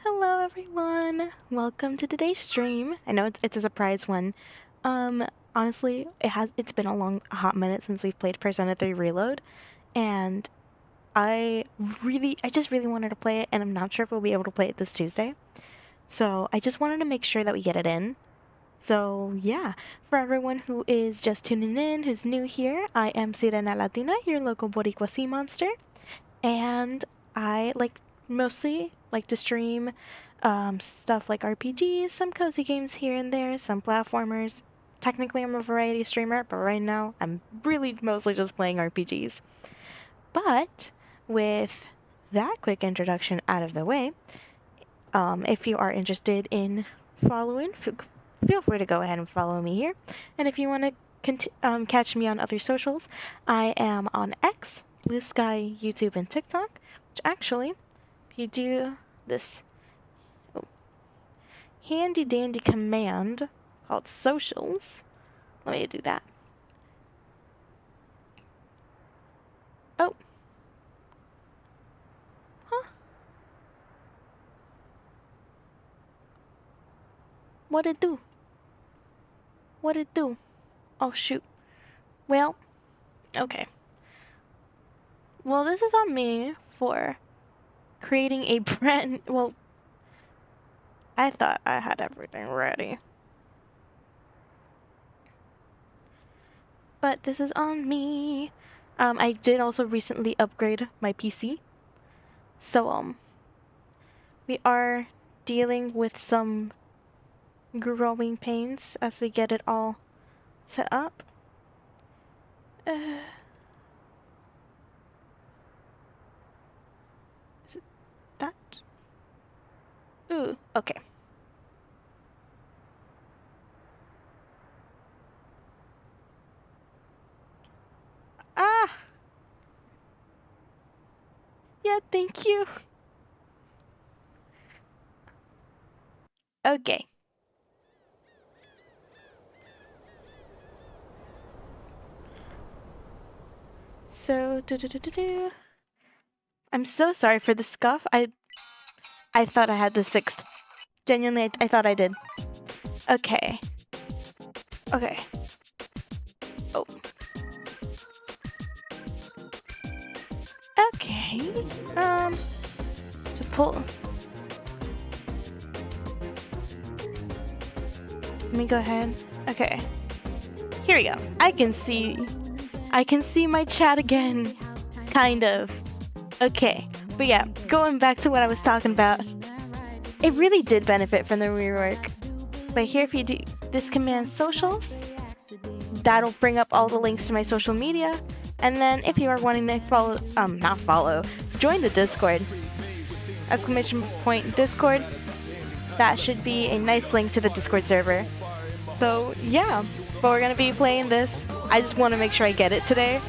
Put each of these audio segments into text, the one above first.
Hello everyone! Welcome to today's stream. I know it's a surprise one. Honestly, it's been a hot minute since we've played Persona 3 Reload, and I just really wanted to play it, and I'm not sure if we'll be able to play it this Tuesday. So I just wanted to make sure that we get it in. So yeah, for everyone who is just tuning in, who's new here, I am Sirena Latina, your local Boricua sea monster, and I mostly like to stream stuff like RPGs, some cozy games here and there, some platformers. Technically, I'm a variety streamer, but right now I'm really mostly just playing RPGs. But with that quick introduction out of the way, if you are interested in following, feel free to go ahead and follow me here. And if you want to catch me on other socials, I am on X, Blue Sky, YouTube, and TikTok, which actually, if you do this handy dandy command called socials, let me do that. Oh. Huh? What'd it do? What'd it do? Oh, shoot. Well, okay. Well, this is on me for creating a brand... Well, I thought I had everything ready. But this is on me. I did also recently upgrade my PC. So, we are dealing with some growing pains as we get it all set up. Is it that? Ooh, okay. Ah! Yeah, thank you. Okay. So, I'm so sorry for the scuff. I thought I had this fixed. Genuinely, I thought I did. Okay. Okay. Oh. Okay. So pull. Let me go ahead. Okay. Here we go. I can see my chat again. Kind of. Okay. But yeah, going back to what I was talking about. It really did benefit from the rework. But here, if you do this command socials, that'll bring up all the links to my social media. And then if you are wanting to join the Discord, ! Discord, that should be a nice link to the Discord server. So yeah, but we're gonna be playing this. I just want to make sure I get it today.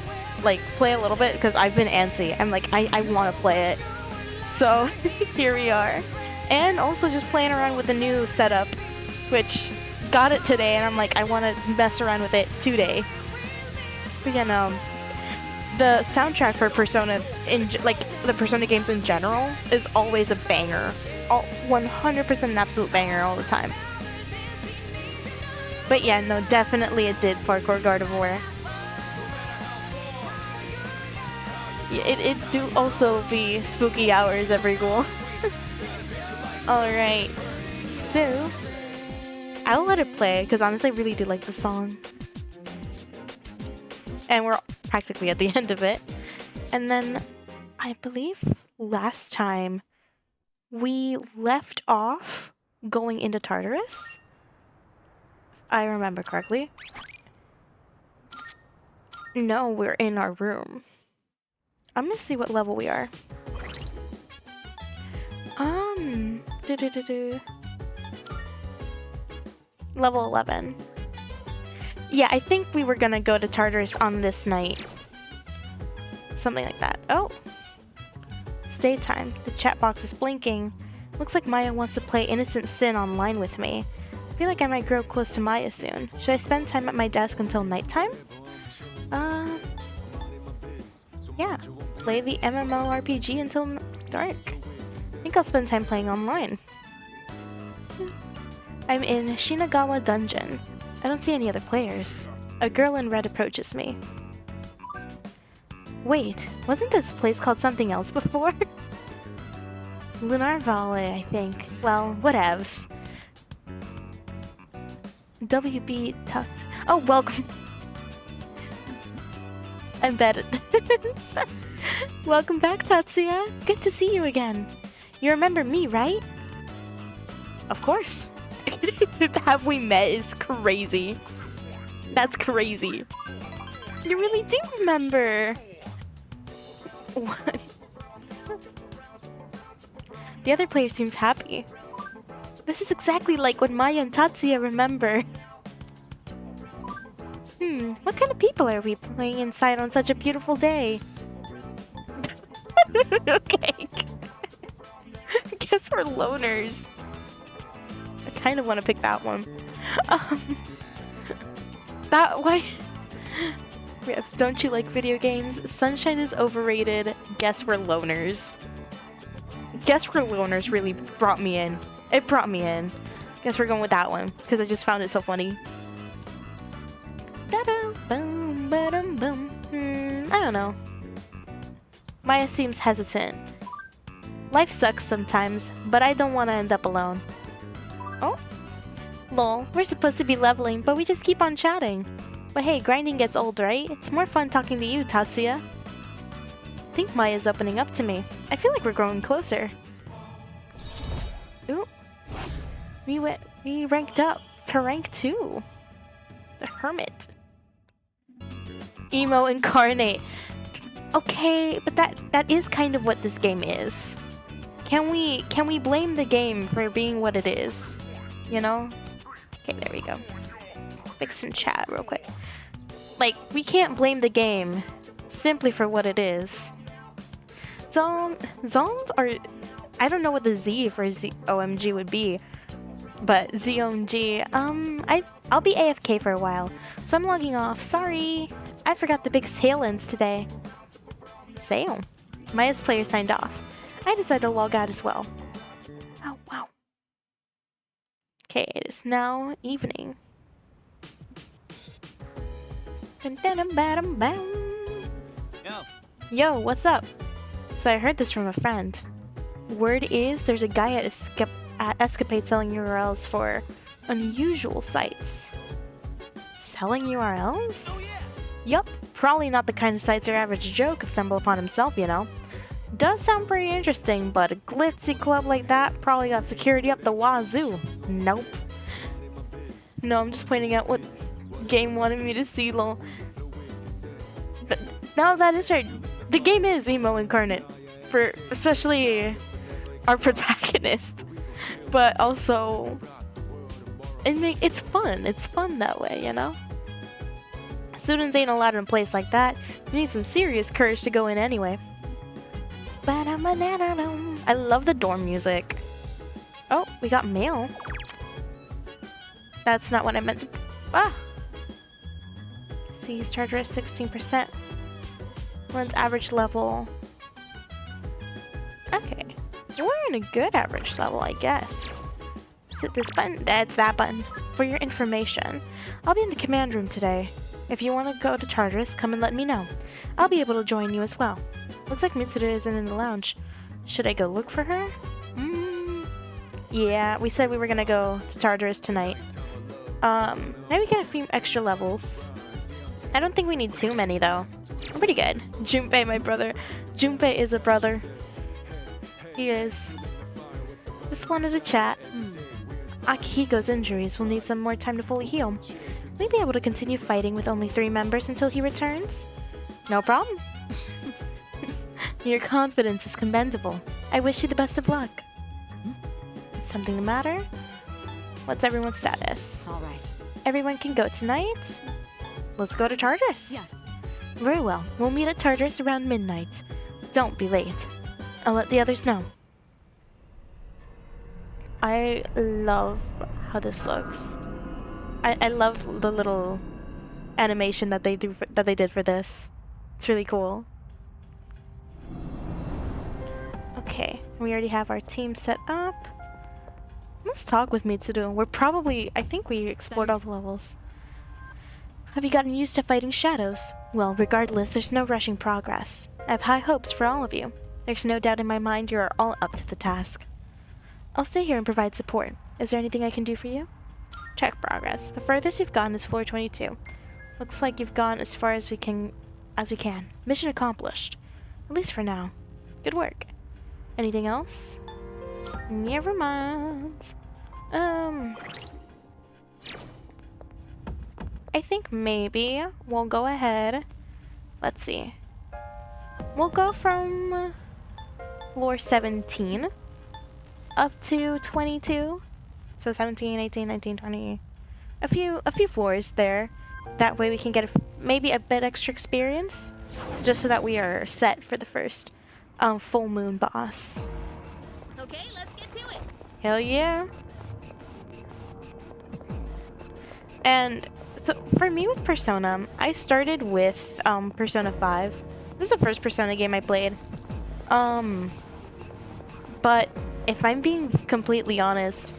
Like, play a little bit, because I've been antsy. I'm like, I want to play it. So, here we are. And also just playing around with the new setup, which got it today, and I'm like, I want to mess around with it today. But yeah, the soundtrack for Persona, the Persona games in general, is always a banger. 100% an absolute banger all the time. But yeah, no, definitely it did Parkour Gardevoir. It do also be spooky hours every ghoul. Alright, so I will let it play, because honestly I really do like the song. And we're practically at the end of it. And then, I believe last time we left off going into Tartarus, if I remember correctly. No, we're in our room. I'm gonna see what level we are. Level 11. Yeah, I think we were gonna go to Tartarus on this night. Something like that. Oh! Stay time. The chat box is blinking. Looks like Maya wants to play Innocent Sin online with me. I feel like I might grow close to Maya soon. Should I spend time at my desk until nighttime? Yeah. Play the MMORPG until dark. think I'll spend time playing online. I'm in Shinagawa Dungeon. I don't see any other players. A girl in red approaches me. Wait, wasn't this place called something else before? Lunar Valley, I think. Well, whatevs. WB Tuts. Oh, welcome. Embedded. Welcome back, Tatsuya. Good to see you again. You remember me, right? Of course. Have we met is crazy. That's crazy. You really do remember. What? The other player seems happy. This is exactly like what Maya and Tatsuya remember. What kind of people are we playing inside on such a beautiful day? Okay. Guess we're loners. I kind of want to pick that one. Why? Don't you like video games? Sunshine is overrated. Guess we're loners. Guess we're loners really brought me in. It brought me in. Guess we're going with that one because I just found it so funny. I don't know. Maya seems hesitant. Life sucks sometimes, but I don't want to end up alone. Oh? Lol, we're supposed to be leveling, but we just keep on chatting. But hey, grinding gets old, right? It's more fun talking to you, Tatsuya. I think Maya's opening up to me. I feel like we're growing closer. Ooh. We ranked up to rank 2. The Hermit. Emo incarnate. Okay, but that is kind of what this game is. Can we blame the game for being what it is? You know? Okay, there we go. Fix in chat real quick. Like, we can't blame the game simply for what it is. Zomb, or I don't know what the Z for OMG would be, but ZOMG. I'll be AFK for a while, so I'm logging off. Sorry, I forgot the big sale-ins today. Sale. Maya's player signed off. I decided to log out as well. Oh wow. Okay, it is now evening. Yo, what's up? So I heard this from a friend. Word is there's a guy at Escapade selling URLs for unusual sites. Selling URLs? Oh, yeah. Yup, probably not the kind of sites your average Joe could stumble upon himself, you know. Does sound pretty interesting, but a glitzy club like that probably got security up the wazoo. Nope. No, I'm just pointing out what game wanted me to see, lol. But now that is right, the game is emo incarnate, for especially our protagonist, but also it's fun. It's fun that way, you know. Students ain't allowed in a place like that. You need some serious courage to go in anyway. I love the dorm music. Oh, we got mail. That's not what I meant to. Ah. Sees charger at 16%. Runs average level. Okay. We're in a good average level, I guess. Is it this button? That's that button. For your information, I'll be in the command room today. If you want to go to Charteris, come and let me know. I'll be able to join you as well. Looks like Mitsuda isn't in the lounge. Should I go look for her? Yeah, we said we were gonna go to Charteris tonight. Maybe get a few extra levels. I don't think we need too many though. We're pretty good. Junpei, my brother. Junpei is a brother. He is. Just wanted to chat. Akihiko's injuries will need some more time to fully heal. Will we be able to continue fighting with only 3 members until he returns? No problem. Your confidence is commendable. I wish you the best of luck. Is something the matter? What's everyone's status? All right. Everyone can go tonight? Let's go to Tartarus. Yes. Very well. We'll meet at Tartarus around midnight. Don't be late. I'll let the others know. I love how this looks. I love the little animation that they did for this. It's really cool. Okay, we already have our team set up. Let's talk with Mitsuru. We're probably... I think we explored all the levels. Have you gotten used to fighting shadows? Well, regardless, there's no rushing progress. I have high hopes for all of you. There's no doubt in my mind you are all up to the task. I'll stay here and provide support. Is there anything I can do for you? Check progress. The furthest you've gone is floor 22. Looks like you've gone as far as we can. Mission accomplished. At least for now. Good work. Anything else? Never mind. I think maybe we'll go ahead. Let's see. We'll go from floor 17 up to 22. So 17, 18, 19, 20. A few floors there. That way we can get maybe a bit extra experience, just so that we are set for the first full moon boss. Okay, let's get to it. Hell yeah. And so for me with Persona, I started with Persona 5. This is the first Persona game I played. But if I'm being completely honest,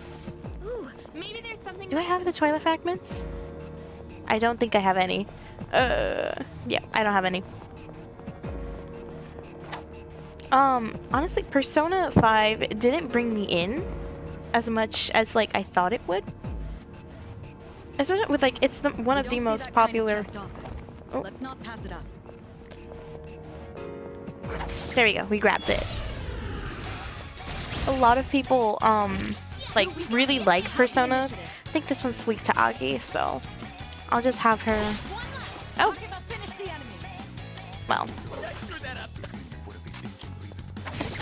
Ooh, maybe there's something. do I have the Twilight fragments? I don't think I have any. Yeah, I don't have any. Honestly, Persona 5 didn't bring me in as much as like I thought it would. Especially with like it's one of the most popular. Oh. Let's not pass it up. There we go. We grabbed it. A lot of people like really like Persona. I think this one's weak to Agi, so I'll just have her. Oh. Well.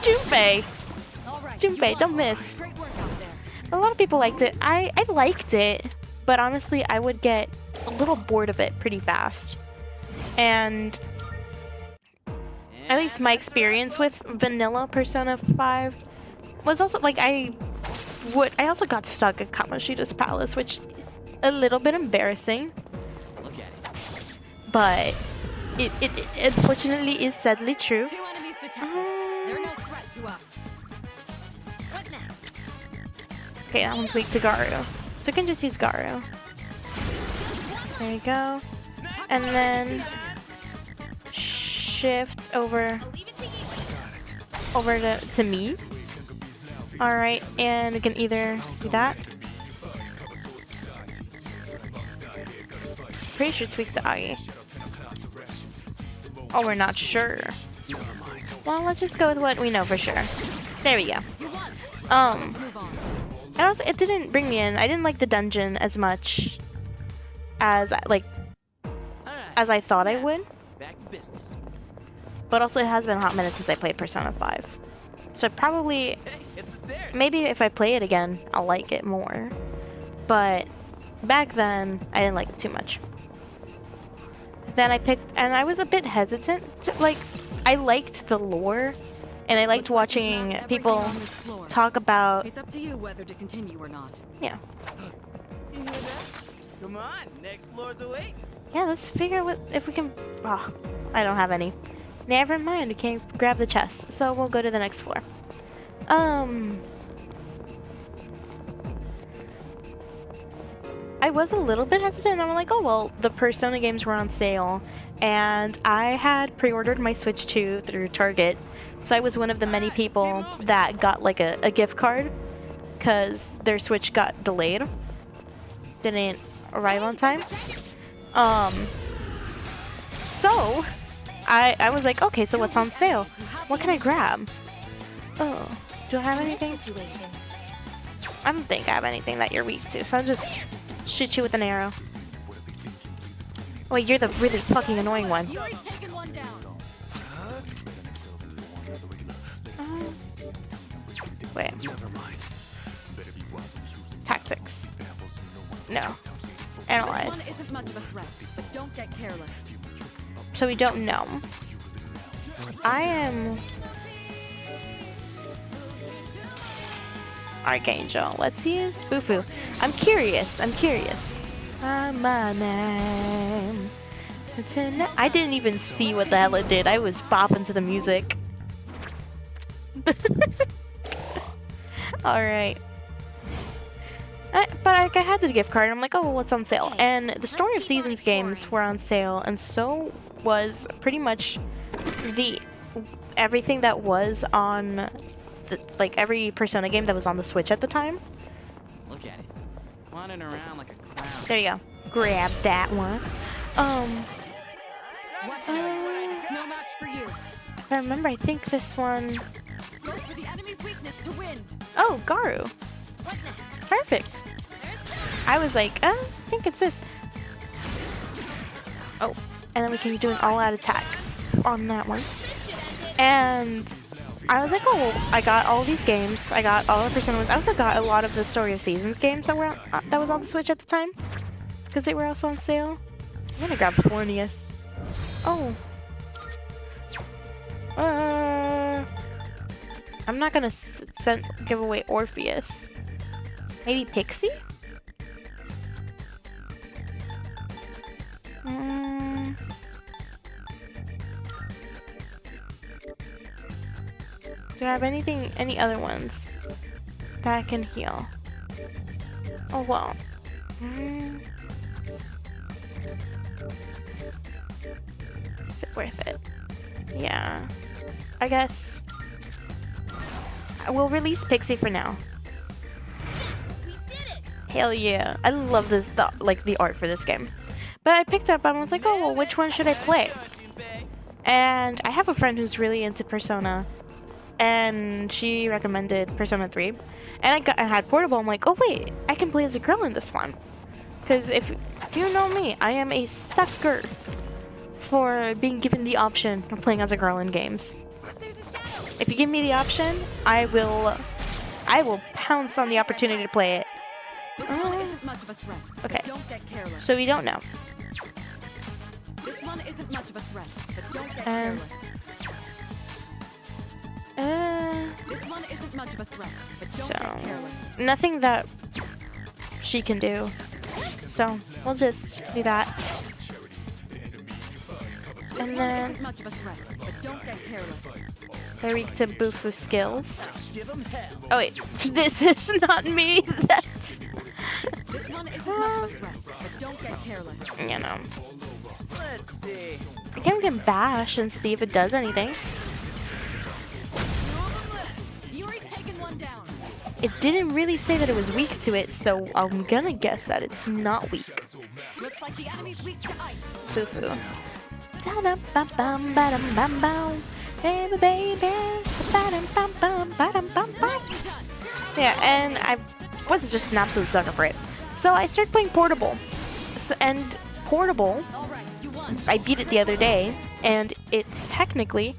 Junpei! Junpei, don't miss. A lot of people liked it. I liked it, but honestly, I would get a little bored of it pretty fast. And at least my experience with vanilla Persona 5 was also like I also got stuck at Kamoshida's palace, which a little bit embarrassing. But it unfortunately is sadly true. Okay, that one's weak to Garu. So we can just use Garu. There you go. And then shift over to me. Alright, and we can either do that. Pretty sure it's weak to Agi. Oh, we're not sure. Well, let's just go with what we know for sure. There we go. And also, it didn't bring me in. I didn't like the dungeon as much as I thought I would. But also, it has been a hot minute since I played Persona 5. So probably, maybe if I play it again, I'll like it more. But back then, I didn't like it too much. Then I picked, and I was a bit hesitant to, like, I liked the lore, and I liked watching people talk about. It's up to you whether to continue or not. Yeah. You hear that? Come on, next floor's awaiting. Yeah, let's figure out if we can. Oh, I don't have any. Never mind, we can't grab the chest, so we'll go to the next floor. I was a little bit hesitant, and I'm like, oh well, the Persona games were on sale, and I had pre-ordered my Switch 2 through Target, so I was one of the many people that got like a gift card, because their Switch got delayed. Didn't arrive on time. So I was like, okay, so what's on sale? What can I grab? Oh, do I have anything? I don't think I have anything that you're weak to, so I'll just shoot you with an arrow. Wait, you're the really fucking annoying one. Wait. Tactics. No. Analyze. Isn't much of a threat, but don't get careless. So we don't know. I am Archangel. Let's use Bufu. I'm curious. My name. I didn't even see what the hell it did. I was bopping to the music. All right. But like, I had the gift card. And I'm like, oh, well, what's on sale? And the Story of Seasons games were on sale, and so was pretty much everything that was on like every Persona game that was on the Switch at the time. Look at it. Wandering around like a clown. There you go. Grab that one. It's no match for you. If I remember, I think this one. Go for the enemy's weakness to win. Oh, Garu. What next? Perfect. I was like, I think it's this. Oh, and then we can do an all-out attack on that one. And I was like, oh, well, I got all these games. I got all the Persona ones. I also got a lot of the Story of Seasons games that were that was on the Switch at the time, because they were also on sale. I'm gonna grab Fornius. Oh. I'm not gonna give away Orpheus. Maybe Pixie? Do I have any other ones that can heal? Oh, well. Is it worth it? Yeah. I guess I will release Pixie for now. Hell yeah. I love the art for this game. But I picked up and I was like, oh, well, which one should I play? And I have a friend who's really into Persona, and she recommended Persona 3. And I had Portable. I'm like, oh, wait, I can play as a girl in this one. Because if you know me, I am a sucker for being given the option of playing as a girl in games. If you give me the option, I will pounce on the opportunity to play it. This one isn't much of a threat. Okay. But don't get careless. So we don't know. This one isn't much of a threat, but don't get careless. This one isn't much of a threat, but don't get careless. Nothing that she can do. So we'll just do that. And then Isn't much of a threat, but don't get careless. they're weak to Bufu skills. Give 'em hell. Oh wait, this is not me. That's This one isn't much of a threat, but don't get careless. you know. Let's see. I can bash and see if it does anything. Yuri's taken one down. It didn't really say that it was weak to it, so I'm gonna guess that it's not weak. Looks like the enemy's weak to ice. Bufu. Da-dum-bum-bum-ba-dum-bum-bum. Baby, baby. Ba-dum-bum-bum-ba-dum-bum-bum. Nicely done. Yeah, and I was just an absolute sucker for it. So I started playing Portable. And Portable, All right, you won. I beat it the other day, and it's technically,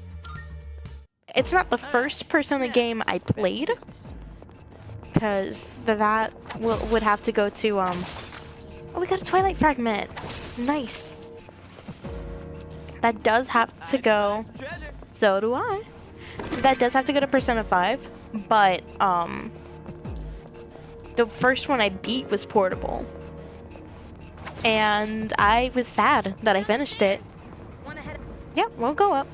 it's not the first Persona game I played, because that would have to go to, oh, we got a Twilight Fragment. Nice. That does have to go, Treasure. so do I. That does have to go to Persona 5, but, the first one I beat was Portable. And I was sad that I finished it. One ahead. Yeah, we'll go up.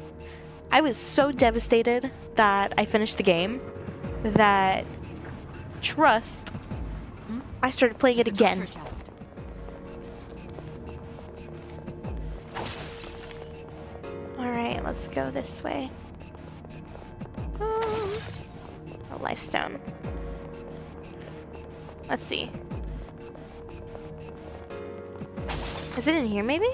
I was so devastated that I finished the game that Trust, I started playing it again. Treasure chest. Alright, let's go this way. Oh, a life stone. Let's see. Is it in here, maybe?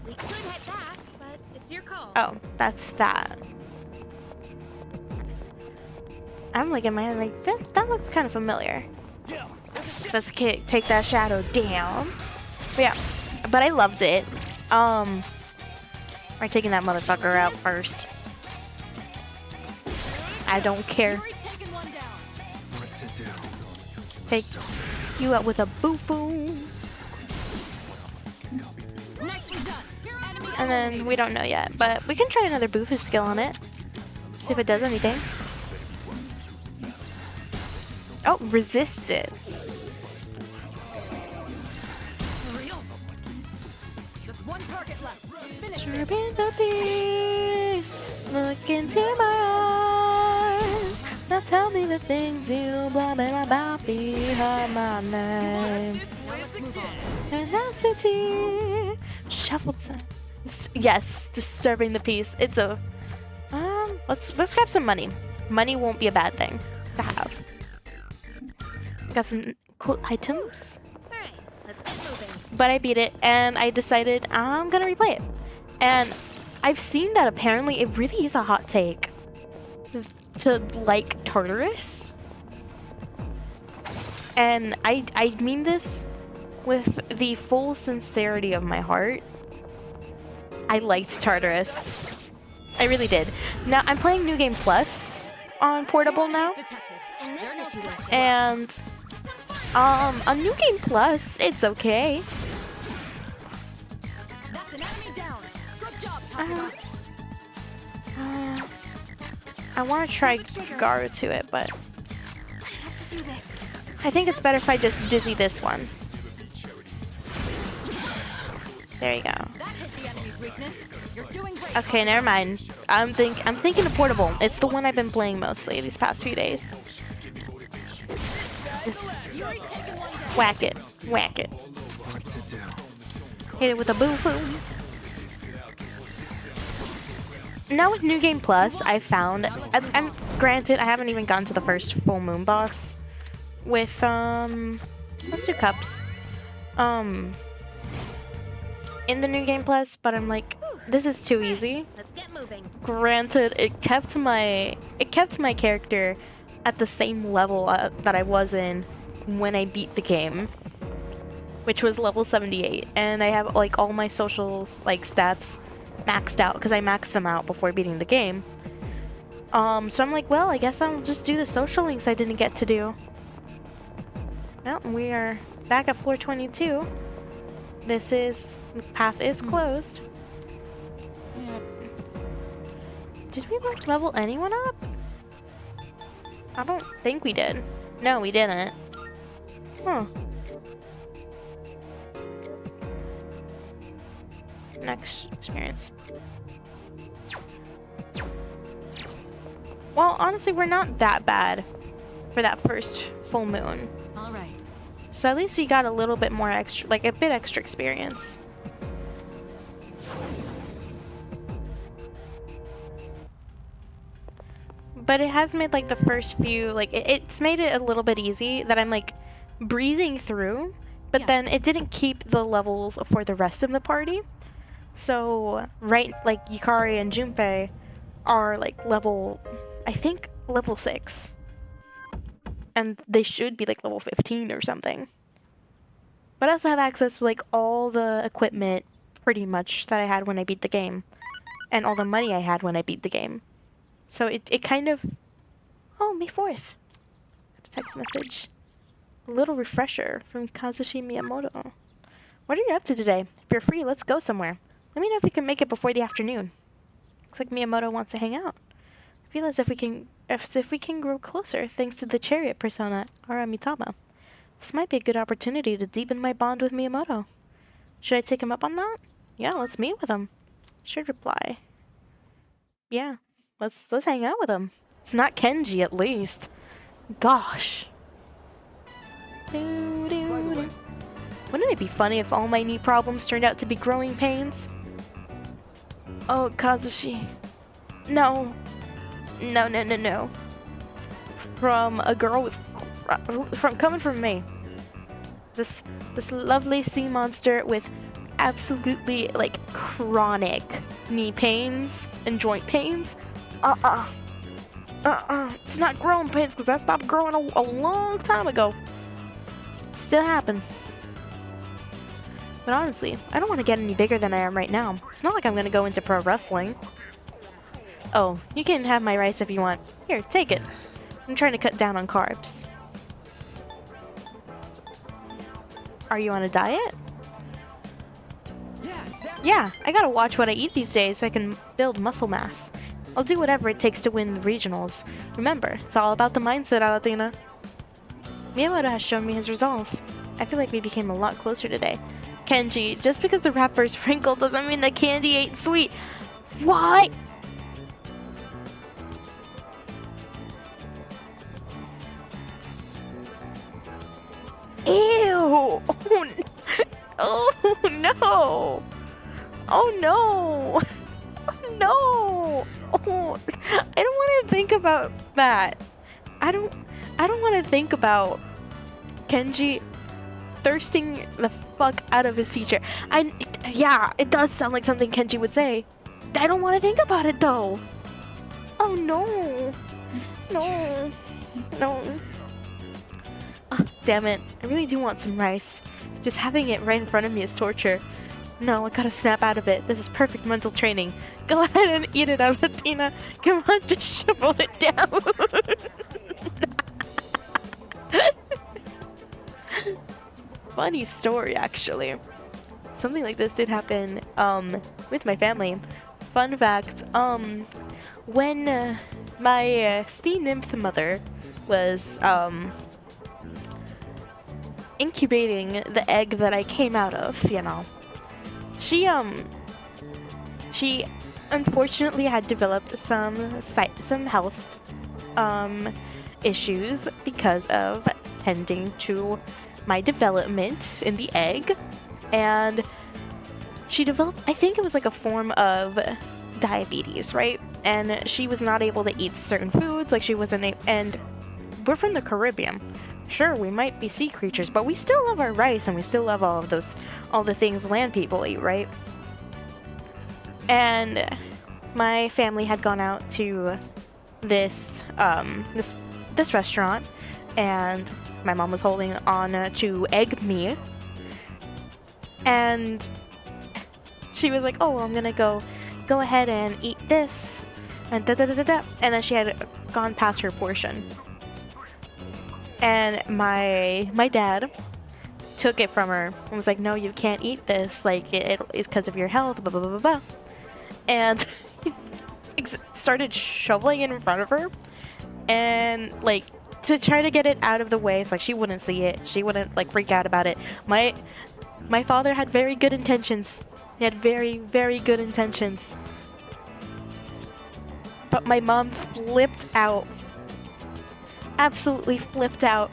We could head back, but it's your call. Oh, that's that. I'm looking at my head like, that looks kind of familiar. Yeah. Let's take that shadow down. But yeah, but I loved it. We're taking that motherfucker out first. I don't care. Yuri's taken one down. What to do? Take you out with a boo-foo. Nicely done. Enemy And then we don't know yet, but we can try another boo-foo skill on it. See if it does anything. Oh, resists it. Just one target left. Finish it. Turbine the beast, look into my tell me the things you blah blah blah behind my name. Now let's move on. Tenacity. Shuffleton. Yes, disturbing the peace. It's a let's grab some money. Money won't be a bad thing to have. Got some cool items. Alright, let's get moving. But I beat it and I decided I'm gonna replay it. And I've seen that apparently it really is a hot take to like Tartarus. And I mean this with the full sincerity of my heart. I liked Tartarus. I really did. Now I'm playing New Game Plus on portable now. Detected. They're no situation. And on New Game Plus, it's okay. That's an enemy down. Good job, Takuma. I want to try Garu to it, but I have to do this. I think it's better if I just dizzy this one. There you go. That hit the enemy's weakness. You're doing great. Okay, never mind. I'm thinking of portable. It's the one I've been playing mostly these past few days. Just Yuri's taken one down. whack it, whack it. Hit it with a boom boom. Now with New Game Plus, I found, and granted, I haven't even gotten to the first full moon boss with let's do cups. In the New Game Plus, but I'm like, this is too easy. Let's get moving. Granted, it kept my character at the same level that I was in when I beat the game, which was level 78, and I have like all my socials like stats maxed out because I maxed them out before beating the game. So I'm like, well, I guess I'll just do the social links I didn't get to do. Well, we are back at floor 22. The path is closed. Yeah. Did we like level anyone up? I don't think we did. No, we didn't. Huh. Next experience. Well, honestly, we're not that bad for that first full moon. All right. So at least we got a little bit more extra, like a bit extra experience. But it has made like the first few, like it's made it a little bit easy that I'm like breezing through, but Yes. then it didn't keep the levels for the rest of the party. So right, like Yukari and Junpei are like level, I think level 6. And they should be like level 15 or something. But I also have access to like all the equipment pretty much that I had when I beat the game. And all the money I had when I beat the game. So it kind of... Oh, May 4th. Got a text message. A little refresher from Kazushi Miyamoto. What are you up to today? If you're free, let's go somewhere. Let me know if we can make it before the afternoon. Looks like Miyamoto wants to hang out. I feel as if we can grow closer thanks to the chariot persona, Aramitama. This might be a good opportunity to deepen my bond with Miyamoto. Should I take him up on that? Yeah, let's meet with him. Should reply. Yeah, let's hang out with him. It's not Kenji, at least. Gosh. Wouldn't it be funny if all my knee problems turned out to be growing pains? Oh, Kazushi. No. No, no, no, no. From a girl with... coming from me. This lovely sea monster with absolutely, like, chronic knee pains and joint pains. It's not growing pains because I stopped growing a long time ago. Still happen. But honestly, I don't want to get any bigger than I am right now. It's not like I'm going to go into pro wrestling. Oh, you can have my rice if you want. Here, take it. I'm trying to cut down on carbs. Are you on a diet? Yeah, exactly. Yeah, I gotta watch what I eat these days so I can build muscle mass. I'll do whatever it takes to win the regionals. Remember, it's all about the mindset, Alatina. Miyamoto has shown me his resolve. I feel like we became a lot closer today. Kenji, just because the wrapper's wrinkled doesn't mean the candy ain't sweet. What? Ew! Oh no! Oh no! Oh no! Oh, I don't want to think about that. I don't want to think about Kenji thirsting the fuck out of his teacher. Yeah, it does sound like something Kenji would say. I don't want to think about it though. Oh no. No. No. Oh, damn it. I really do want some rice. Just having it right in front of me is torture. No, I gotta snap out of it. This is perfect mental training. Go ahead and eat it, Azatina. Come on, just shovel it down. Funny story, actually. Something like this did happen, with my family. Fun fact, when my sea nymph mother was, incubating the egg that I came out of, you know, she unfortunately had developed some health, issues because of tending to my development in the egg, and she developed, I think it was like a form of diabetes, right? And she was not able to eat certain foods, like she wasn't and we're from the Caribbean. Sure, we might be sea creatures, but we still love our rice and we still love all the things land people eat, right? And my family had gone out to this this restaurant, and my mom was holding on to egg me, and she was like, "Oh, well, I'm gonna go ahead and eat this," and da da da da da, and then she had gone past her portion, and my dad took it from her and was like, "No, you can't eat this. Like it's because of your health." Blah blah blah blah blah, and he started shoveling it in front of her, and like, to try to get it out of the way, so like she wouldn't see it, she wouldn't like freak out about it. My father had very good intentions. He had very, very good intentions. But my mom flipped out. Absolutely flipped out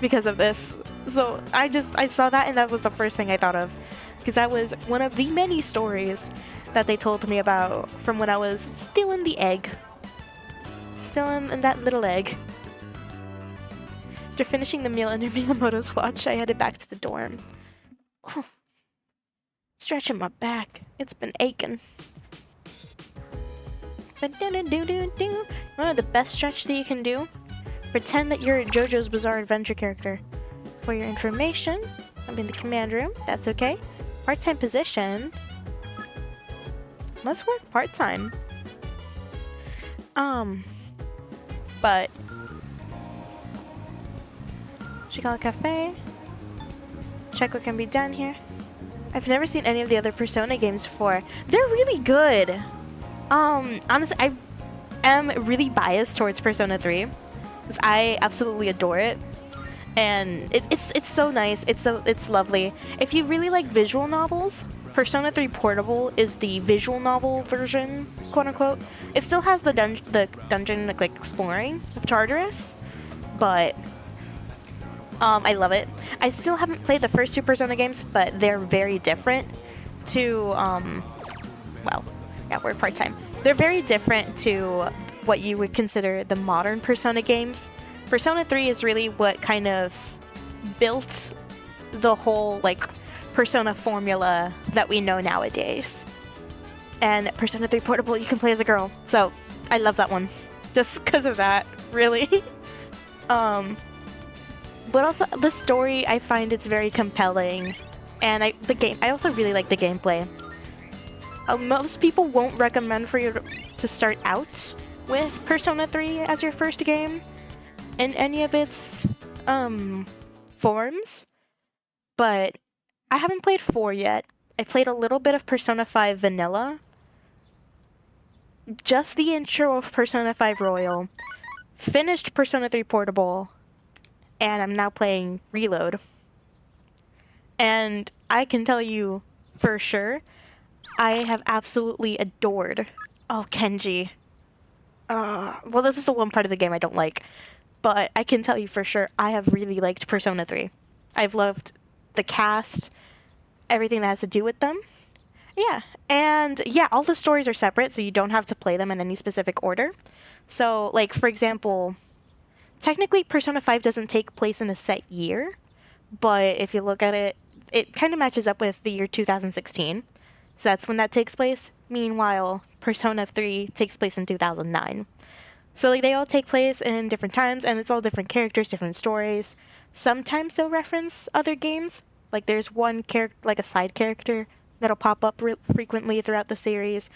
because of this. So I saw that, and that was the first thing I thought of, because that was one of the many stories that they told me about from when I was still in the egg. Still in that little egg. After finishing the meal under Miyamoto's watch, I headed back to the dorm. Oh, stretching my back. It's been aching. One of the best stretch that you can do? Pretend that you're a JoJo's Bizarre Adventure character. For your information, I'm in the command room. That's okay. Part-time position. Let's work part-time. But Chicago Cafe. Check what can be done here. I've never seen any of the other Persona games before. They're really good. Honestly, I am really biased towards Persona 3 because I absolutely adore it, and it's so nice. It's lovely. If you really like visual novels, Persona 3 Portable is the visual novel version, quote unquote. It still has the dungeon like exploring of Tartarus, but I love it. I still haven't played the first two Persona games, but they're very different to well, yeah, we're part-time. They're very different to what you would consider the modern Persona games. Persona 3 is really what kind of built the whole like Persona formula that we know nowadays. And Persona 3 Portable, you can play as a girl. So, I love that one. Just because of that, really. But also, the story, I find it's very compelling. And I also really like the gameplay. Most people won't recommend for you to start out with Persona 3 as your first game in any of its forms. But I haven't played 4 yet. I played a little bit of Persona 5 Vanilla. Just the intro of Persona 5 Royal. Finished Persona 3 Portable. And I'm now playing Reload. And I can tell you for sure, I have absolutely adored. Oh, Kenji. Well, this is the one part of the game I don't like. But I can tell you for sure, I have really liked Persona 3. I've loved the cast, everything that has to do with them. Yeah, and yeah, all the stories are separate, so you don't have to play them in any specific order. So, like, for example, technically Persona 5 doesn't take place in a set year, but if you look at it, it kind of matches up with the year 2016. So that's when that takes place. Meanwhile, Persona 3 takes place in 2009. So like they all take place in different times, and it's all different characters, different stories. Sometimes they'll reference other games. Like there's one character, like a side character that'll pop up frequently throughout the series,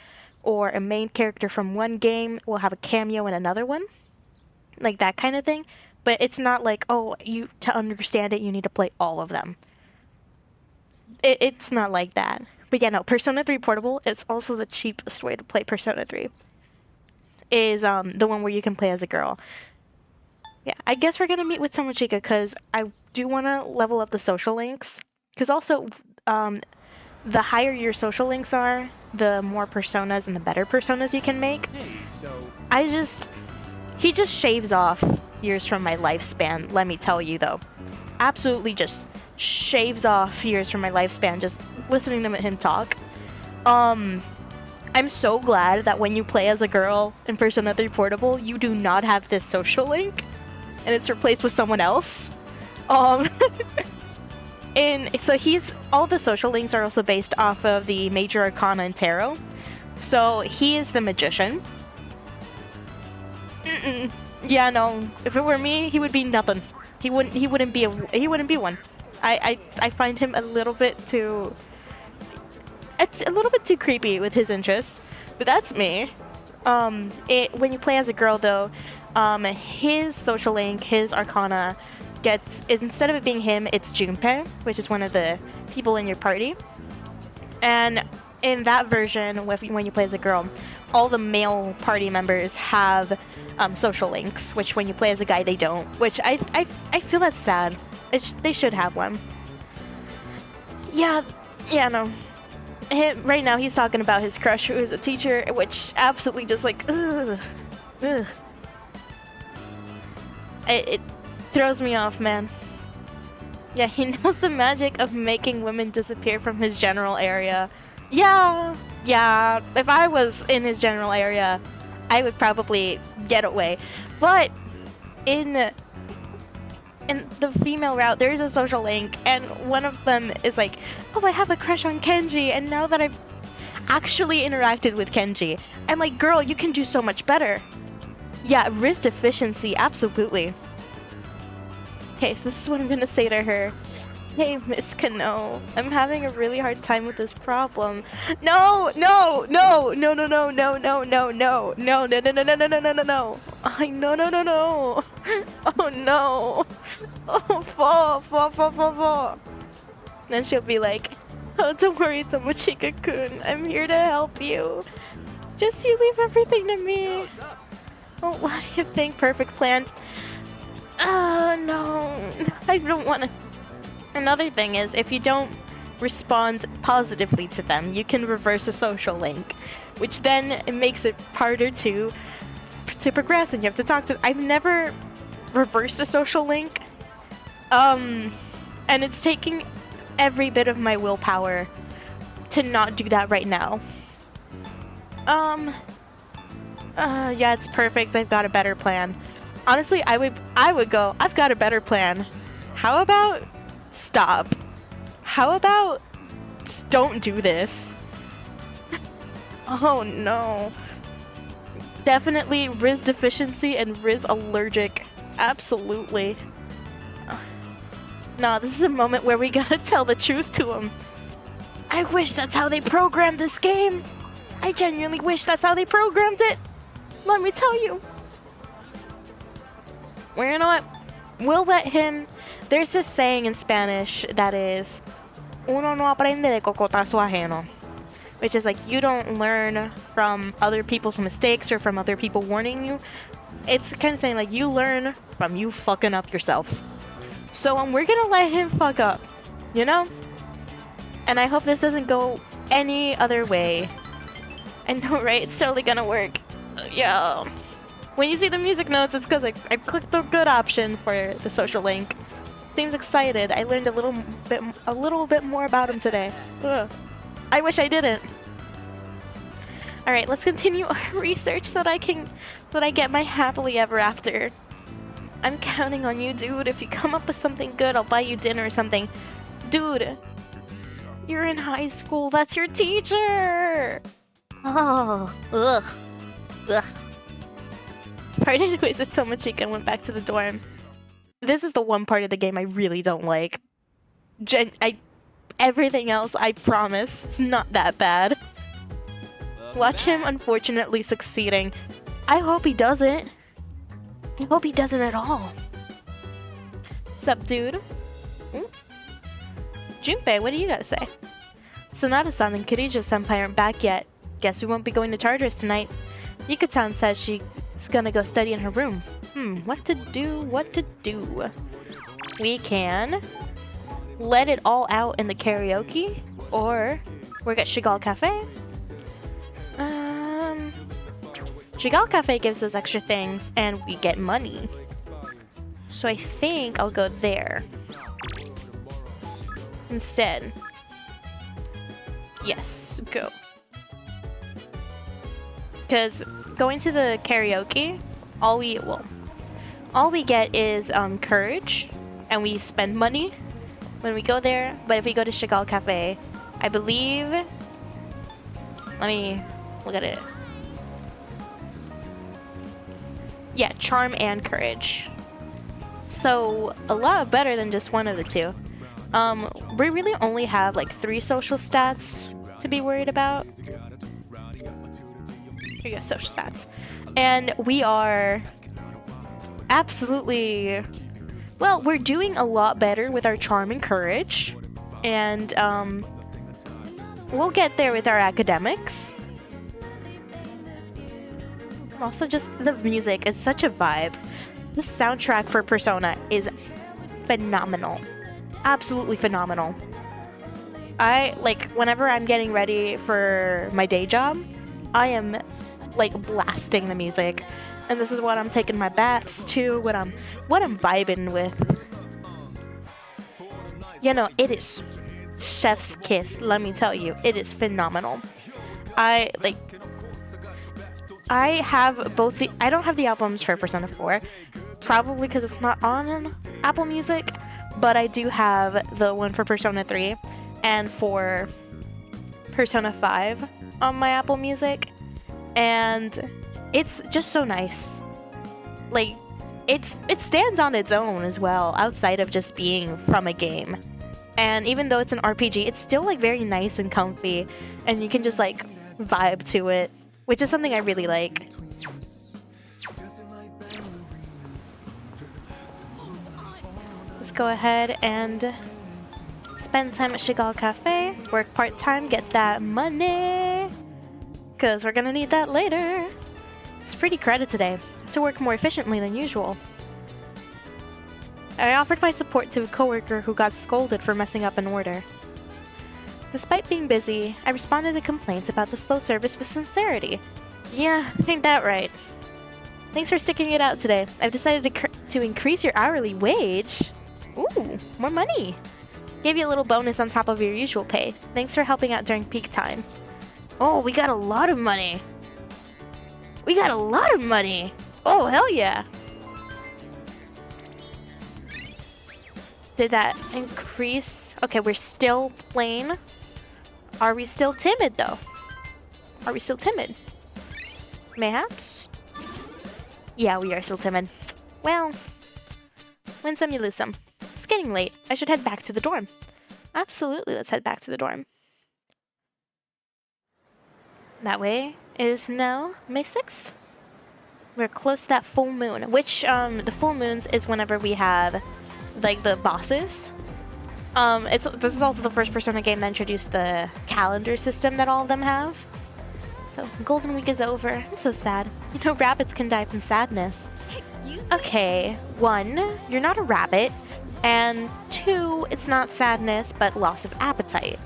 or a main character from one game will have a cameo in another one, like that kind of thing. But it's not like, oh, you to understand it, you need to play all of them. It's not like that. But yeah, no, Persona 3 Portable is also the cheapest way to play Persona 3. Is the one where you can play as a girl. Yeah, I guess we're gonna meet with Tomochika because I do want to level up the social links. Because also, the higher your social links are, the more personas and the better personas you can make. Hey, so He just shaves off years from my lifespan, let me tell you though. Absolutely just shaves off years from my lifespan just listening to him talk. I'm so glad that when you play as a girl in Persona 3 Portable, you do not have this social link, and it's replaced with someone else. And so all the social links are also based off of the major arcana and tarot. So he is the magician. Yeah, no. If it were me, he would be nothing. He wouldn't be one. I find him a little bit too. It's a little bit too creepy with his interests, but that's me. When you play as a girl though, his social link, his arcana, instead of it being him, it's Junpei, which is one of the people in your party. And in that version, when you play as a girl, all the male party members have social links, which when you play as a guy, they don't. Which I feel that's sad. They should have one. Yeah, no. Right now, he's talking about his crush, who is a teacher, which absolutely just like, ugh. It throws me off, man. Yeah, he knows the magic of making women disappear from his general area. Yeah. If I was in his general area, I would probably get away. But in the female route, there is a social link, and one of them is like, oh, I have a crush on Kenji, and now that I've actually interacted with Kenji, I'm like, girl, you can do so much better. Yeah, risk deficiency, absolutely. Okay, so this is what I'm gonna say to her. Hey, Miss Kano, I'm having a really hard time with this problem. No. I no. Oh no. Oh, fall. Then she'll be like, oh, don't worry, Tomochika-kun. I'm here to help you. Just you leave everything to me. what's up? Oh, what do you think? Perfect plan. No. I don't want to. Another thing is, if you don't respond positively to them, you can reverse a social link, which then it makes it harder to progress, and you have to talk to. I've never reversed a social link, and it's taking every bit of my willpower to not do that right now. Yeah, it's perfect. I've got a better plan. Honestly, I would go, I've got a better plan. How about stop? How about don't do this? Oh no. Definitely Riz deficiency and Riz allergic. Absolutely. Nah, this is a moment where we gotta tell the truth to him. I wish that's how they programmed this game. I genuinely wish that's how they programmed it. Let me tell you. Well, you know what? We'll let him. There's this saying in Spanish that is, uno no aprende de cocotazo ajeno, which is like, you don't learn from other people's mistakes or from other people warning you. It's kind of saying like, you learn from you fucking up yourself. So we're gonna let him fuck up, you know? And I hope this doesn't go any other way. I know, right? It's totally gonna work. Yeah. When you see the music notes, it's because I clicked the good option for the social link. Seems excited. I learned a little bit more about him today. Ugh. I wish I didn't. All right, let's continue our research so that I get my happily ever after. I'm counting on you, dude. If you come up with something good, I'll buy you dinner or something. Dude, you're in high school. That's your teacher. Oh, ugh, ugh. Pardon who is it so much and went back to the dorm. This is the one part of the game I really don't like. Everything else, I promise, it's not that bad. Watch him unfortunately succeeding. I hope he doesn't. I hope he doesn't at all. Sup, dude? Junpei, what do you gotta say? Sonata-san and Kirijo-senpai aren't back yet. Guess we won't be going to Charters tonight. Yuka-san says she's gonna go study in her room. What to do? We can let it all out in the karaoke, or work at Shigal Cafe. Shigal Cafe gives us extra things, and we get money. So I think I'll go there instead. Yes, go. Because going to the karaoke, all we get is courage, and we spend money when we go there. But if we go to Shigal Cafe, I believe, let me look at it. Yeah, charm and courage. So a lot better than just one of the two. We really only have like 3 social stats to be worried about. Here you go, social stats. And we are absolutely, well, we're doing a lot better with our charm and courage. And we'll get there with our academics. Also, just the music is such a vibe. The soundtrack for Persona is phenomenal. Absolutely phenomenal. Whenever I'm getting ready for my day job, I am like blasting the music. And this is what I'm taking my baths to, what I'm vibing with. You know, it is chef's kiss, let me tell you. It is phenomenal. I have both I don't have the albums for Persona 4, probably because it's not on Apple Music, but I do have the one for Persona 3 and for Persona 5 on my Apple Music, and it's just so nice. Like, it stands on its own as well, outside of just being from a game. And even though it's an RPG, it's still like very nice and comfy, and you can just like vibe to it, which is something I really like. Let's go ahead and spend time at Shigal Cafe, work part-time, get that money, because we're gonna need that later. It's pretty crowded today. To work more efficiently than usual. I offered my support to a coworker who got scolded for messing up an order. Despite being busy, I responded to complaints about the slow service with sincerity. Yeah, ain't that right. Thanks for sticking it out today. I've decided to increase your hourly wage. Ooh, more money. Gave you a little bonus on top of your usual pay. Thanks for helping out during peak time. Oh, we got a lot of money. We got a lot of money. Oh, hell yeah. Did that increase? Okay, we're still plain. Are we still timid, though? Are we still timid? Mayhaps? Yeah, we are still timid. Well, win some, you lose some. It's getting late. I should head back to the dorm. Absolutely, let's head back to the dorm. That way, it is now May 6th. We're close to that full moon, which, the full moons is whenever we have, like, the bosses. This is also the first Persona game that introduced the calendar system that all of them have. So, Golden Week is over. It's so sad. You know, rabbits can die from sadness. Okay, 1, you're not a rabbit, and 2, it's not sadness, but loss of appetite.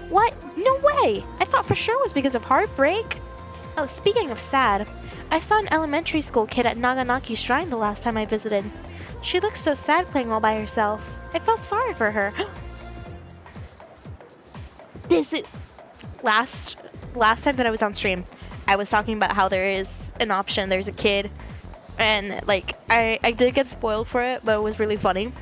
What? No way! I thought for sure it was because of heartbreak. Oh, speaking of sad, I saw an elementary school kid at Naganaki Shrine the last time I visited. She looked so sad playing all by herself. I felt sorry for her. This is last time that I was on stream, I was talking about how there is an option. There's a kid, and like I did get spoiled for it, but it was really funny.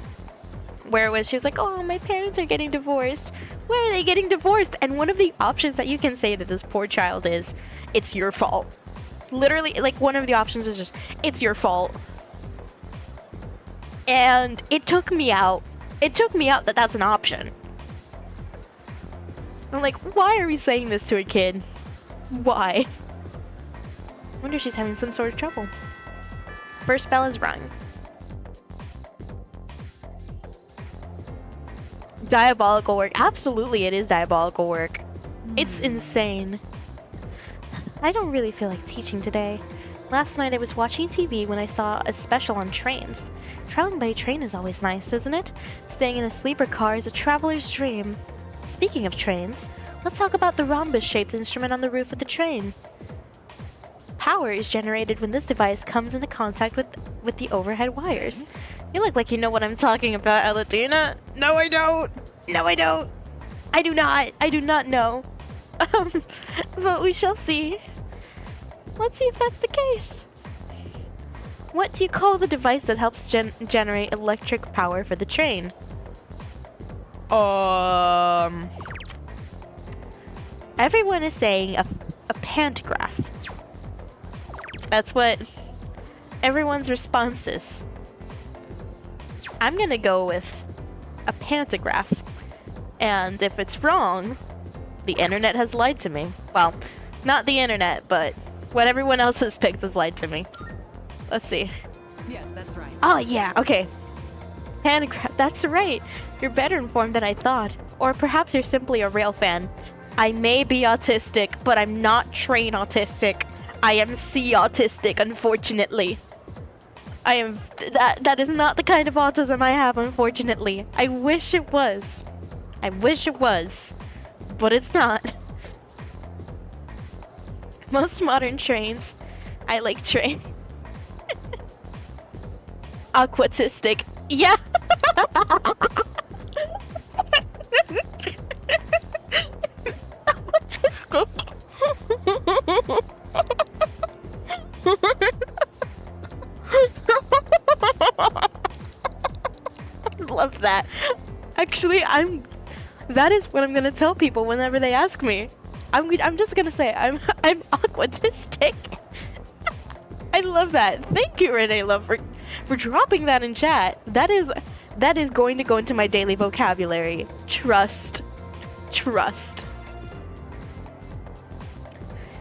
Where it was, she was like, "Oh, my parents are getting divorced. Where are they getting divorced?" And one of the options that you can say to this poor child is, "It's your fault." Literally, like one of the options is just, "It's your fault." And it took me out. It took me out that that's an option. I'm like, why are we saying this to a kid? Why? I wonder if she's having some sort of trouble. First bell is rung. Diabolical work. Absolutely, it is diabolical work. It's insane. I don't really feel like teaching today. Last night I was watching TV when I saw a special on trains. Traveling by a train is always nice, isn't it? Staying in a sleeper car is a traveler's dream. Speaking of trains, let's talk about the rhombus-shaped instrument on the roof of the train. Power is generated when this device comes into contact with the overhead wires. You look like you know what I'm talking about, Alatina. No, I don't. No, I don't. I do not. I do not know. But we shall see. Let's see if that's the case. What do you call the device that helps generate electric power for the train? Everyone is saying a pantograph. That's what everyone's response is. I'm gonna go with a pantograph. And if it's wrong, the internet has lied to me. Well, not the internet, but what everyone else has picked has lied to me. Let's see. Yes, that's right. Oh, yeah, okay. Pantograph, that's right. You're better informed than I thought. Or perhaps you're simply a rail fan. I may be autistic, but I'm not train autistic. I am C autistic, unfortunately. I am... That is not the kind of autism I have, unfortunately. I wish it was. I wish it was. But it's not. Most modern trains... I like train... Aquatistic. Yeah. Aquatistic. Love that. Actually, that is what I'm gonna tell people whenever they ask me. I'm just gonna say I'm aquatistic. I love that. Thank you, Renee Love, for dropping that in chat. That is going to go into my daily vocabulary. Trust.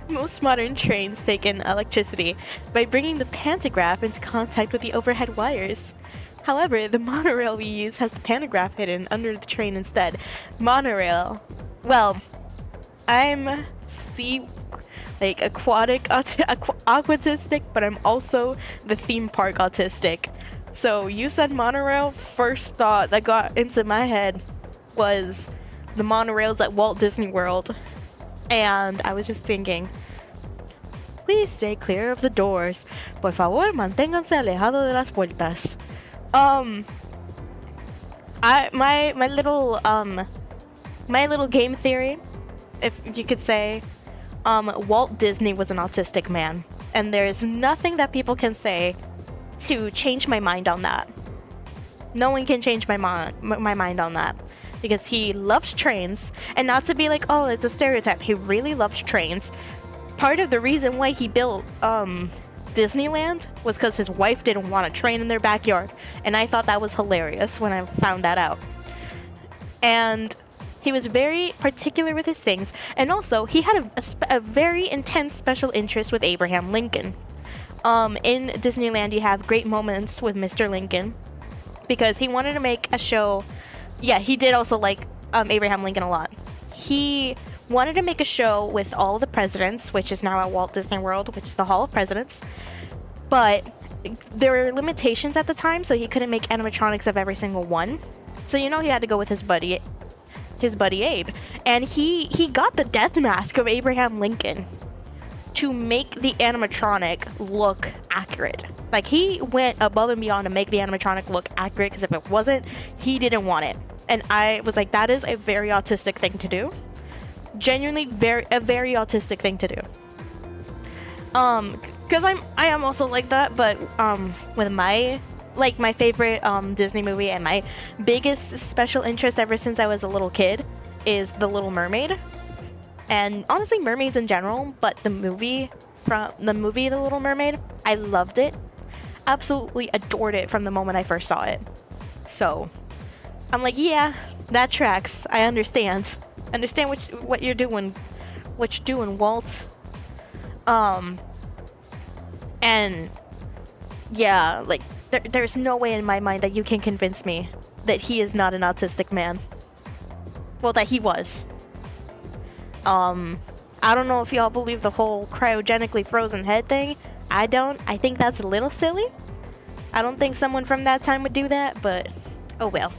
Most modern trains take in electricity by bringing the pantograph into contact with the overhead wires. However, the monorail we use has the pantograph hidden under the train instead. Monorail. Well, I'm aquatistic, but I'm also the theme park autistic. So you said monorail, first thought that got into my head was the monorails at Walt Disney World. And I was just thinking, please stay clear of the doors. Por favor, manténganse alejado de las puertas. My little game theory, if you could say, Walt Disney was an autistic man, and there is nothing that people can say to change my mind on that. No one can change my mind on that, because he loved trains, and not to be like, oh, it's a stereotype. He really loved trains. Part of the reason why he built Disneyland was because his wife didn't want a train in their backyard, and I thought that was hilarious when I found that out. And he was very particular with his things, and also he had a very intense special interest with Abraham Lincoln. In Disneyland, you have great moments with Mr. Lincoln, because he wanted to make a show. Yeah, he did also like Abraham Lincoln a lot. He wanted to make a show with all the presidents, which is now at Walt Disney World, which is the Hall of Presidents, but there were limitations at the time, so he couldn't make animatronics of every single one. So he had to go with his buddy Abe, and he got the death mask of Abraham Lincoln to make the animatronic look accurate. Like, he went above and beyond to make the animatronic look accurate, because if it wasn't, he didn't want it. And I was like, that is a very autistic thing to do. Genuinely a very autistic thing to do. Because I am also like that, but with my favorite Disney movie and my biggest special interest ever since I was a little kid is The Little Mermaid. And honestly, mermaids in general, but the movie The Little Mermaid, I loved it. Absolutely adored it from the moment I first saw it. So I'm like, yeah, that tracks. I understand what you're doing, Walt. And yeah, like, there's no way in my mind that you can convince me that he is not an autistic man. Well, that he was. I don't know if y'all believe the whole cryogenically frozen head thing. I don't. I think that's a little silly. I don't think someone from that time would do that, but oh well.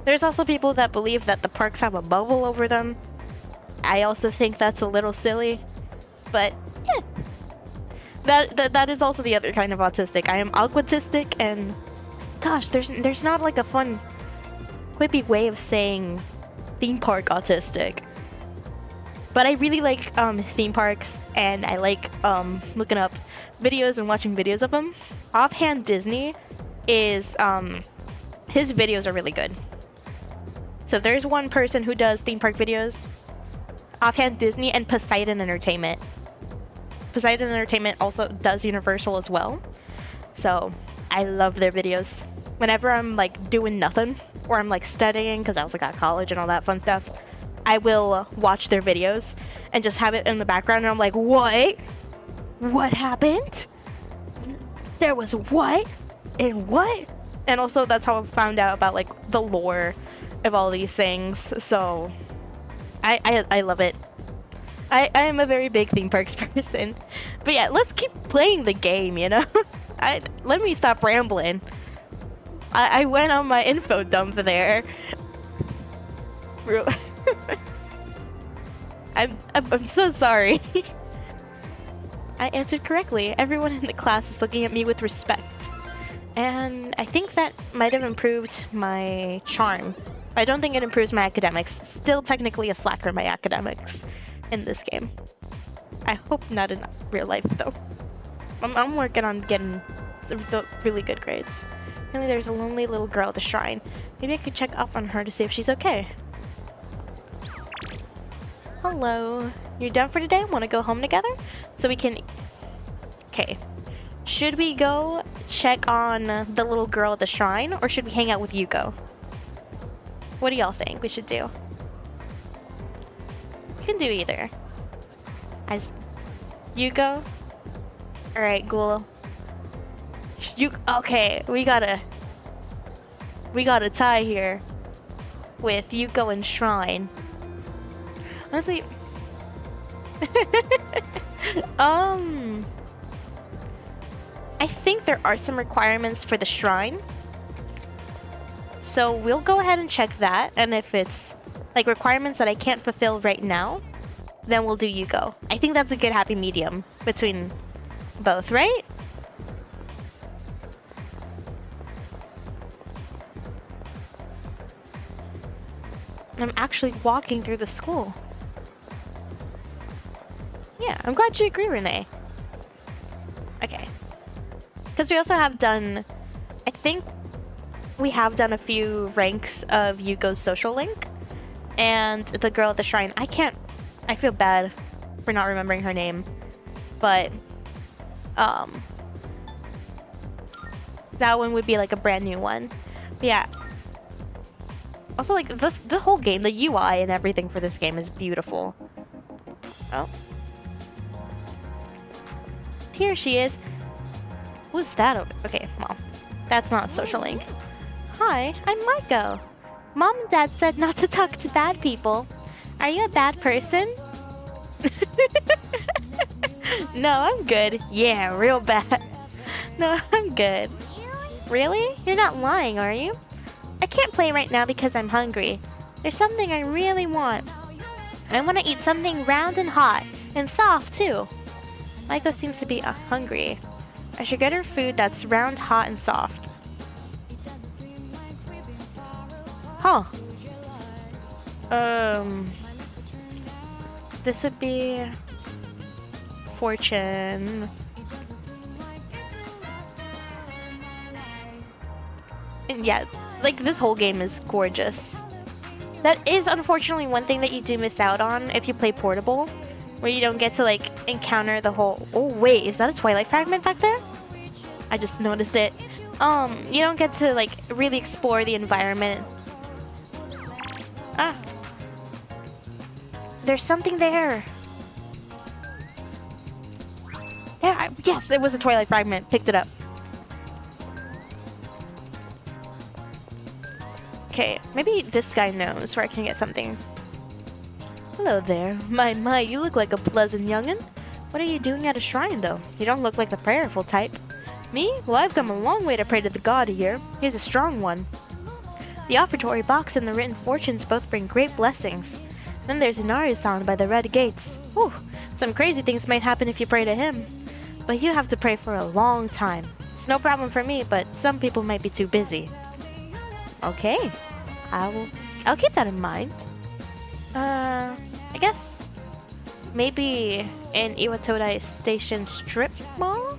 There's also people that believe that the parks have a bubble over them. I also think that's a little silly, but yeah. That is also the other kind of autistic. I am aquatistic, and gosh, there's not like a fun, quippy way of saying theme park autistic. But I really like theme parks, and I like looking up videos and watching videos of them. Offhand Disney is his videos are really good. So there's one person who does theme park videos. Offhand Disney and Poseidon Entertainment. Poseidon Entertainment also does Universal as well. So I love their videos. Whenever I'm like doing nothing, or I'm like studying, because I also got college and all that fun stuff, I will watch their videos and just have it in the background, and I'm like, what? What happened? There was what? And what? And also that's how I found out about like the lore of all these things. So I love it. I am a very big theme parks person. But yeah, let's keep playing the game, you know? Let me stop rambling. I went on my info dump there. I'm so sorry. I answered correctly. Everyone in the class is looking at me with respect. And I think that might have improved my charm. I don't think it improves my academics. Still technically a slacker in my academics in this game. I hope not in real life, though. I'm working on getting really good grades. Apparently there's a lonely little girl at the shrine. Maybe I could check up on her to see if she's okay. Hello. You're done for today? Want to go home together? So we can... Okay. Should we go check on the little girl at the shrine, or should we hang out with Yuko? What do y'all think we should do? We can do either. Yuko? Alright, Ghoul. Okay, we got a tie here with Yuko and Shrine. Honestly, I think there are some requirements for the shrine. So we'll go ahead and check that, and if it's like requirements that I can't fulfill right now, then we'll do Yuko. I think that's a good happy medium between both, right? I'm actually walking through the school. Yeah, I'm glad you agree, Renee. Okay. Because we also have done... I think we have done a few ranks of Yuko's social link. And the girl at the shrine. I feel bad for not remembering her name. But... that one would be like a brand new one. But yeah. Also, like, the whole game, the UI and everything for this game is beautiful. Oh. Here she is. Who's that over? Okay, well, that's not a social link. Hi, I'm Marco. Mom and Dad said not to talk to bad people. Are you a bad person? No, I'm good. Yeah, real bad. No, I'm good. Really? You're not lying, are you? I can't play right now because I'm hungry. There's something I really want. I want to eat something round and hot. And soft, too. Maiko seems to be hungry. I should get her food that's round, hot, and soft. Huh. This would be fortune. And yeah, like this whole game is gorgeous. That is unfortunately one thing that you do miss out on if you play portable, where you don't get to like encounter the whole. Oh wait, is that a Twilight fragment back there? I just noticed it. You don't get to like really explore the environment. Ah, there's something there. Yeah, yes, it was a Twilight fragment. Picked it up. Okay, maybe this guy knows where I can get something. Hello there. My, you look like a pleasant youngin'. What are you doing at a shrine, though? You don't look like the prayerful type. Me? Well, I've come a long way to pray to the god here. He's a strong one. The offertory box and the written fortunes both bring great blessings. Then there's Inaru-san by the red gates. Whew, some crazy things might happen if you pray to him. But you have to pray for a long time. It's no problem for me, but some people might be too busy. Okay. I'll keep that in mind. I guess maybe in Iwatodai Station strip mall?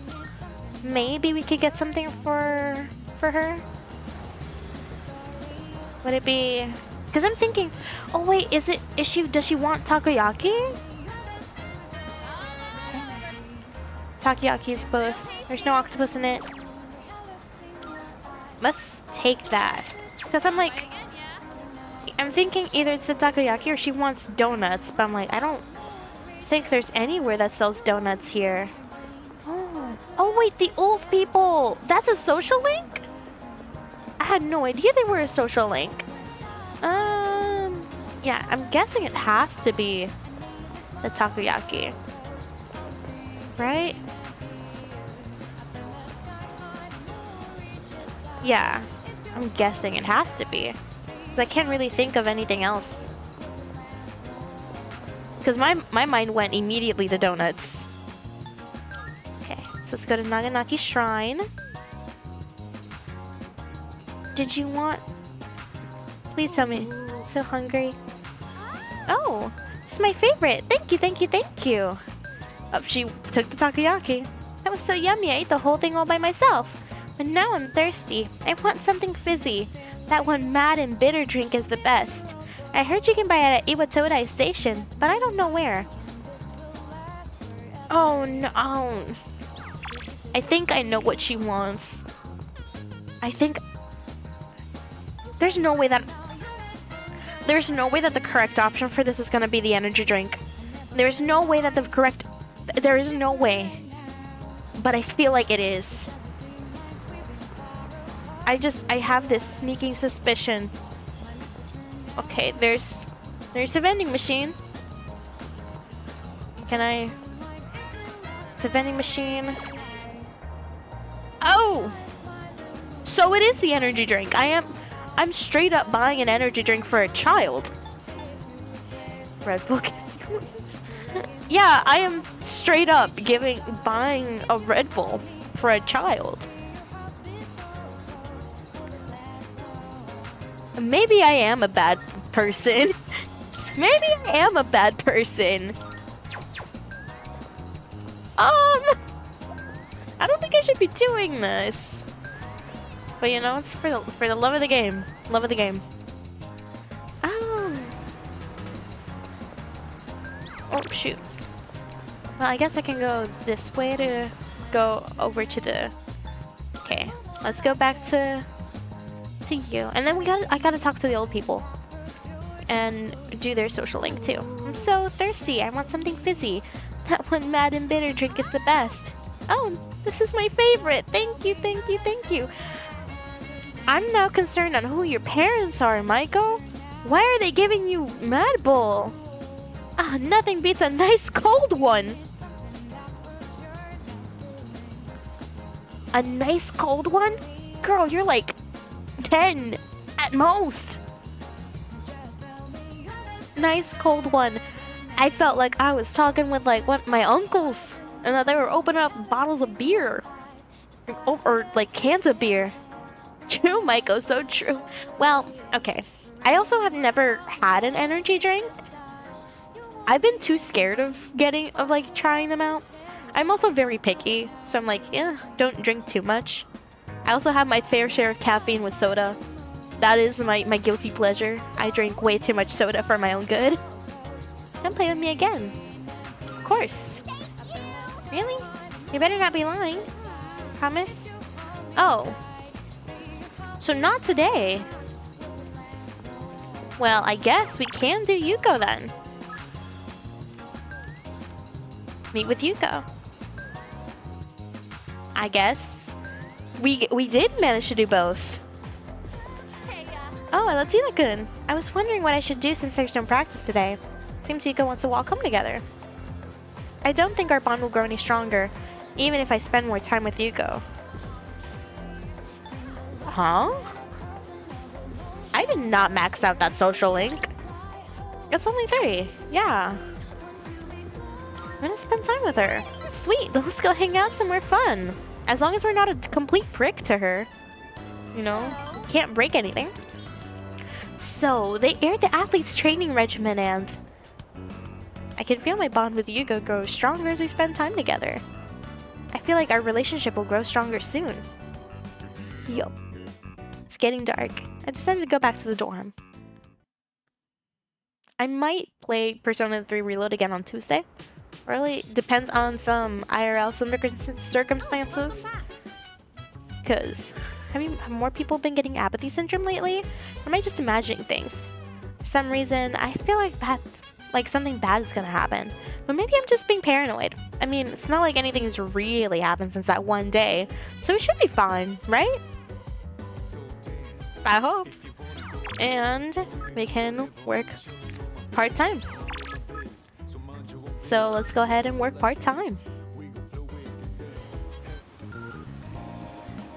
Maybe we could get something for her? Would it be... Because I'm thinking, oh wait, does she want takoyaki? Takoyaki is both. There's no octopus in it. Let's take that. Because I'm thinking either it's the takoyaki or she wants donuts, but I'm like, I don't think there's anywhere that sells donuts here. Oh wait, the old people! That's a social link? I had no idea they were a social link. Yeah, I'm guessing it has to be the takoyaki. Right? Yeah, I'm guessing it has to be. Because I can't really think of anything else. Because my mind went immediately to donuts. Okay, so let's go to Naganaki Shrine. Did you want... Please tell me. So hungry. Oh, this is my favorite. Thank you, thank you, thank you. Oh, she took the takoyaki. That was so yummy. I ate the whole thing all by myself. But now I'm thirsty. I want something fizzy. That one mad and bitter drink is the best. I heard you can buy it at Iwatodai Station, but I don't know where. Oh no. I think I know what she wants. I think... There's no way that the correct option for this is gonna be the energy drink. There's no way that there is no way. But I feel like it is. I have this sneaking suspicion. Okay, there's a vending machine. It's a vending machine. Oh! So it is the energy drink. I'm straight up buying an energy drink for a child. Red Bull gives you wings. Yeah, I am straight up buying a Red Bull for a child. Maybe I am a bad person. Maybe I am a bad person. I don't think I should be doing this. But you know, it's for the love of the game. Love of the game. Oh, shoot. Well, I guess I can go this way to go over to the... Okay, let's go back to you. And then I gotta talk to the old people. And do their social link too. I'm so thirsty. I want something fizzy. That one mad and bitter drink is the best. Oh, this is my favorite. Thank you, thank you, thank you. I'm now concerned on who your parents are, Michael. Why are they giving you Mad Bull? Ah, nothing beats a nice cold one. A nice cold one? Girl, you're like 10 at most. Nice cold one. I felt like I was talking with like my uncles and that they were opening up bottles of beer. Oh, or like cans of beer. True, Maiko, so true. Well, okay. I also have never had an energy drink. I've been too scared of like trying them out. I'm also very picky, so I'm like, don't drink too much. I also have my fair share of caffeine with soda. That is my guilty pleasure. I drink way too much soda for my own good. Don't play with me again. Of course. Really? You better not be lying. Promise? Oh. So not today. Well, I guess we can do Yuko then. Meet with Yuko. I guess. We did manage to do both. Oh, Latina-kun. I was wondering what I should do since there's no practice today. Seems Yuko wants to walk home together. I don't think our bond will grow any stronger, even if I spend more time with Yuko. Huh? I did not max out that social link. It's only 3. Yeah. I'm gonna spend time with her. Sweet, let's go hang out somewhere fun. As long as we're not a complete prick to her. You know, can't break anything. So, they aired the athlete's training regimen and... I can feel my bond with Yuko grow stronger as we spend time together. I feel like our relationship will grow stronger soon. Yo. It's getting dark. I decided to go back to the dorm. I might play Persona 3 Reload again on Tuesday. Really depends on some IRL circumstances. Because have more people been getting apathy syndrome lately? Or am I just imagining things? For some reason, I feel like something bad is gonna happen. But maybe I'm just being paranoid. I mean, it's not like anything has really happened since that one day. So it should be fine, right? I hope. And we can work part-time. So let's go ahead and work part-time.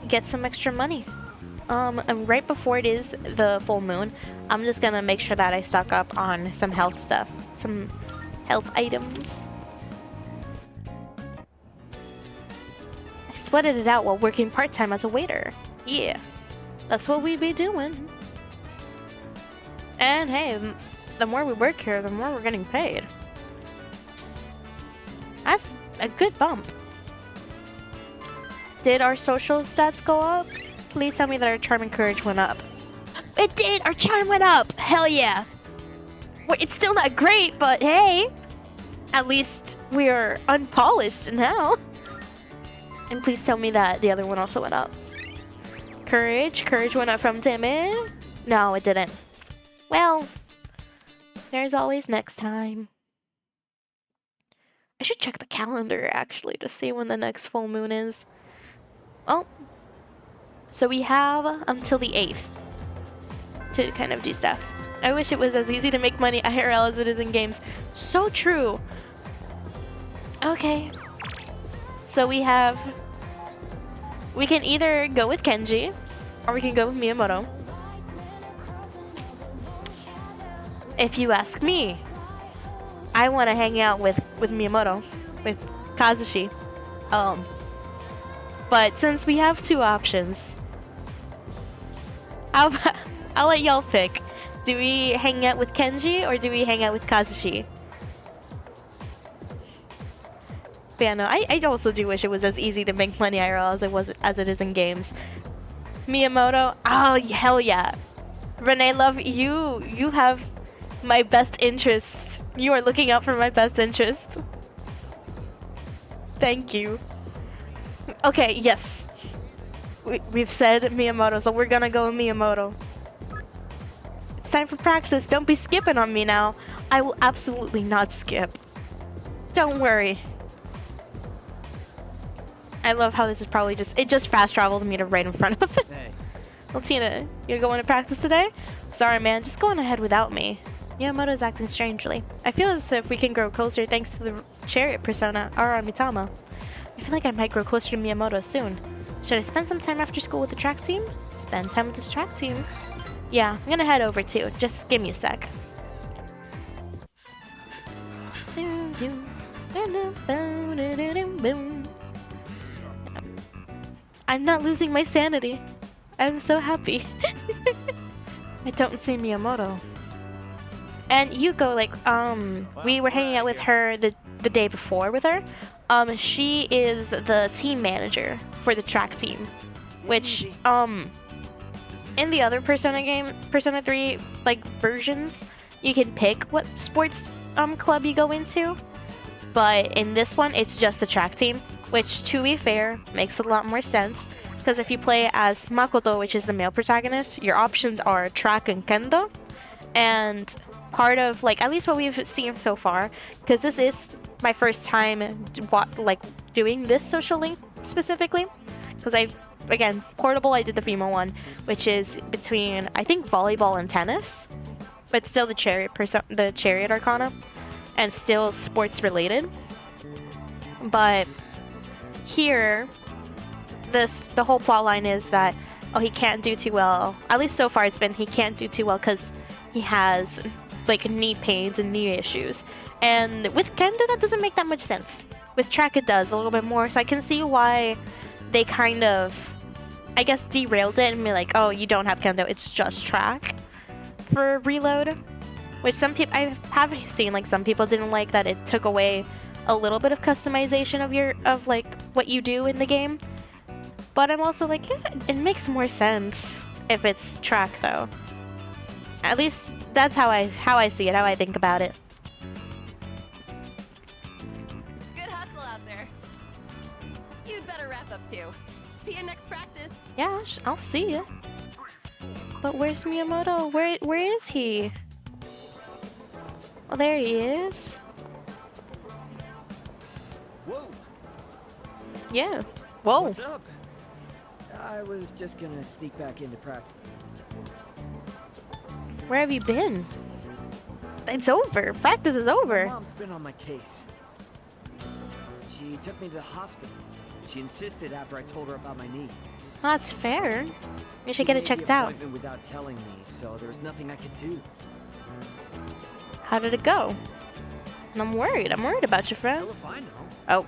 Get some extra money. And right before it is the full moon, I'm just gonna make sure that I stock up on some health stuff. Some health items. I sweated it out while working part-time as a waiter. Yeah. That's what we'd be doing. And hey, the more we work here, the more we're getting paid. That's a good bump. Did our social stats go up? Please tell me that our charm and courage went up. It did! Our charm went up! Hell yeah! Well, it's still not great, but hey! At least we're unpolished now. And please tell me that the other one also went up. Courage went up from timid. No, it didn't. Well, there's always next time. I should check the calendar actually to see when the next full moon is. Oh, so we have until the 8th to kind of do stuff. I wish it was as easy to make money IRL as it is in games. So true. Okay, so we can either go with Kenji, or we can go with Miyamoto. If you ask me, I want to hang out with Miyamoto, with Kazushi. But since we have 2 options, I'll let y'all pick. Do we hang out with Kenji, or do we hang out with Kazushi? But yeah, no, I also do wish it was as easy to make money IRL as it is in games. Miyamoto, oh hell yeah. Renee love, you have my best interest. You are looking out for my best interest. Thank you. Okay, yes. We've said Miyamoto, so we're gonna go with Miyamoto. It's time for practice. Don't be skipping on me now. I will absolutely not skip. Don't worry. I love how this is probably it just fast traveled me to right in front of it. Hey. Latina, you going to practice today? Sorry, man, just go on ahead without me. Miyamoto's acting strangely. I feel as if we can grow closer thanks to the chariot persona, Ara Mitama. I feel like I might grow closer to Miyamoto soon. Should I spend some time after school with the track team? Spend time with this track team? Yeah, I'm gonna head over too. Just give me a sec. I'm not losing my sanity. I'm so happy. I don't see Miyamoto. And Yuko, like, we were hanging out with her the day before with her. She is the team manager for the track team, which, in the other Persona game, Persona 3, like, versions, you can pick what sports, club you go into. But in this one, it's just the track team, which, to be fair, makes a lot more sense. Because if you play as Makoto, which is the male protagonist, your options are track and kendo. And part of, like, at least what we've seen so far, because this is my first time doing this social link specifically, because again, portable, I did the female one, which is between, I think, volleyball and tennis, but still the chariot arcana, and still sports related. But here, the whole plot line is that, oh, he can't do too well, at least so far it's been he can't do too well because he has, like, knee pains and knee issues. And with kendo, that doesn't make that much sense. With track, it does a little bit more, so I can see why they kind of, I guess, derailed it and be like, oh, you don't have kendo, it's just track for Reload. Which some people, I have seen, like, some people didn't like that it took away a little bit of customization of like, what you do in the game. But I'm also like, yeah, it makes more sense if it's track, though. At least that's how I see it, how I think about it. Good hustle out there. You'd better wrap up too. See you next practice. Yeah, I'll see you. But where's Miyamoto? Where is he? Oh, there he is. Whoa. Yeah. Whoa. What's up? I was just gonna sneak back into practice. Where have you been? It's over. Practice is over. My mom's been on my case. She took me to the hospital. She insisted after I told her about my knee. That's fair. You She should get it made the checked out. appointment without telling me, so there was nothing I could do. How did it go? I'm worried. I'm worried about you, friend. Hell if I know. Oh.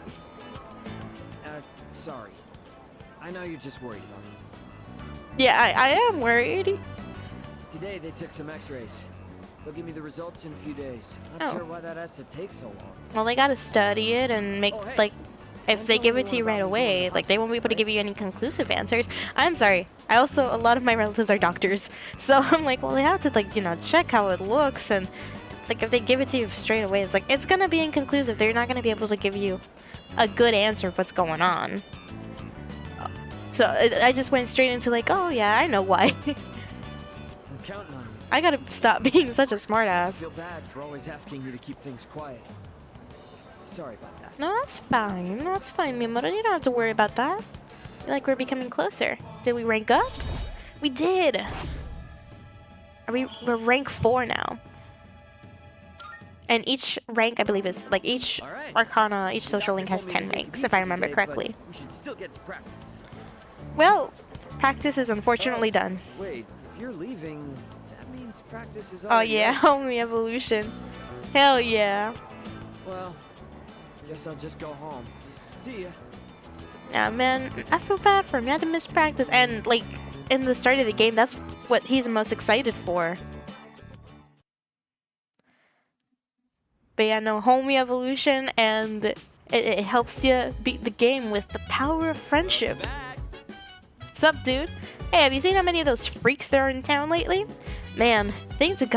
Sorry. I know you're just worried about me. Yeah, I am worried. Today they took some x-rays. They'll give me the results in a few days. Not Oh. sure why that has to take so long. Well, they gotta study it and make, Oh, hey. like, if Don't they tell give it anyone to you about right me going away, to like, they won't be able to hospital, give you any conclusive answers. I'm sorry. I also, a lot of my relatives are doctors. So I'm like, well, they have to, like, you know, check how it looks. And, like, if they give it to you straight away, it's like, it's gonna be inconclusive. They're not gonna be able to give you a good answer of what's going on. So I just went straight into, like, oh, yeah, I know why. I'm counting on you. I gotta stop being such a I smartass. feel bad for always asking you to keep things quiet. Sorry about that. No, that's fine. No, that's fine, Miyamoto. You don't have to worry about that. I feel like we're becoming closer. Did we rank up? We did! We're rank 4 now. And each rank, I believe, is, like, each All right. arcana, each social link has Doctor told 10 me to take it ranks, if I easy remember today, correctly. but we should still get to practice. Well, practice is unfortunately done. Wait, if you're leaving, that means practice is Oh already yeah, over. homie evolution. Hell yeah. Well, guess I'll just go home. See ya. Yeah, man, I feel bad for him. He had to miss practice. And, like, in the start of the game, that's what he's most excited for. But yeah, no, homie evolution, and it helps you beat the game with the power of friendship. Sup, dude? Hey, have you seen how many of those freaks there are in town lately? Man, things have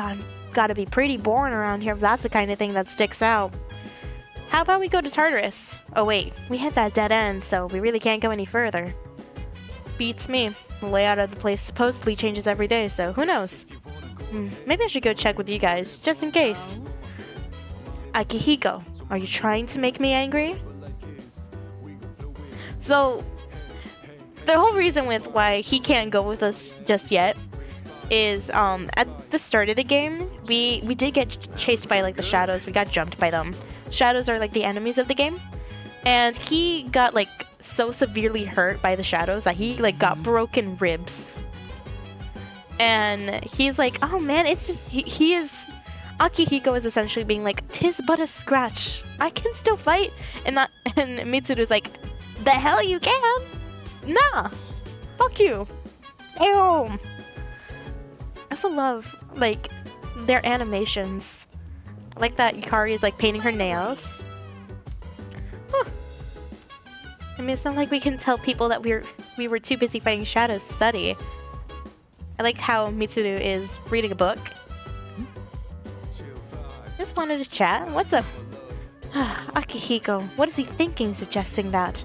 gotta be pretty boring around here if that's the kind of thing that sticks out. How about we go to Tartarus? Oh wait, we hit that dead end, so we really can't go any further. Beats me. The layout of the place supposedly changes every day, so who knows? Maybe I should go check with you guys, just in case. Akihiko, are you trying to make me angry? So, the whole reason with why he can't go with us just yet is, at the start of the game, we did get chased by, like, the shadows. We got jumped by them. Shadows are, like, the enemies of the game. And he got, like, so severely hurt by the shadows that he, like, got broken ribs. And he's like, oh man, it's just, he is... Akihiko is essentially being like, "'Tis but a scratch. I can still fight." And Mitsuru's like, "The hell you can!" Nah! Fuck you! Damn! I also love, like, their animations. I like that Yukari is, like, painting her nails. Huh. I mean, it's not like we can tell people that we were too busy fighting shadows to study. I like how Mitsuru is reading a book. Just wanted to chat. What's up? Akihiko, what is he thinking suggesting that?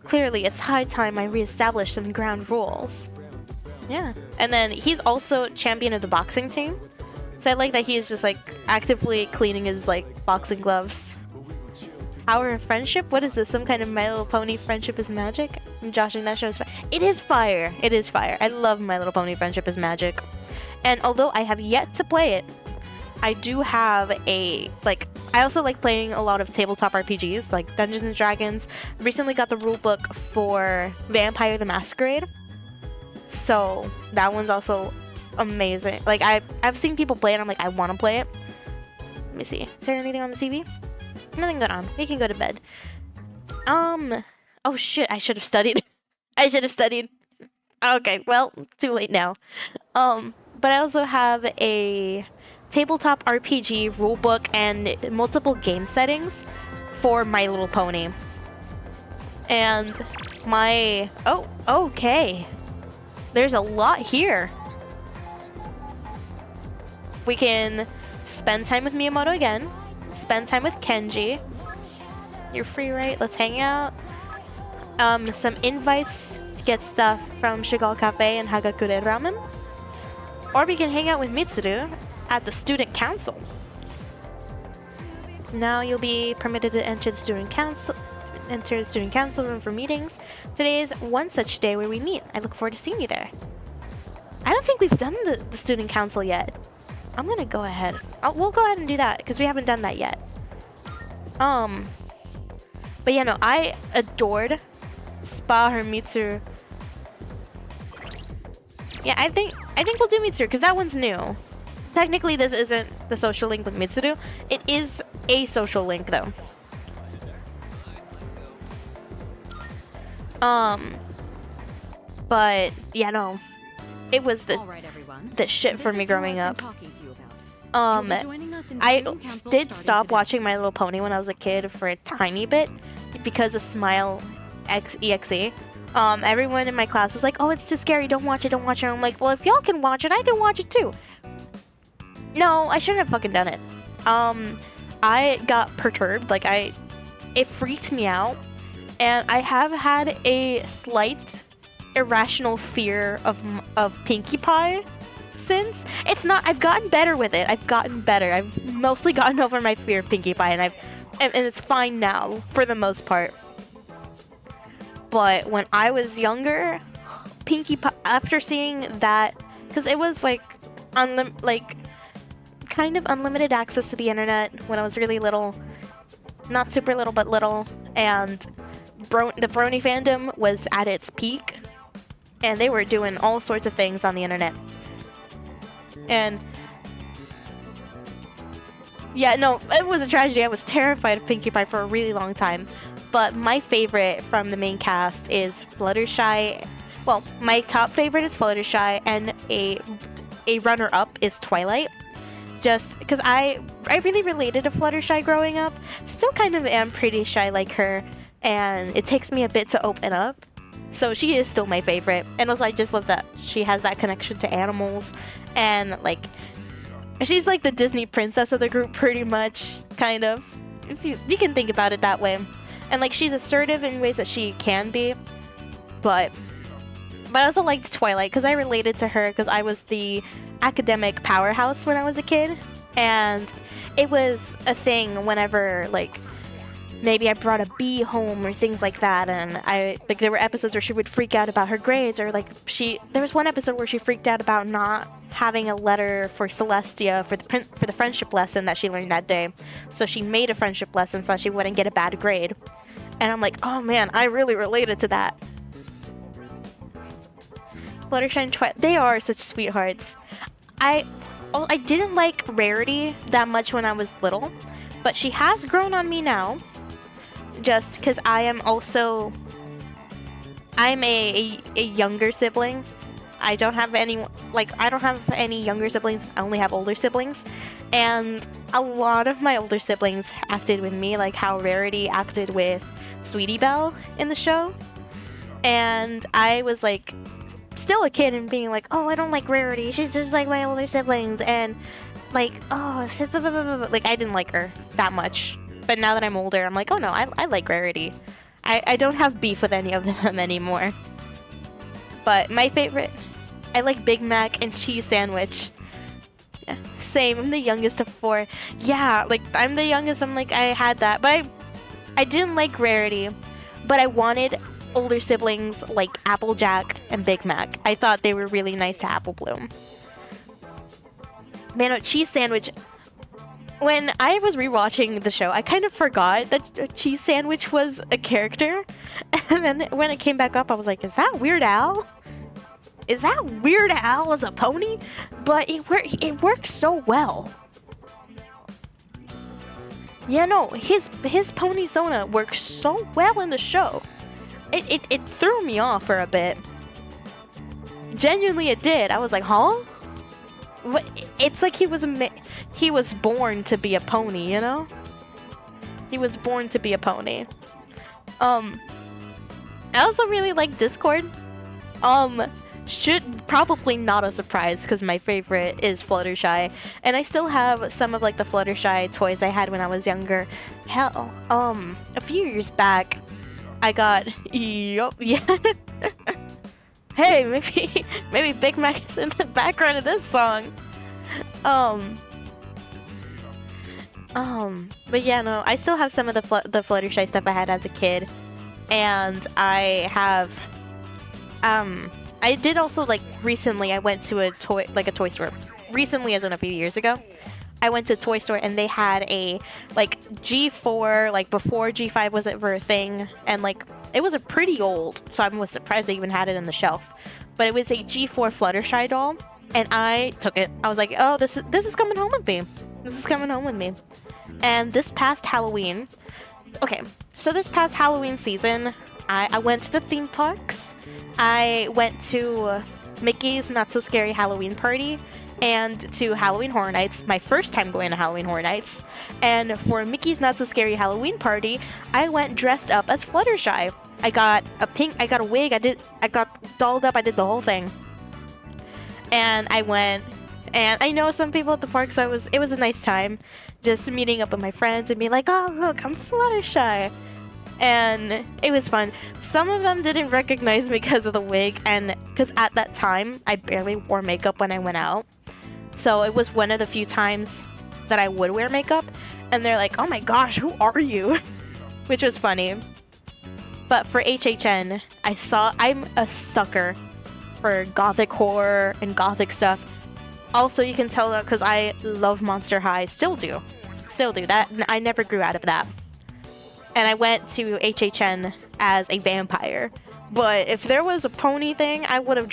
Clearly, it's high time I reestablish some ground rules. Yeah. And then he's also champion of the boxing team. So I like that he's just like actively cleaning his like boxing gloves. Hour of Friendship? What is this? Some kind of My Little Pony Friendship is Magic? I'm joshing that show is fire. It is fire! It is fire. I love My Little Pony Friendship is Magic. And although I have yet to play it, I do have a, like, I also like playing a lot of tabletop RPGs, like Dungeons and Dragons. I recently got the rulebook for Vampire the Masquerade. So that one's also amazing. Like, I've seen people play it, I'm like, I want to play it. Let me see. Is there anything on the TV? Nothing going on. We can go to bed. Oh shit, I should have studied. I should have studied. Okay, well, too late now. But I also have a tabletop RPG rulebook and multiple game settings for My Little Pony. And my... Oh, okay. There's a lot here. We can spend time with Miyamoto again. Spend time with Kenji. You're free, right? Let's hang out. Some invites to get stuff from Shigal Cafe and Hagakure Ramen. Or we can hang out with Mitsuru at the student council. Now you'll be permitted to enter the student council room for meetings. Today is one such day where we meet. I look forward to seeing you there. I don't think we've done the student council yet. I'm gonna go ahead. We'll go ahead and do that because we haven't done that yet. But yeah, no, I adored Spa or Mitsuru. Yeah, I think we'll do Mitsuru because that one's new. Technically, this isn't the social link with Mitsuru. It is a social link though. But yeah, no, it was the shit for me growing up. I did stop watching My Little Pony when I was a kid for a tiny bit because of Smile EXE. Everyone in my class was like, "Oh, it's too scary. Don't watch it. Don't watch it." I'm like, "Well, if y'all can watch it, I can watch it too." No, I shouldn't have fucking done it. I got perturbed. Like, it freaked me out. And I have had a slight irrational fear of Pinkie Pie since. It's not, I've gotten better with it. I've gotten better. I've mostly gotten over my fear of Pinkie Pie, and it's fine now, for the most part. But when I was younger, Pinkie Pie, after seeing that, because it was like, kind of unlimited access to the internet when I was really little. Not super little, but little. And the Brony fandom was at its peak. And they were doing all sorts of things on the internet. And yeah, no, it was a tragedy. I was terrified of Pinkie Pie for a really long time. But my favorite from the main cast is Fluttershy. Well, my top favorite is Fluttershy, and a runner-up is Twilight. Just because I really related to Fluttershy growing up. Still kind of am pretty shy like her, and it takes me a bit to open up. So she is still my favorite. And also I just love that she has that connection to animals, and like she's like the Disney princess of the group pretty much, kind of. If you can think about it that way. And like she's assertive in ways that she can be. But I also liked Twilight because I related to her because I was the academic powerhouse when I was a kid, and it was a thing whenever like maybe I brought a B home or things like that, and there were episodes where she would freak out about her grades, or like there was one episode where she freaked out about not having a letter for Celestia for the friendship lesson that she learned that day, so she made a friendship lesson so that she wouldn't get a bad grade. And I'm like, oh man, I really related to that. Fluttershy and Twilight, they are such sweethearts. I didn't like Rarity that much when I was little, but she has grown on me now. Just because I am also I'm a younger sibling. I don't have any younger siblings. I only have older siblings, and a lot of my older siblings acted with me, like how Rarity acted with Sweetie Belle in the show. And I was like still a kid and being like, oh, I don't like Rarity. She's just like my older siblings, and like, oh, like I didn't like her that much. But now that I'm older, I'm like, oh no, I like Rarity. I don't have beef with any of them anymore. But my favorite, I like Big Mac and cheese sandwich. Yeah, same, I'm the youngest of 4. Yeah, like I'm the youngest, I'm like, I had that. But I didn't like Rarity, but I wanted older siblings like Applejack and Big Mac. I thought they were really nice to Apple Bloom. Man, a cheese sandwich. When I was rewatching the show, I kind of forgot that a cheese sandwich was a character. And then when it came back up, I was like, is that Weird Al? Is that Weird Al as a pony? But it works so well. Yeah, no, his pony Sona works so well in the show. It threw me off for a bit. Genuinely, it did. I was like, huh? What? It's like he was born to be a pony, you know? He was born to be a pony. I also really like Discord. Should probably not a surprise because my favorite is Fluttershy, and I still have some of like the Fluttershy toys I had when I was younger. Hell, a few years back, I got yup, yeah. Hey, maybe Big Mac is in the background of this song. But yeah, no, I still have some of the Fluttershy stuff I had as a kid, and I have, I did also, like, recently I went to a toy store. Recently, as in a few years ago, I went to a toy store and they had a, like, G4, like, before G5 was ever a thing, and, like, it was a pretty old, so I was surprised they even had it on the shelf. But it was a G4 Fluttershy doll, and I took it. I was like, oh, this is coming home with me. This is coming home with me. And this past Halloween, okay, so this past Halloween season, I went to the theme parks. I went to Mickey's Not So Scary Halloween Party and to Halloween Horror Nights, my first time going to Halloween Horror Nights. And for Mickey's Not So Scary Halloween Party, I went dressed up as Fluttershy. I got a wig, I got dolled up, I did the whole thing. And I went, and I know some people at the park, so it was a nice time just meeting up with my friends and being like, oh, look, I'm Fluttershy. And it was fun. Some of them didn't recognize me because of the wig, and because at that time, I barely wore makeup when I went out. So it was one of the few times that I would wear makeup, and they're like, oh my gosh, who are you? Which was funny. But for HHN, I'm a sucker for gothic horror and gothic stuff. Also, you can tell that because I love Monster High. Still do. That I never grew out of that. And I went to HHN as a vampire. But if there was a pony thing, I would have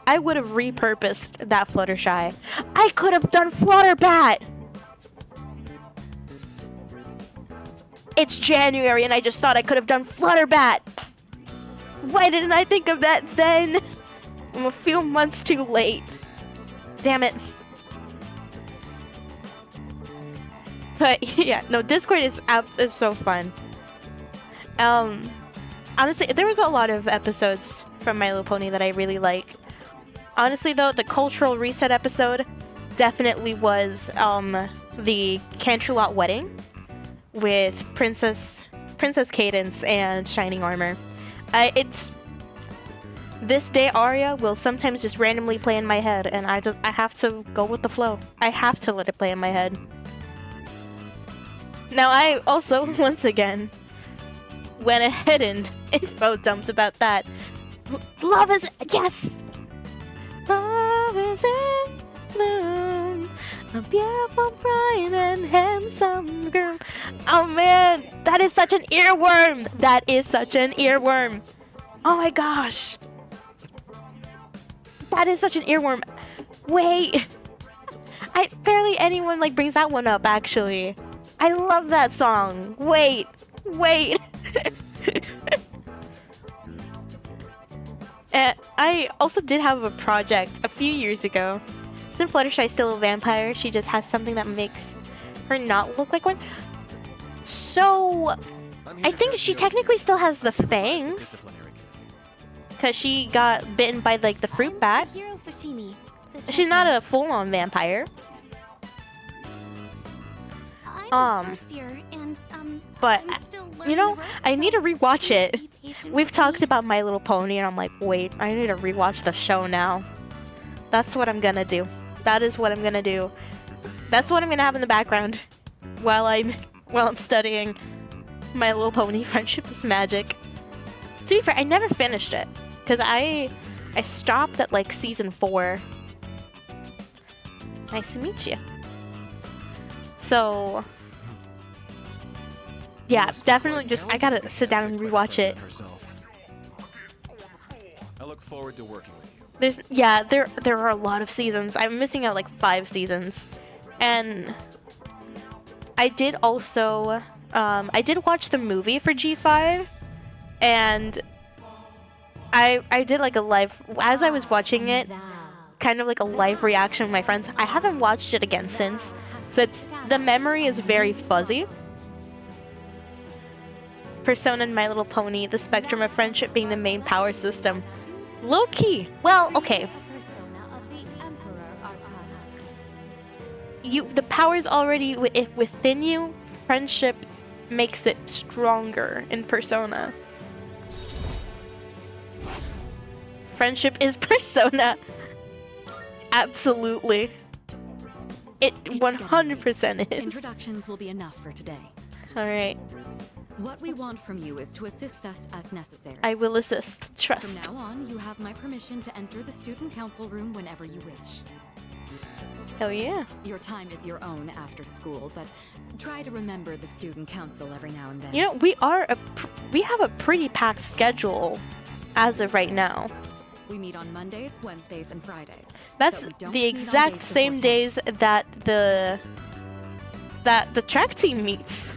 repurposed that Fluttershy. I could have done Flutterbat. It's January and I just thought I could have done Flutterbat. Why didn't I think of that then? I'm a few months too late. Damn it. But yeah, no, Discord is so fun. Honestly, there was a lot of episodes from My Little Pony that I really like. Honestly though, the Cultural Reset episode definitely was the Canterlot wedding with Princess Cadence and Shining Armor. It's this day aria will sometimes just randomly play in my head, and I have to go with the flow. I have to let it play in my head. Now I also, once again, went ahead and info dumped about that. Love is, yes! Love is in bloom, a beautiful, bright, and handsome girl. Oh man, that is such an earworm! That is such an earworm! Oh my gosh! That is such an earworm. Wait! Barely anyone like brings that one up, actually. I love that song. Wait. I also did have a project a few years ago. Isn't Fluttershy still a vampire? She just has something that makes her not look like one. So, I think she technically still has the fangs. Because she got bitten by, like, the fruit bat. She's not a full-on vampire. But, you know, I need to rewatch it. We've talked about My Little Pony, and I'm like, wait, I need to rewatch the show now. That's what I'm gonna do. That is what I'm gonna do. That's what I'm gonna have in the background while I'm studying My Little Pony Friendship is Magic. To be fair, I never finished it. Because I stopped at, like, season 4. Nice to meet you. So, yeah, definitely just, I gotta sit down and rewatch it. I look forward to working with you. There are a lot of seasons. I'm missing out like 5 seasons. And I did also, I did watch the movie for G5, and I did like a live, as I was watching it, kind of like a live reaction with my friends. I haven't watched it again since, so the memory is very fuzzy. Persona and My Little Pony, the spectrum of friendship being the main power system. Low key. Well, okay. The power's already within you. Friendship makes it stronger in Persona. Friendship is Persona. Absolutely. It 100% is. Introductions will be enough for today. Alright. What we want from you is to assist us as necessary. I will assist. Trust. From now on, you have my permission to enter the student council room whenever you wish. Hell yeah. Your time is your own after school, but try to remember the student council every now and then. You know, we have a pretty packed schedule as of right now. We meet on Mondays, Wednesdays, and Fridays. That's the exact same days that the track team meets.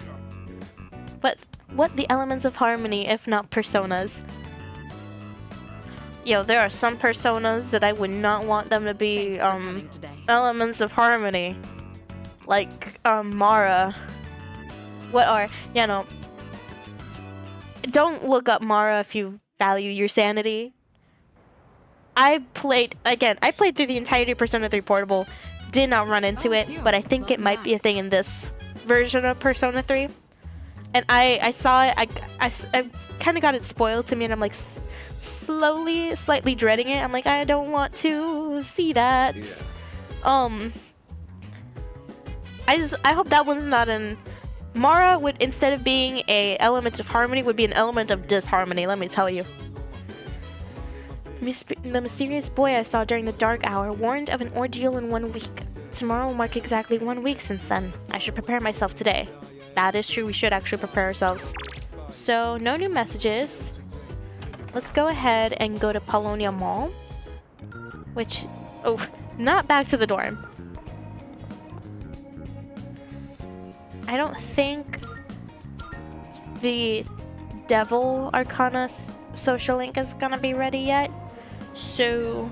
But what the elements of harmony if not personas? Yo, there are some personas that I would not want them to be elements of harmony. Like Mara. Don't look up Mara if you value your sanity. I played through the entirety of Persona 3 Portable, did not run into it, but I think it might be a thing in this version of Persona 3. And I saw it, I kind of got it spoiled to me, and I'm like slightly dreading it. I'm like, I don't want to see that. Yeah. I hope that one's not an... Mara would, instead of being a element of harmony, would be an element of disharmony, let me tell you. The mysterious boy I saw during the dark hour warned of an ordeal in 1 week. Tomorrow will mark exactly 1 week since then. I should prepare myself today. That is true, we should actually prepare ourselves. So, no new messages. Let's go ahead and go to Polonia Mall. Which... oh, not back to the dorm. I don't think the Devil Arcana social link is gonna be ready yet. So,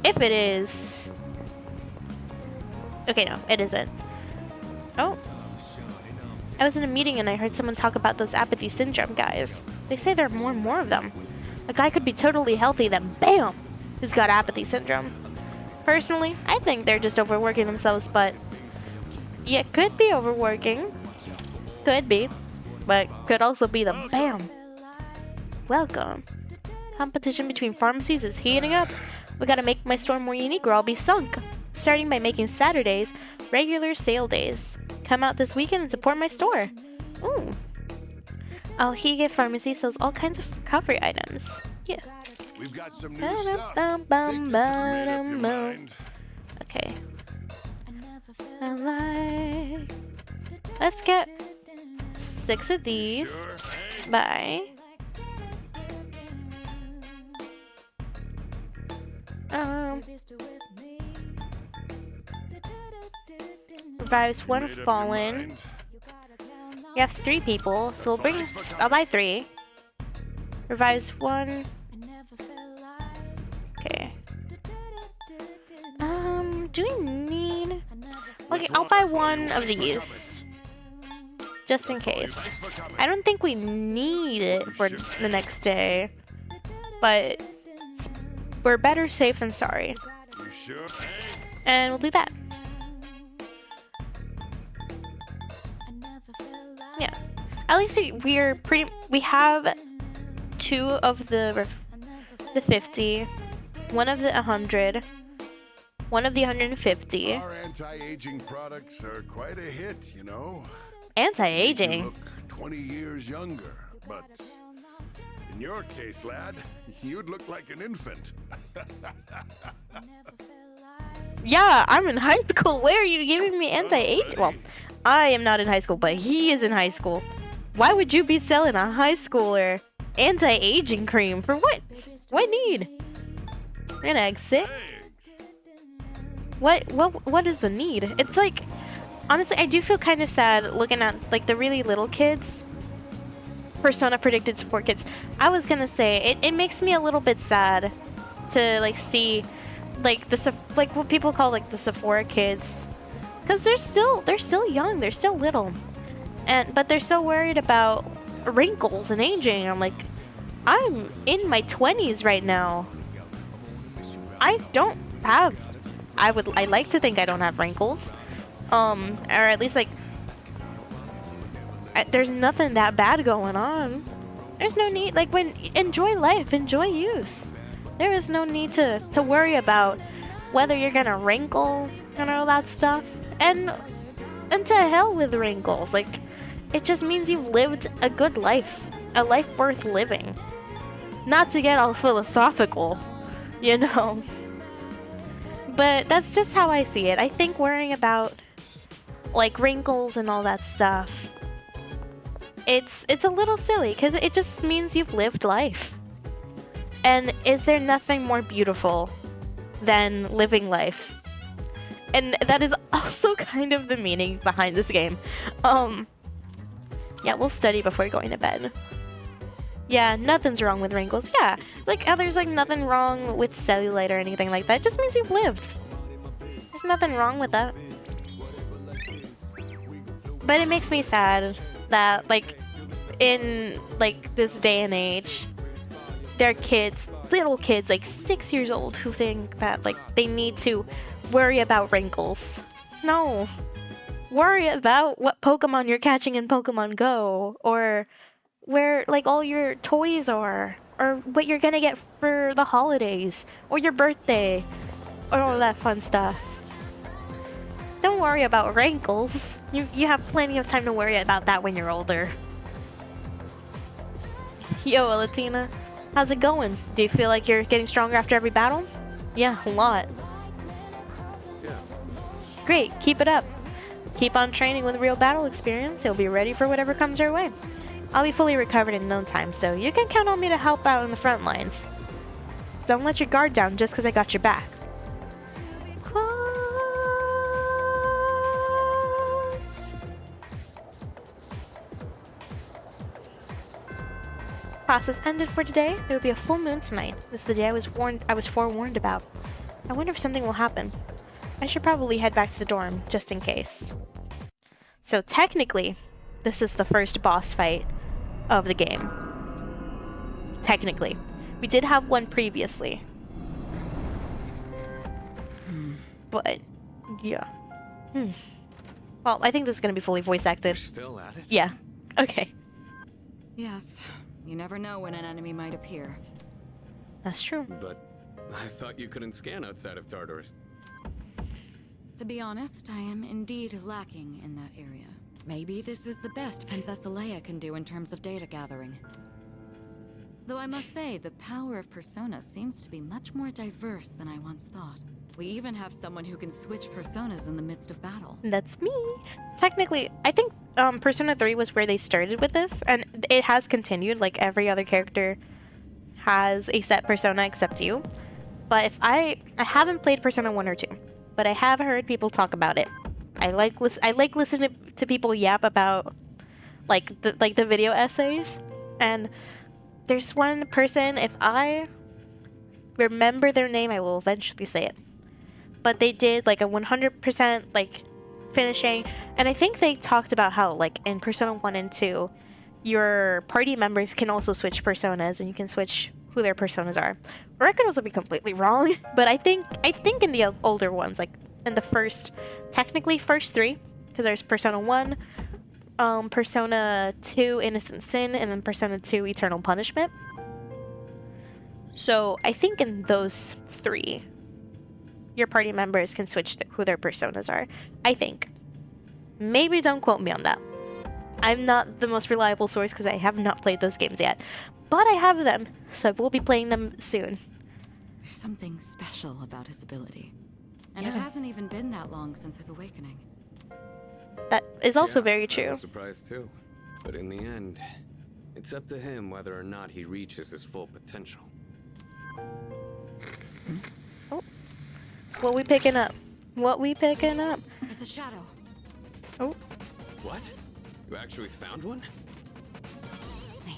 if it is... okay, no, it isn't. Oh. I was in a meeting and I heard someone talk about those apathy syndrome guys. They say there are more and more of them. A guy could be totally healthy, then BAM! He's got apathy syndrome. Personally, I think they're just overworking themselves, but... yeah, could be overworking. Could be. But could also be the BAM! Welcome. Competition between pharmacies is heating up. We gotta make my store more unique or I'll be sunk. Starting by making Saturdays regular sale days. Come out this weekend and support my store. Ooh. Alhige Pharmacy sells all kinds of recovery items. Yeah. We've got some new stuff. Think that you made up your mind. Okay. Let's get 6 of these. Sure. Bye. Revives 1 fallen. You have 3 people, so I'll buy 3. Revives 1. I'll buy one of these. Just in case. I don't think we need it for the next day. But we're better safe than sorry. And we'll do that. Yeah. At least we have 2 of the 50, 1 of the 100, 1 of the 150. Our anti-aging products are quite a hit, you know. Anti-aging? You look 20 years younger, but in your case, lad, you'd look like an infant. Yeah, I'm in high school. Where are you giving me anti-age? Well, I am not in high school, but he is in high school. Why would you be selling a high schooler anti-aging cream? For what? What need? An exit? What is the need? It's like, honestly, I do feel kind of sad looking at like the really little kids. Persona predicted for kids. I was gonna say it makes me a little bit sad to like see like like what people call like the Sephora kids, because they're still young, they're still little, but they're so worried about wrinkles and aging. I'm like, I'm in my 20s right now. I don't have. I like to think I don't have wrinkles, or at least like there's nothing that bad going on. There's no need, like, enjoy life, enjoy youth. There is no need to worry about whether you're gonna wrinkle and all that stuff. And to hell with wrinkles. Like, it just means you've lived a good life, a life worth living. Not to get all philosophical, you know. But that's just how I see it. I think worrying about like wrinkles and all that stuff, it's a little silly, because it just means you've lived life. And is there nothing more beautiful than living life? And that is also kind of the meaning behind this game. Yeah, we'll study before going to bed. Yeah, nothing's wrong with wrinkles. Yeah, it's like there's like nothing wrong with cellulite or anything like that. It just means you've lived. There's nothing wrong with that. But it makes me sad that like in like this day and age, there are kids, little kids like 6 years old, who think that like they need to worry about wrinkles. No. Worry about what Pokemon you're catching in Pokemon Go, or where like all your toys are, or what you're gonna get for the holidays, or your birthday, or all that fun stuff. Don't worry about wrinkles. You have plenty of time to worry about that when you're older. Yo, Latina, how's it going? Do you feel like you're getting stronger after every battle? Yeah, a lot. Yeah. Great, keep it up. Keep on training with real battle experience. You'll be ready for whatever comes your way. I'll be fully recovered in no time, so you can count on me to help out on the front lines. Don't let your guard down just because I got your back. Class is ended for today. There will be a full moon tonight. This is the day I was forewarned about. I wonder if something will happen. I should probably head back to the dorm, just in case. So technically, this is the first boss fight of the game. Technically. We did have one previously. But, yeah. Well, I think this is going to be fully voice acted. You're still at it? Yeah. Okay. Yes, you never know when an enemy might appear. That's true. But I thought you couldn't scan outside of Tartarus. To be honest, I am indeed lacking in that area. Maybe this is the best Penthesilea can do in terms of data gathering. Though I must say, the power of Persona seems to be much more diverse than I once thought. We even have someone who can switch personas in the midst of battle. That's me. Technically, I think Persona 3 was where they started with this, and it has continued. Like, every other character has a set persona except you. But if I haven't played Persona 1 or 2, but I have heard people talk about it. I like listening to people yap about like the video essays. And there's one person, if I remember their name, I will eventually say it. But they did like a 100% like finishing. And I think they talked about how, like, in Persona 1 and 2, your party members can also switch personas, and you can switch who their personas are. Or I could also be completely wrong, but I think in the older ones, like in the technically first 3, because there's Persona 1, Persona 2 Innocent Sin, and then Persona 2 Eternal Punishment. So I think in those 3, your party members can switch who their personas are. I think. Maybe don't quote me on that. I'm not the most reliable source because I have not played those games yet. But I have them, so I will be playing them soon. There's something special about his ability. And it hasn't even been that long since his awakening. That is also Yeah, very I true. was surprised too. But in the end, it's up to him whether or not he reaches his full potential. Oh. What we picking up? What we picking up? It's a shadow. Oh. What? You actually found one? Wait,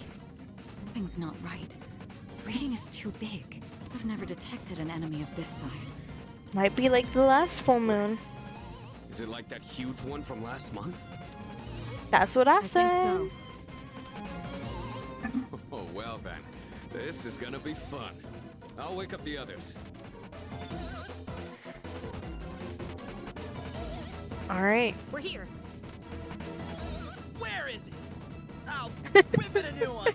something's not right. The reading is too big. I've never detected an enemy of this size. Might be like the last full moon. Is it like that huge one from last month? That's what I I said. think so. Oh, well then. This is gonna be fun. I'll wake up the others. Alright. We're here. Where is it? I'll rip it a new one.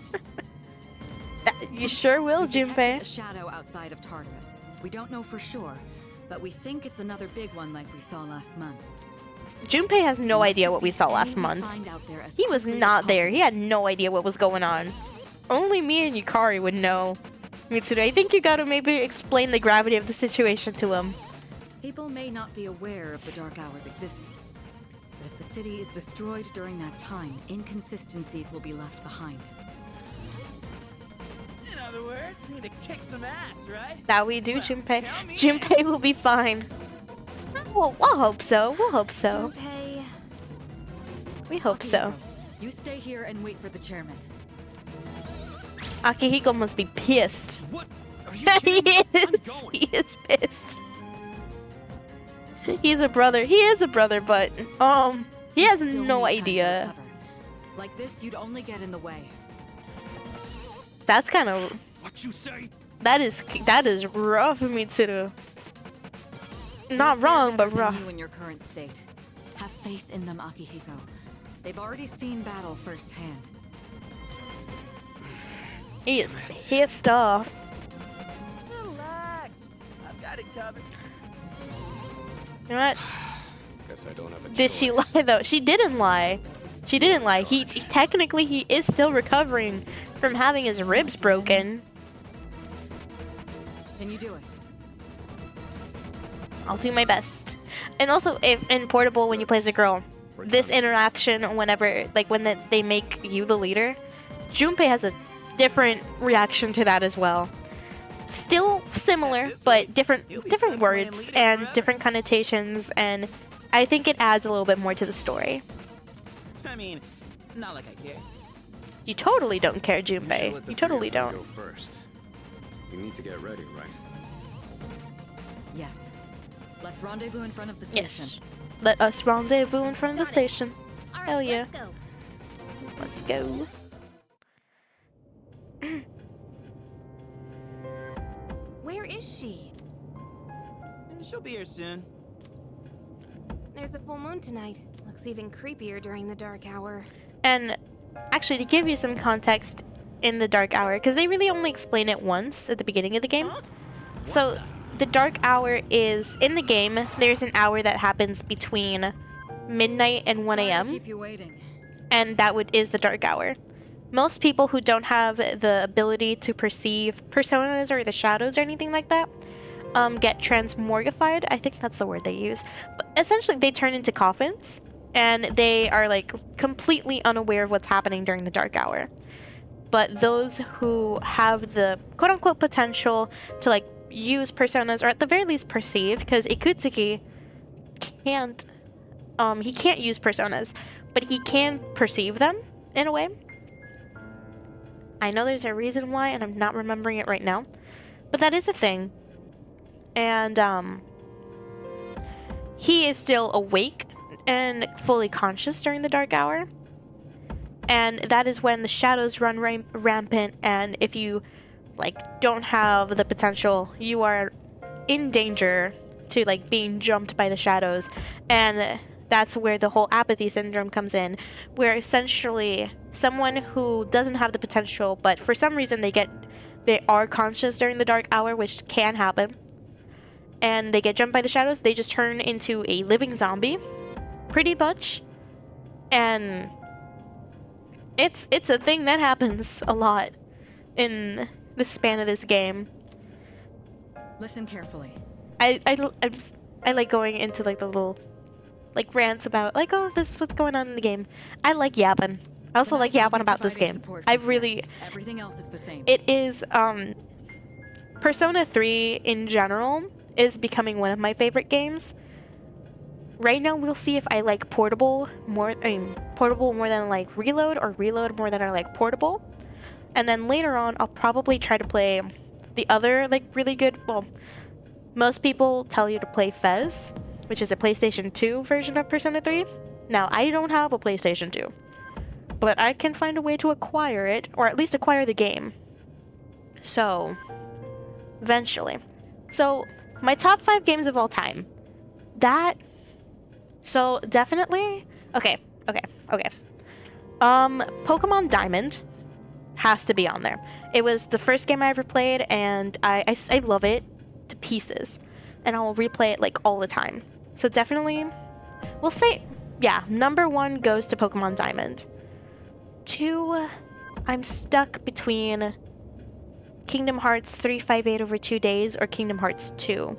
You sure will, We've detected Junpei. a shadow outside of Tartarus. We don't know for sure, but we think it's another big one like we saw last month. Junpei has no idea what we saw last month. He was not there. He had no idea what was going on. Only me and Yukari would know. Mitsuru, I think you gotta maybe explain the gravity of the situation to him. People may not be aware of the Dark Hour's existence, but if the city is destroyed during that time, inconsistencies will be left behind. In other words, we need to kick some ass, right? That we do, Well, Junpei. count me in. Junpei will be fine. Well, we'll hope so. We'll hope so. Okay. We hope so. You stay here and wait for the chairman. Akihiko must be pissed. What? Are you he kidding? I'm is. going. He is pissed. He's a brother. He is a brother, but he has Still no need time to idea. recover. Like this, you'd only get in the way. That's kind of What you say? that is rough, Mitsuru. Not They're wrong, better but than rough. You in your current state. Have faith in them, Akihiko. They've already seen battle firsthand. He is pissed off. Relax. I've got it covered. You know what? Guess I don't have a Did she choice. lie though? She didn't lie. She didn't lie. Technically he is still recovering from having his ribs broken. Can you do it? I'll do my best. And also, if in Portable, when you play as a girl, this interaction, whenever, like when they make you the leader, Junpei has a different reaction to that as well. Still similar, but different words and different connotations, and I think it adds a little bit more to the story. I mean, not like I care. You totally don't care, We should Junpei. let the You three totally of them don't. Go first. You need to get ready, right? Yes. Let's rendezvous in front of the station. Yes. Let us rendezvous in front of the station. Hell yeah. Let's go. Let's go. Where is she? She'll be here soon. There's a full moon tonight. Looks even creepier during the dark hour. And actually, to give you some context in the Dark Hour, because they really only explain it once at the beginning of the game. Huh? So, the Dark Hour is, in the game, there's an hour that happens between midnight and 1 Sorry to a.m. keep you waiting. and that is the Dark Hour. Most people who don't have the ability to perceive personas or the shadows or anything like that get transmorgified. I think that's the word they use. But essentially, they turn into coffins, and they are like completely unaware of what's happening during the Dark Hour. But those who have the quote-unquote potential to like use personas, or at the very least perceive, because Ikutsuki can't he can't use personas, but he can perceive them in a way. I know there's a reason why, and I'm not remembering it right now, but that is a thing. And he is still awake and fully conscious during the dark hour. And that is when the shadows run rampant, and if you like don't have the potential, you are in danger to like being jumped by the shadows. And that's where the whole apathy syndrome comes in, where essentially someone who doesn't have the potential, but for some reason they are conscious during the dark hour, which can happen, and they get jumped by the shadows, they just turn into a living zombie pretty much. And it's a thing that happens a lot in the span of this game. Listen carefully. I like going into like the little like rants about like, oh, this is what's going on in the game. I like yapping. I also like yapping about this game. I really Everything else is the same. it is Persona 3 in general is becoming one of my favorite games. Right now we'll see if I like portable more than like reload, or reload more than I like portable. And then later on I'll probably try to play the other like really good, well, most people tell you to play Fez, which is a PlayStation 2 version of Persona 3. Now, I don't have a PlayStation 2, but I can find a way to acquire it, or at least acquire the game. So, eventually. So, my top 5 games of all time. So, definitely... Okay. Pokemon Diamond has to be on there. It was the first game I ever played, and I love it to pieces. And I'll replay it, like, all the time. So definitely, we'll say, yeah, number 1 goes to Pokemon Diamond. 2, I'm stuck between Kingdom Hearts 358 over 2 days or Kingdom Hearts 2.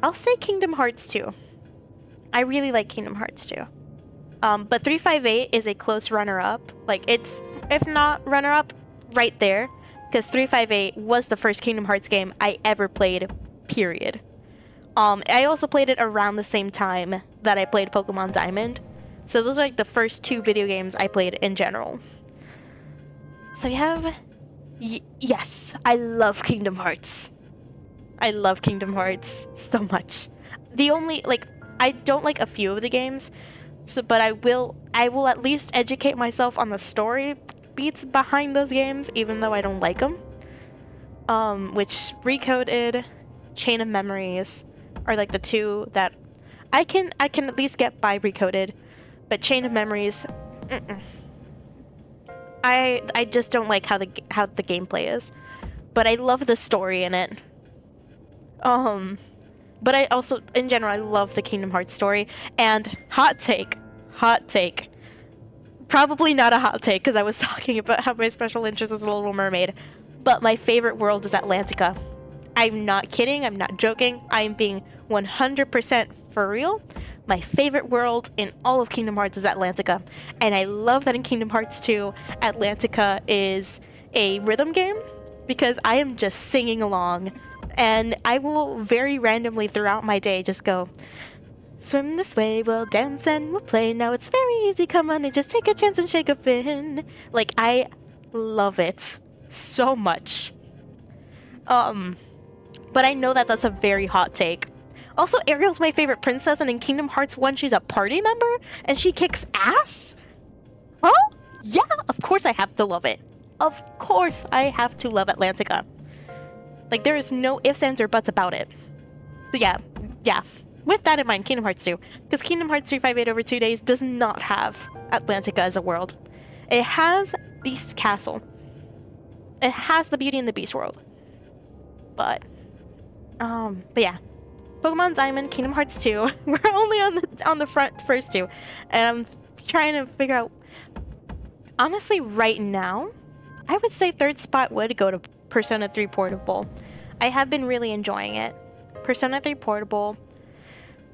I'll say Kingdom Hearts 2. I really like Kingdom Hearts 2. But 358 is a close runner-up. Like, it's, if not runner-up, right there. Because 358 was the first Kingdom Hearts game I ever played, period. I also played it around the same time that I played Pokemon Diamond. So those are like the first 2 video games I played in general. So we have... yes, I love Kingdom Hearts. I love Kingdom Hearts so much. The only, like, I don't like a few of the games, but I will at least educate myself on the story beats behind those games, even though I don't like them. Which Recoded, Chain of Memories are like the 2 that I can at least get by Recoded, but Chain of Memories, I just don't like how the gameplay is, but I love the story in it. But I also, in general, I love the Kingdom Hearts story. And hot take, probably not a hot take because I was talking about how my special interest is Little Mermaid, but my favorite world is Atlantica. I'm not kidding, I'm not joking, I'm being 100% for real. My favorite world in all of Kingdom Hearts is Atlantica, and I love that in Kingdom Hearts 2, Atlantica is a rhythm game because I am just singing along, and I will very randomly throughout my day just go, swim this way, we'll dance and we'll play, now it's very easy, come on and just take a chance and shake a fin. Like, I love it so much. But I know that that's a very hot take. Also, Ariel's my favorite princess, and in Kingdom Hearts 1, she's a party member, and she kicks ass? Huh? Yeah, of course I have to love it. Of course I have to love Atlantica. Like, there is no ifs, ands, or buts about it. So yeah. With that in mind, Kingdom Hearts 2. Because Kingdom Hearts 358 over 2 days does not have Atlantica as a world. It has Beast Castle. It has the Beauty and the Beast world. But yeah. Pokemon Diamond, Kingdom Hearts 2. We're only on the first 2. And I'm trying to figure out... Honestly, right now, I would say third spot would go to Persona 3 Portable. I have been really enjoying it. Persona 3 Portable.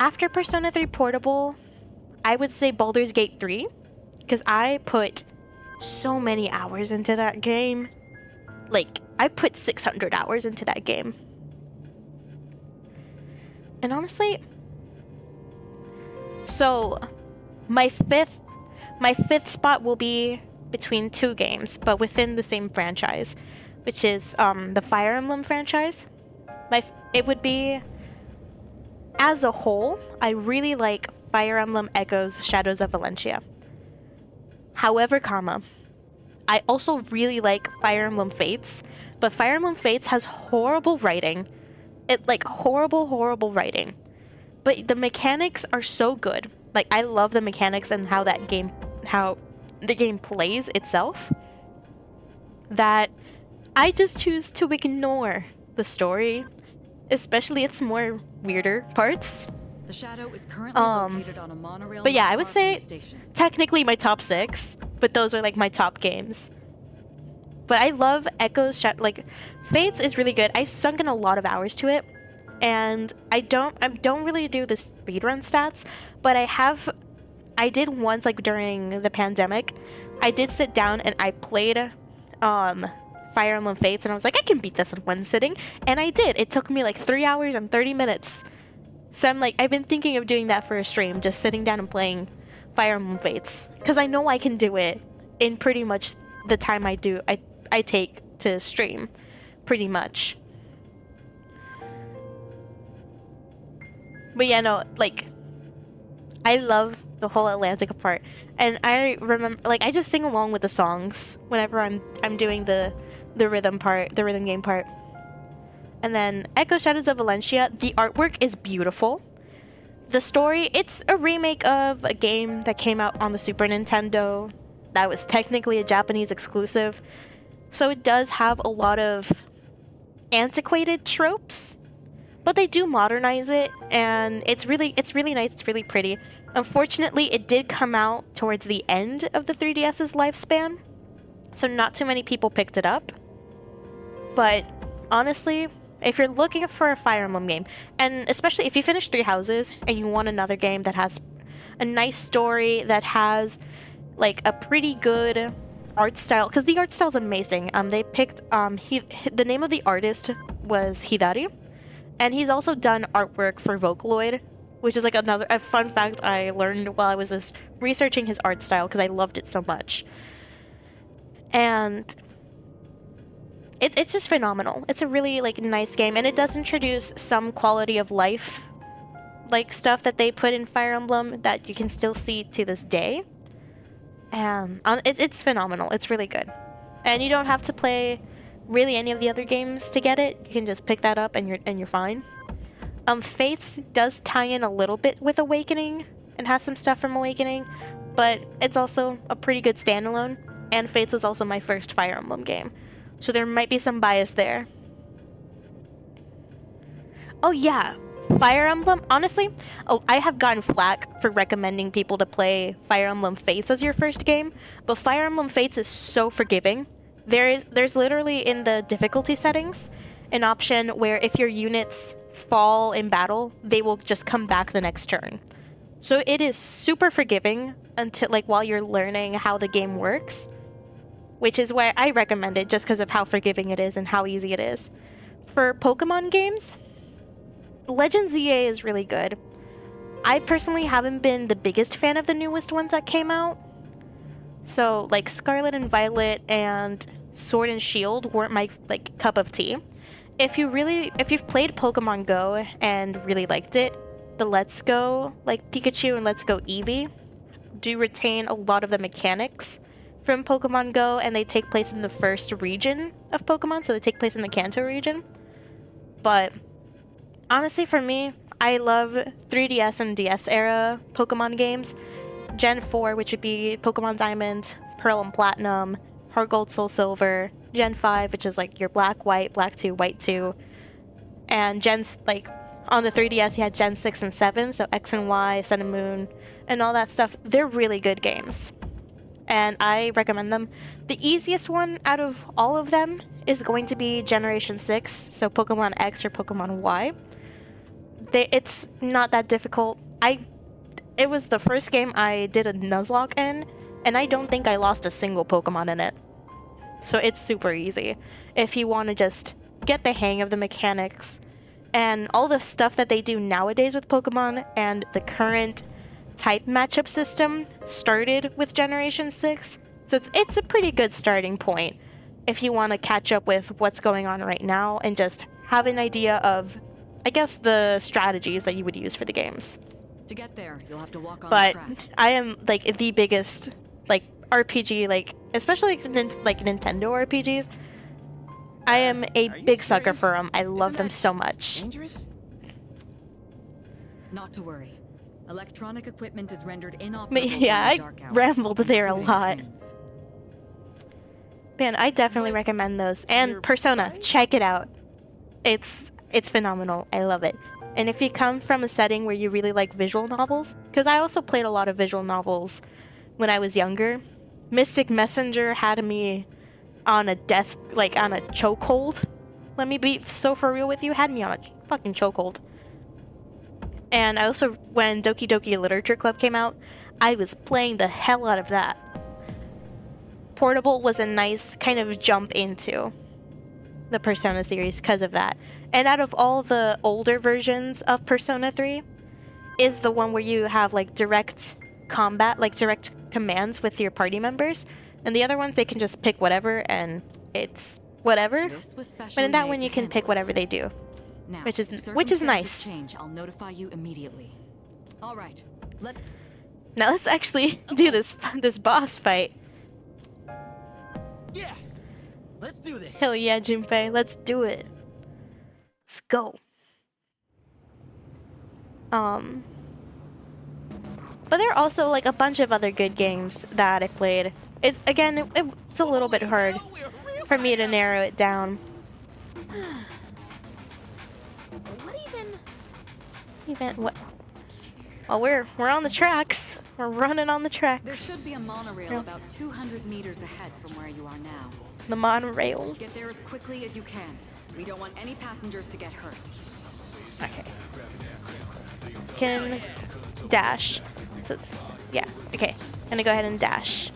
After Persona 3 Portable, I would say Baldur's Gate 3. Because I put so many hours into that game. Like, I put 600 hours into that game. And honestly, so my fifth spot will be between 2 games, but within the same franchise, which is the Fire Emblem franchise. It would be as a whole, I really like Fire Emblem Echoes Shadows of Valentia. However, I also really like Fire Emblem Fates, but Fire Emblem Fates has horrible writing. Horrible writing. But the mechanics are so good. Like, I love the mechanics and how the game plays itself, that I just choose to ignore the story, especially its more weirder parts. The shadow is currently located on a monorail. But yeah, I would say station. technically my top 6, but those are like my top games. But I love Echoes, like Fates is really good. I've sunk in a lot of hours to it, and I don't really do the speedrun stats, but I did once, like during the pandemic. I did sit down and I played Fire Emblem Fates, and I was like, I can beat this in one sitting, and I did. It took me like 3 hours and 30 minutes. So I'm like, I've been thinking of doing that for a stream, just sitting down and playing Fire Emblem Fates, because I know I can do it in pretty much the time I take to stream, pretty much. But yeah, no, like, I love the whole Atlantica part, and I remember, like, I just sing along with the songs whenever I'm doing the rhythm game part. And then Echo Shadows of Valentia, the artwork is beautiful. The story, it's a remake of a game that came out on the Super Nintendo that was technically a Japanese exclusive. So it does have a lot of antiquated tropes, but they do modernize it, and it's really nice, it's really pretty. Unfortunately, it did come out towards the end of the 3DS's lifespan, so not too many people picked it up. But honestly, if you're looking for a Fire Emblem game, and especially if you finish Three Houses and you want another game that has a nice story, that has like a pretty good art style, because the art style is amazing. They picked the name of the artist was Hidari, and he's also done artwork for Vocaloid, which is like a fun fact I learned while I was just researching his art style, because I loved it so much. And it's just phenomenal. It's a really like nice game, and it does introduce some quality of life like stuff that they put in Fire Emblem that you can still see to this day. And it's phenomenal. It's really good. And you don't have to play really any of the other games to get it. You can just pick that up and you're fine. Fates does tie in a little bit with Awakening and has some stuff from Awakening, but it's also a pretty good standalone. And Fates is also my first Fire Emblem game, so there might be some bias there. Oh yeah, Fire Emblem, honestly, I have gotten flack for recommending people to play Fire Emblem Fates as your first game, but Fire Emblem Fates is so forgiving. There's literally in the difficulty settings an option where if your units fall in battle, they will just come back the next turn. So it is super forgiving until like while you're learning how the game works, which is why I recommend it, just because of how forgiving it is and how easy it is. For Pokemon games, Legends ZA is really good. I personally haven't been the biggest fan of the newest ones that came out. So like Scarlet and Violet and Sword and Shield weren't my like cup of tea. If you've played Pokemon Go and really liked it, the Let's Go, like Pikachu and Let's Go Eevee, do retain a lot of the mechanics from Pokemon Go, and they take place in the first region of Pokemon, so they take place in the Kanto region. But honestly, for me, I love 3DS and DS era Pokemon games. Gen 4, which would be Pokemon Diamond, Pearl and Platinum, Heart Gold, Soul Silver. Gen 5, which is like your Black, White, Black 2, White 2. And like on the 3DS, you had Gen 6 and 7, so X and Y, Sun and Moon, and all that stuff. They're really good games, and I recommend them. The easiest one out of all of them is going to be Generation 6, so Pokemon X or Pokemon Y. It's not that difficult. It was the first game I did a Nuzlocke in, and I don't think I lost a single Pokemon in it. So it's super easy if you want to just get the hang of the mechanics and all the stuff that they do nowadays with Pokemon, and the current type matchup system started with Generation 6. So it's a pretty good starting point if you want to catch up with what's going on right now and just have an idea of I guess, the strategies that you would use for the games. To get there, you'll have to walk on But tracks. I am like the biggest like RPG, like especially like Nintendo RPGs. I am a Are you big sucker serious? for them. I love Isn't them that so much. Dangerous? Not to worry. Electronic equipment is rendered But inoperable yeah, during I dark hours, rambled there a including lot. trains. Man, I definitely But recommend those. you're And Persona, right. check it out. It's phenomenal. I love it. And if you come from a setting where you really like visual novels, because I also played a lot of visual novels when I was younger, Mystic Messenger had me on a on a chokehold. Let me be so for real with you, had me on a fucking chokehold. And I also, when Doki Doki Literature Club came out, I was playing the hell out of that. Portable was a nice kind of jump into the Persona series because of that. And out of all the older versions of Persona 3 is the one where you have like direct combat, like direct commands with your party members. And the other ones, they can just pick whatever and it's whatever. This was But specially in that made one, to you can handle pick it. whatever they do. Now, which is if nice. circumstances change, I'll notify you immediately. All right, let's. Now let's actually do this boss fight. Yeah. Let's do this. Hell yeah, Junpei, let's do it. Let's go. But there are also like a bunch of other good games that I played. It's a little bit hard for me to narrow it down. What even? What? Well, we're on the tracks. We're running on the There tracks. should be a monorail Yeah. about 200 meters ahead from where you are now. The monorail. Get there as quickly as you can. We don't want any passengers to get hurt. Okay. Can dash. So it's, yeah. Okay. Gonna go ahead and dash.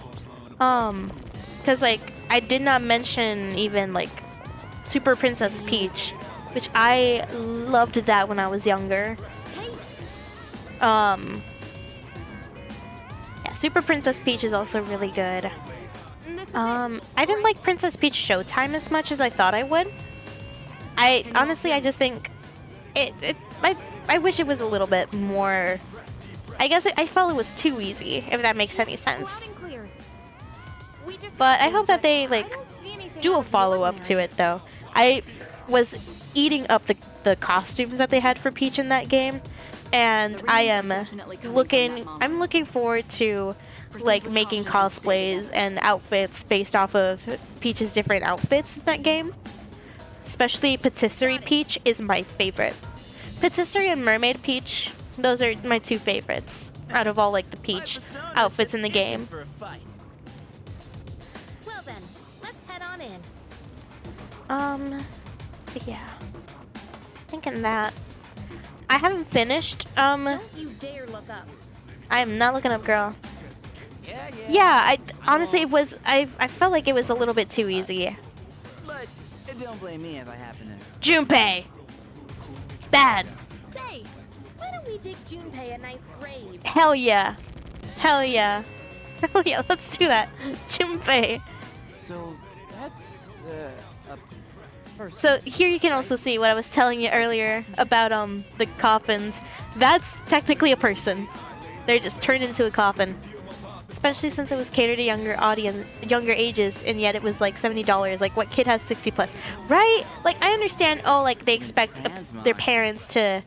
Cause like I did not mention even like Super Princess Peach, which I loved that when I was younger. Yeah, Super Princess Peach is also really good. This is I didn't like Princess Peach Showtime as much as I thought I would. I just think I wish it was a little bit more. I guess I felt it was too easy, if that makes any sense. loud and clear. We just But got I hope in, that they I like don't see anything do out a of the follow-up to ordinary. it though. I was eating up the costumes that they had for Peach in that game, and The I rings are am definitely coming from that moment. I'm looking forward to Proceed like with making caution and stay cosplays together. and outfits based off of Peach's different outfits in that game. Especially Patisserie Peach is my favorite. Patisserie and Mermaid Peach, those are my two favorites out of all like the Peach outfits in the game. For a fight. Well then, let's head on in. Yeah. Thinking that. I haven't finished. Don't you dare look up. I'm not looking up, girl. Yeah. Yeah, I honestly it was I felt like it was a little bit too easy. But don't blame me if I happen to. Junpei! Bad. Say, why don't we dig Junpei a nice grave? Hell yeah. Hell yeah. Hell yeah, let's do that. Junpei. So that's a person. So here you can also see what I was telling you earlier about the coffins. That's technically a person. They're just turned into a coffin. Especially since it was catered to younger ages, and yet it was like $70. Like, what kid has 60 plus, right? Like, I understand. Oh, like they expect their parents to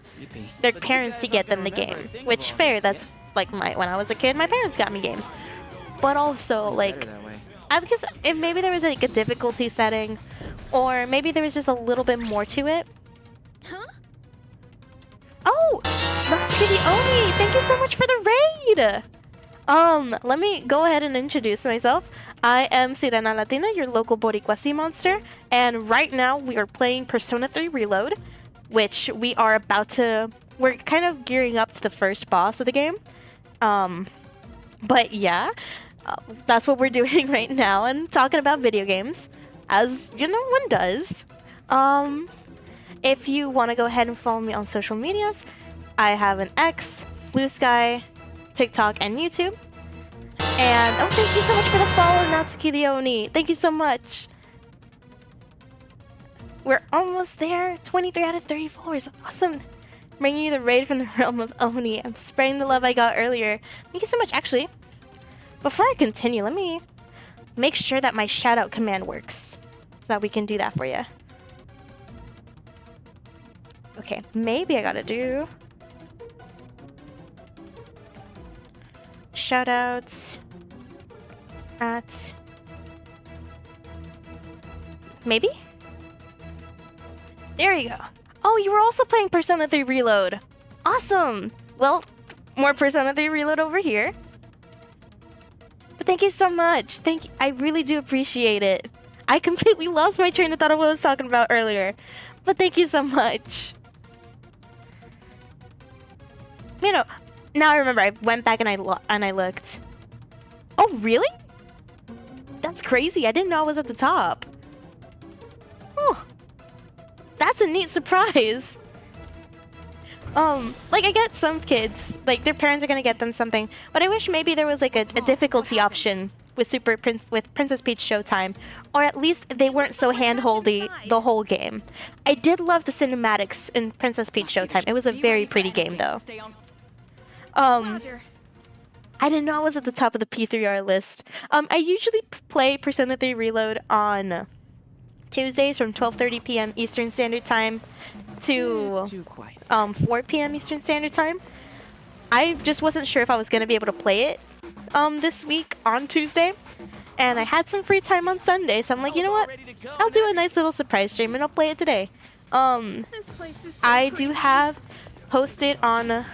get them the game, which fair. That's like when I was a kid, my parents got me games. But also, like, Better that way. I guess if maybe there was like a difficulty setting, or maybe there was just a little bit more to it. Huh? Oh, Natsuki Oni, thank you so much for the raid. Let me go ahead and introduce myself. I am Sirena Latina, your local Boricua sea monster, and right now we are playing Persona 3 Reload, which we're kind of gearing up to the first boss of the game. But yeah, that's what we're doing right now, and talking about video games, as you know, one does. If you want to go ahead and follow me on social medias, I have an X, Blue Sky, TikTok, and YouTube. And oh, thank you so much for the follow, Natsuki the Oni. Thank you so much. we're almost there. 23 out of 34 is awesome. Bringing you the raid from the realm of Oni. I'm spreading the love I got earlier. Thank you so much. Actually, before I continue, let me make sure that my shout out command works so that we can do that for you. Okay, maybe I gotta do shout outs at maybe? There you go. Oh, you were also playing Persona 3 Reload. Awesome. Well, more Persona 3 Reload over here. But thank you so much. Thank you. I really do appreciate it. I completely lost my train of thought of what I was talking about earlier. But thank you so much. You know, now I remember. I went back and I looked. Oh, really? That's crazy. I didn't know I was at the top. Oh. That's a neat surprise. Like I get some kids, like their parents are gonna get them something, but I wish maybe there was like a difficulty option with Princess Peach Showtime, or at least they weren't so hand-holdy the whole game. I did love the cinematics in Princess Peach Showtime. It was a very pretty game though. I didn't know I was at the top of the P3R list. I usually play Persona 3 Reload on Tuesdays from 12:30 p.m. Eastern Standard Time to 4 p.m. Eastern Standard Time. I just wasn't sure if I was going to be able to play it this week on Tuesday, and I had some free time on Sunday, so I'm like, you know what? I'll do a nice little surprise stream and I'll play it today. I do have posted on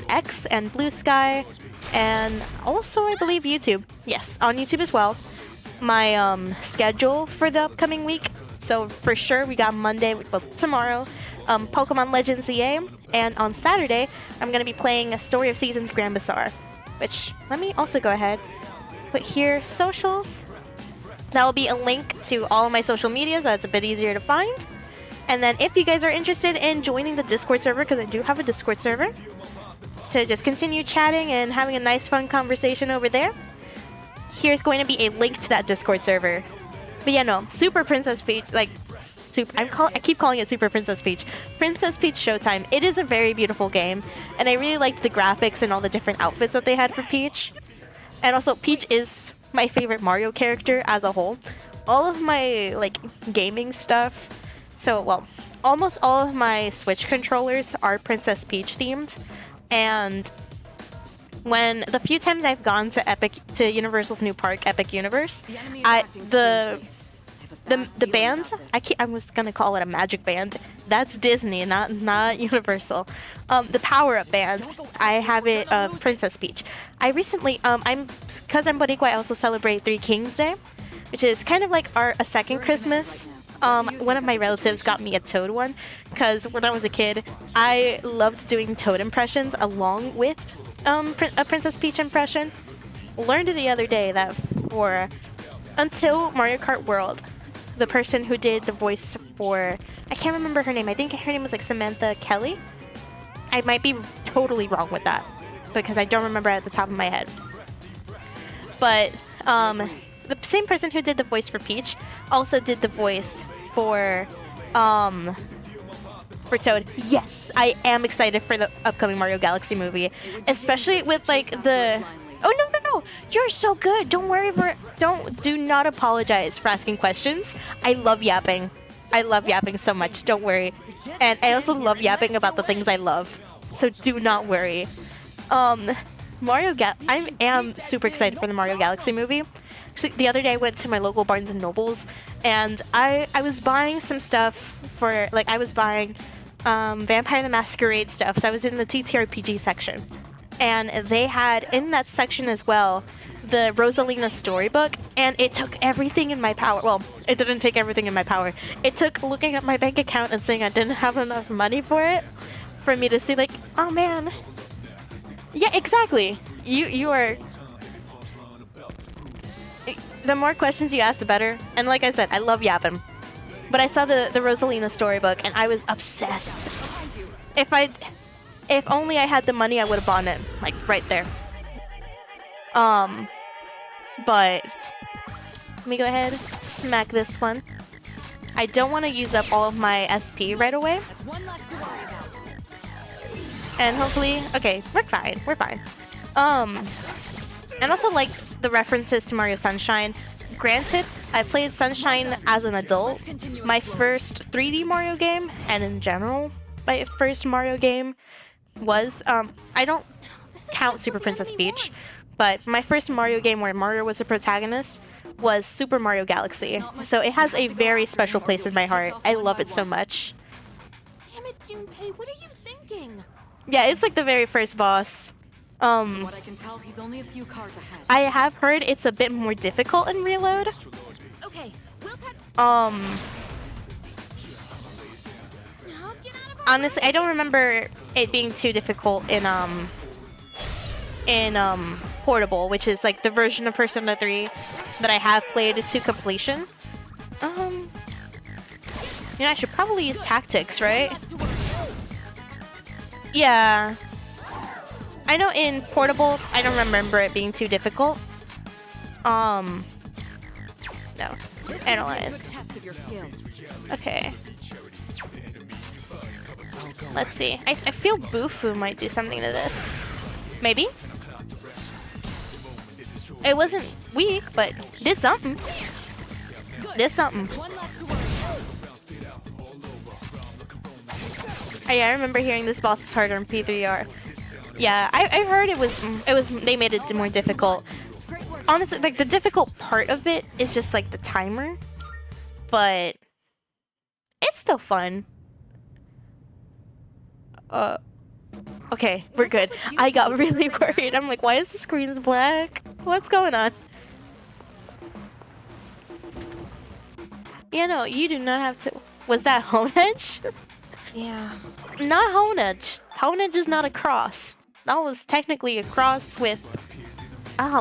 X and Blue Sky, and also I believe YouTube. Yes, on YouTube as well. My schedule for the upcoming week. So for sure we got Monday, well tomorrow, Pokemon Legends EA, and on Saturday I'm gonna be playing a Story of Seasons Grand Bazaar, which let me also go ahead put here socials. That will be a link to all of my social media, so it's a bit easier to find. And then if you guys are interested in joining the Discord server, because I do have a Discord server, to just continue chatting and having a nice fun conversation over there, here's going to be a link to that Discord server. But yeah, no, Super Princess Peach, like, I keep calling it Super Princess Peach. Princess Peach Showtime. It is a very beautiful game, and I really liked the graphics and all the different outfits that they had for Peach. And also, Peach is my favorite Mario character as a whole. All of my, like, gaming stuff, so, well, almost all of my Switch controllers are Princess Peach themed, and when the few times I've gone to Universal's new park, Epic Universe, the band, I was gonna call it a magic band. That's Disney, not Universal. The power-up band, I have it of Princess Peach. I recently, because I'm Boricua, I also celebrate Three Kings Day, which is kind of like a second Christmas. One of my relatives got me a Toad one, because when I was a kid, I loved doing Toad impressions along with a Princess Peach impression. Learned the other day that until Mario Kart World, the person who did the voice for, I can't remember her name, I think her name was like Samantha Kelly. I might be totally wrong with that, because I don't remember at the top of my head. But the same person who did the voice for Peach also did the voice for Toad. Yes, I am excited for the upcoming Mario Galaxy movie, especially with like the. Oh no! You're so good. Don't worry do not apologize for asking questions. I love yapping. I love yapping so much. Don't worry. And I also love yapping about the things I love. So do not worry. I am super excited for the Mario Galaxy movie. So the other day I went to my local Barnes & Nobles, and I was buying some stuff for, like, I was buying Vampire the Masquerade stuff, so I was in the TTRPG section. And they had, in that section as well, the Rosalina storybook, and it took everything in my power. Well, it didn't take everything in my power. It took looking at my bank account and saying I didn't have enough money for it, for me to see, like, oh man. Yeah, exactly. You are... The more questions you ask, the better. And like I said, I love yapping. But I saw the Rosalina storybook, and I was obsessed. If only I had the money, I would have bought it. Like, right there. But... Let me go ahead, smack this one. I don't want to use up all of my SP right away. That's one less to worry about. And hopefully, okay, we're fine. We're fine. And also liked the references to Mario Sunshine. Granted, I played Sunshine as an adult. My first 3D Mario game, and in general, my first Mario game was, I don't count Super Princess Peach, but my first Mario game where Mario was the protagonist was Super Mario Galaxy. So it has a very special place in my heart. I love it so much. Damn it, Junpei, what are you thinking? Yeah, it's like the very first boss. From what I can tell, he's only a few cards ahead. I have heard it's a bit more difficult in Reload. Okay, we'll cut. Um, No, get out of our honestly, I don't remember it being too difficult in Portable, which is like the version of Persona 3 that I have played to completion. You know, I should probably use tactics, right? Yeah. I know in Portable, I don't remember it being too difficult. No. Analyze. Okay. Let's see. I feel Bufu might do something to this. Maybe? It wasn't weak, but did something. Did something. Oh, yeah, I remember hearing this boss is harder on P3R. Yeah, I heard it was they made it more difficult. Honestly, like the difficult part of it is just like the timer, but it's still fun. Okay, we're good. I got really worried. I'm like, why is the screen black? What's going on? Yeah, no, you do not have to. Was that Hone Edge? Yeah. Not Hone Edge. Hone Edge is not a cross. That was technically a cross with...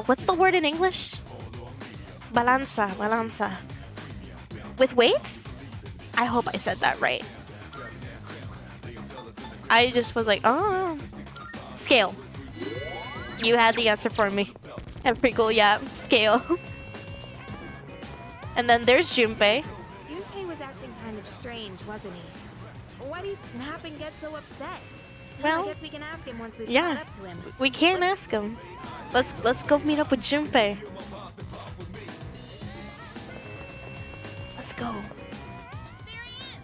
what's the word in English? Balanza. With weights? I hope I said that right. I just was like, oh. Scale. You had the answer for me. Pretty cool, yeah. Scale. And then there's Junpei. Junpei was acting kind of strange, wasn't he? Why'd he snap and get so upset? Well, I guess we can ask him once we've yeah, caught up to him. we can ask him. Let's go meet up with Junpei. Let's go. There he is!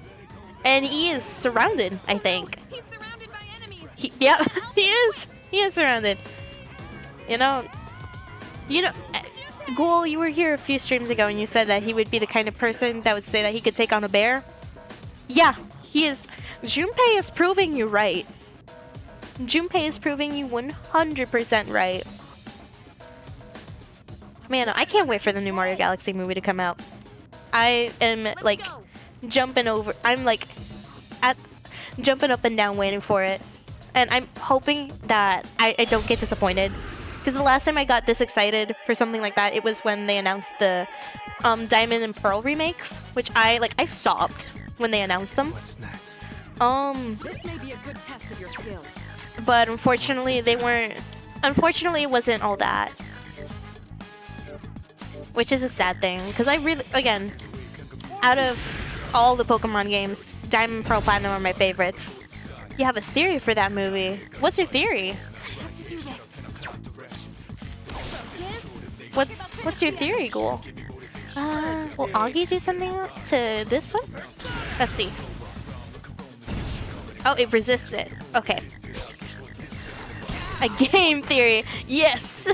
And he is surrounded, I think. He's surrounded by enemies. Yeah, he is. He is surrounded. You know, Ghoul, you were here a few streams ago and you said that he would be the kind of person that would say that he could take on a bear. Yeah, he is. Junpei is proving you right. Junpei is proving you 100% right. Man, I can't wait for the new Mario Galaxy movie to come out. I am like jumping over. I'm like jumping up and down waiting for it. And I'm hoping that I don't get disappointed. Because the last time I got this excited for something like that, it was when they announced the Diamond and Pearl remakes, which I sobbed when they announced them. What's next? This may be a good test of your skill. But unfortunately, they weren't. Unfortunately, it wasn't all that. Which is a sad thing, because I really, again, out of all the Pokemon games, Diamond, Pearl, Platinum are my favorites. You have a theory for that movie. What's your theory? What's your theory, Ghoul? Will Augie do something to this one? Let's see. Oh, it resists it. Okay. A game theory. Yes!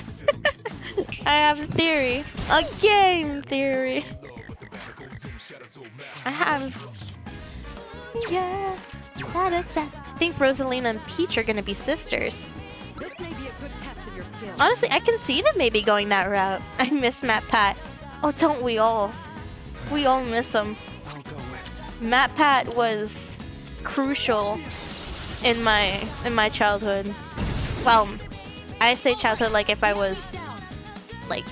I have a theory. A game theory. I have... Yeah. I think Rosalina and Peach are gonna be sisters. This may be a good test of your skill. Honestly, I can see them maybe going that route. I miss Matt Pat. Oh, don't we all? We all miss him. Matt Pat was crucial in my childhood. Well, I say childhood like if I was like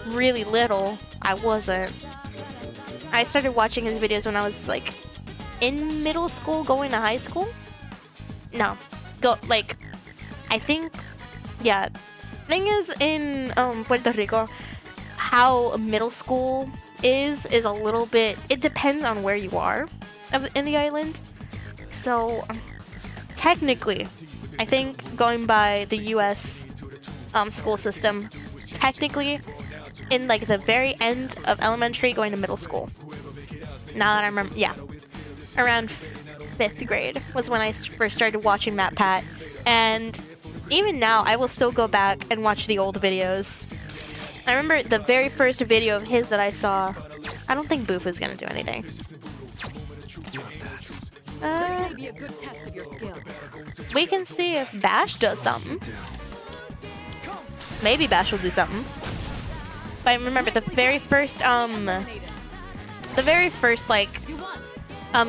really little. I wasn't. I started watching his videos when I was like in middle school, going to high school. No, I think, yeah. Thing is, in Puerto Rico, how middle school is a little bit. It depends on where you are in the island. So technically, I think going by the U.S. School system, technically, in like the very end of elementary, going to middle school. Now that I remember, yeah, around 5th grade was when I first started watching Matt Pat, and even now I will still go back and watch the old videos. I remember the very first video of his that I saw. I don't think Boof is gonna do anything. This may be a good test of your skill. We can see if Bash does something. Maybe Bash will do something. But I remember the very first like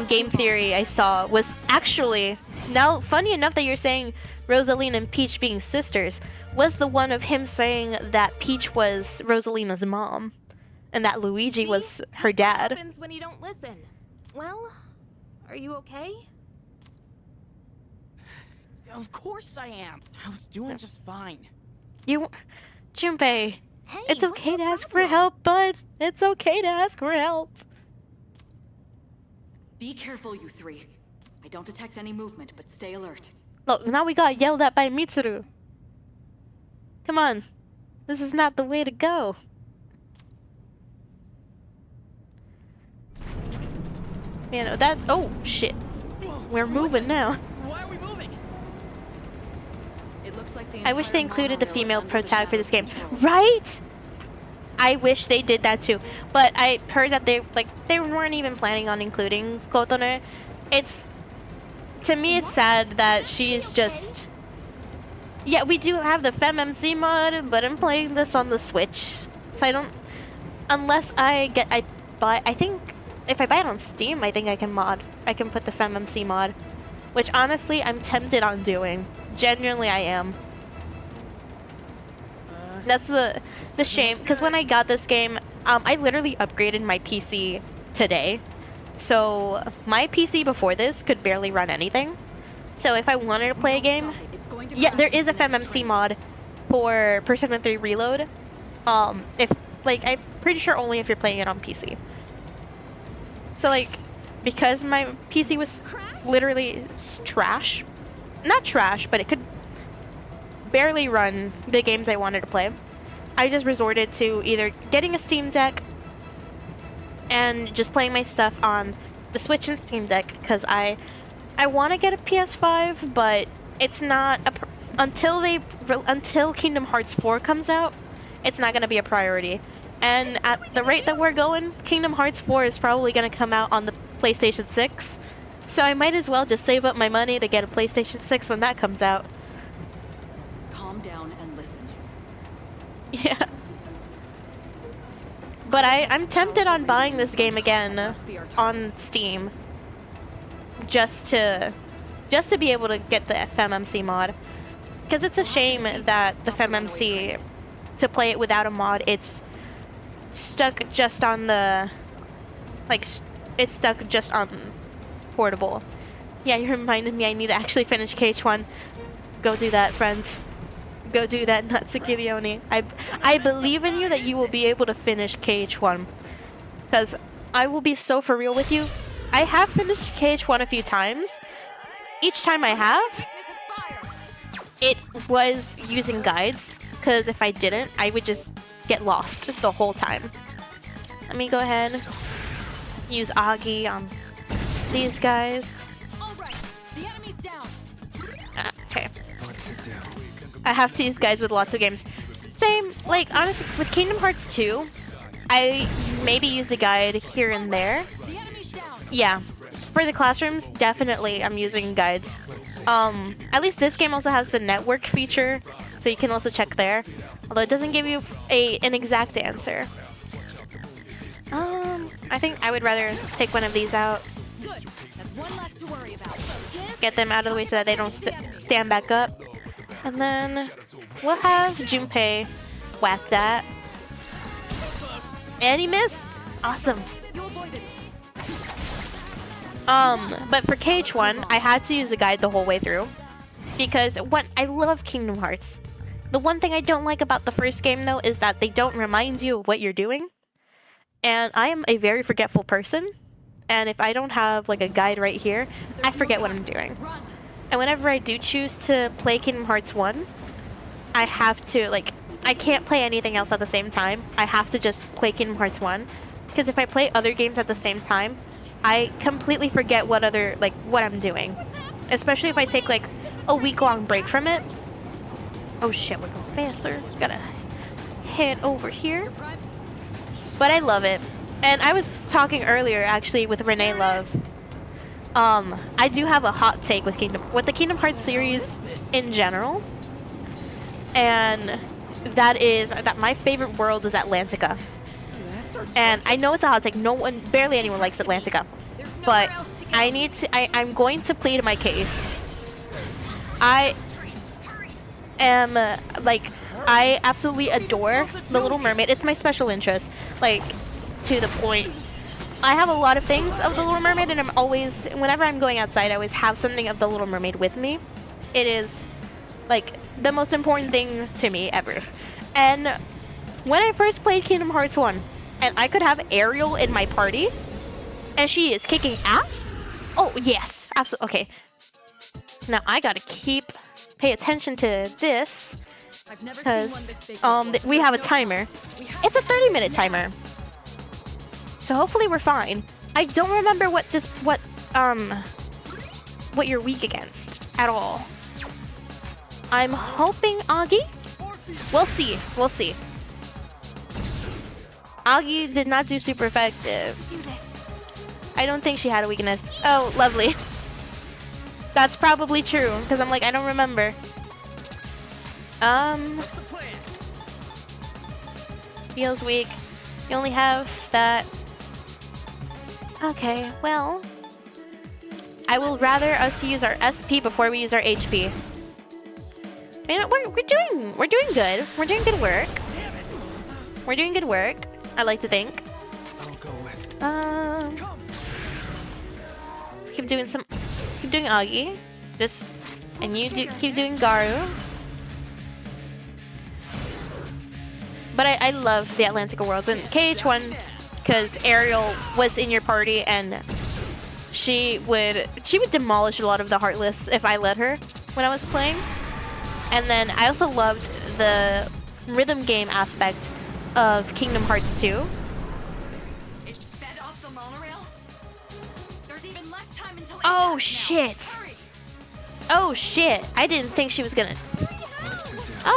game theory I saw was actually, now funny enough that you're saying Rosaline and Peach being sisters, was the one of him saying that Peach was Rosalina's mom and that Luigi was her dad. What happens when you don't listen? Well, are you okay? Of course I am. I was doing just fine. Junpei, Hey, it's okay what's to your ask for problem? help, bud. It's okay to ask for help. Be careful, you three. I don't detect any movement, but stay alert. Look, now we got yelled at by Mitsuru. Come on. This is not the way to go. Man, that's... Oh, shit. We're moving now. Why are we moving? It looks like the I wish they entire included the monorail is female under pro the tag for this game. Shadow's Right? I wish they did that too. But I heard that they weren't even planning on including Kotone. It's... To me, it's sad that she's just... Yeah, we do have the FemMC mod, but I'm playing this on the Switch. So I don't... Unless I think... If I buy it on Steam, I think I can put the FemMC mod. Which, honestly, I'm tempted on doing. Genuinely, I am. That's the shame. Because when I got this game, I literally upgraded my PC today. So, my PC before this could barely run anything. So, if I wanted to play a game... Yeah, there is a FemMC mod for Persona 3 Reload. I'm pretty sure only if you're playing it on PC. So, like, because my PC was literally trash. Not trash, but it could barely run the games I wanted to play. I just resorted to either getting a Steam Deck and just playing my stuff on the Switch and Steam Deck, because I want to get a PS5, but it's not until Kingdom Hearts 4 comes out, it's not going to be a priority. And at the rate that we're going, Kingdom Hearts 4 is probably going to come out on the PlayStation 6. So I might as well just save up my money to get a PlayStation 6 when that comes out. Calm down and listen. Yeah. But I'm tempted on buying this game again on Steam. Just to be able to get the FemMC mod. Because it's a shame that the FemMC, to play it without a mod, it's stuck just on the... it's stuck just on portable. Yeah, you reminded me I need to actually finish KH1. Go do that, friend. Go do that, Natsukirioni. I believe in you that you will be able to finish KH1. Because I will be so for real with you. I have finished KH1 a few times. Each time I have, it was using guides. Because if I didn't, I would just get lost the whole time. Let me go ahead. Use Agi on these guys. The enemy's down. Okay. I have to use guides with lots of games. Same, like, honestly, with Kingdom Hearts 2, I maybe use a guide here and there. The enemy's down. Yeah. For the classrooms, definitely I'm using guides. At least this game also has the network feature, so you can also check there. Although it doesn't give you an exact answer. I think I would rather take one of these out. Good. That's one less to worry about. Get them out of the way so that they don't stand back up. And then we'll have Junpei whack that. And he missed! Awesome. You avoided. But for KH1, I had to use a guide the whole way through. Because I love Kingdom Hearts. The one thing I don't like about the first game, though, is that they don't remind you of what you're doing. And I am a very forgetful person. And if I don't have like a guide right here, I forget what I'm doing. And whenever I do choose to play Kingdom Hearts 1, I have to, like, I can't play anything else at the same time. I have to just play Kingdom Hearts 1. Because if I play other games at the same time, I completely forget what I'm doing. Especially if I take, like, a week-long break from it. Oh shit, we're going faster. Gotta head over here. But I love it. And I was talking earlier, actually, with Renee Love. I do have a hot take with the Kingdom Hearts series in general. And that is that my favorite world is Atlantica. And I know it's a hot take. Barely anyone likes Atlantica. But I'm going to plead my case. I I absolutely adore The Little Mermaid. It's my special interest. Like, to the point. I have a lot of things of The Little Mermaid, and whenever I'm going outside, I always have something of The Little Mermaid with me. It is, like, the most important thing to me ever. And when I first played Kingdom Hearts 1, and I could have Ariel in my party, and she is kicking ass? Oh, yes. Absolutely. Okay. Now, I gotta pay attention to this, because we have a timer. It's a 30-minute timer. So hopefully we're fine. I don't remember what you're weak against at all. I'm hoping Augie. We'll see. We'll see. Augie did not do super effective. I don't think she had a weakness. Oh, lovely. That's probably true, because I'm like, I don't remember. Feels weak. You only have that. Okay, well, I will rather us use our SP before we use our HP. Man, we're doing good. We're doing good work. We're doing good work. I like to think. Let's keep doing Augie. Keep doing Garu. But I love the Atlantica worlds and KH1. Because Ariel was in your party, and she would demolish a lot of the Heartless if I let her when I was playing. And then I also loved the rhythm game aspect of Kingdom Hearts 2. Oh shit! Oh shit! I didn't think she was gonna.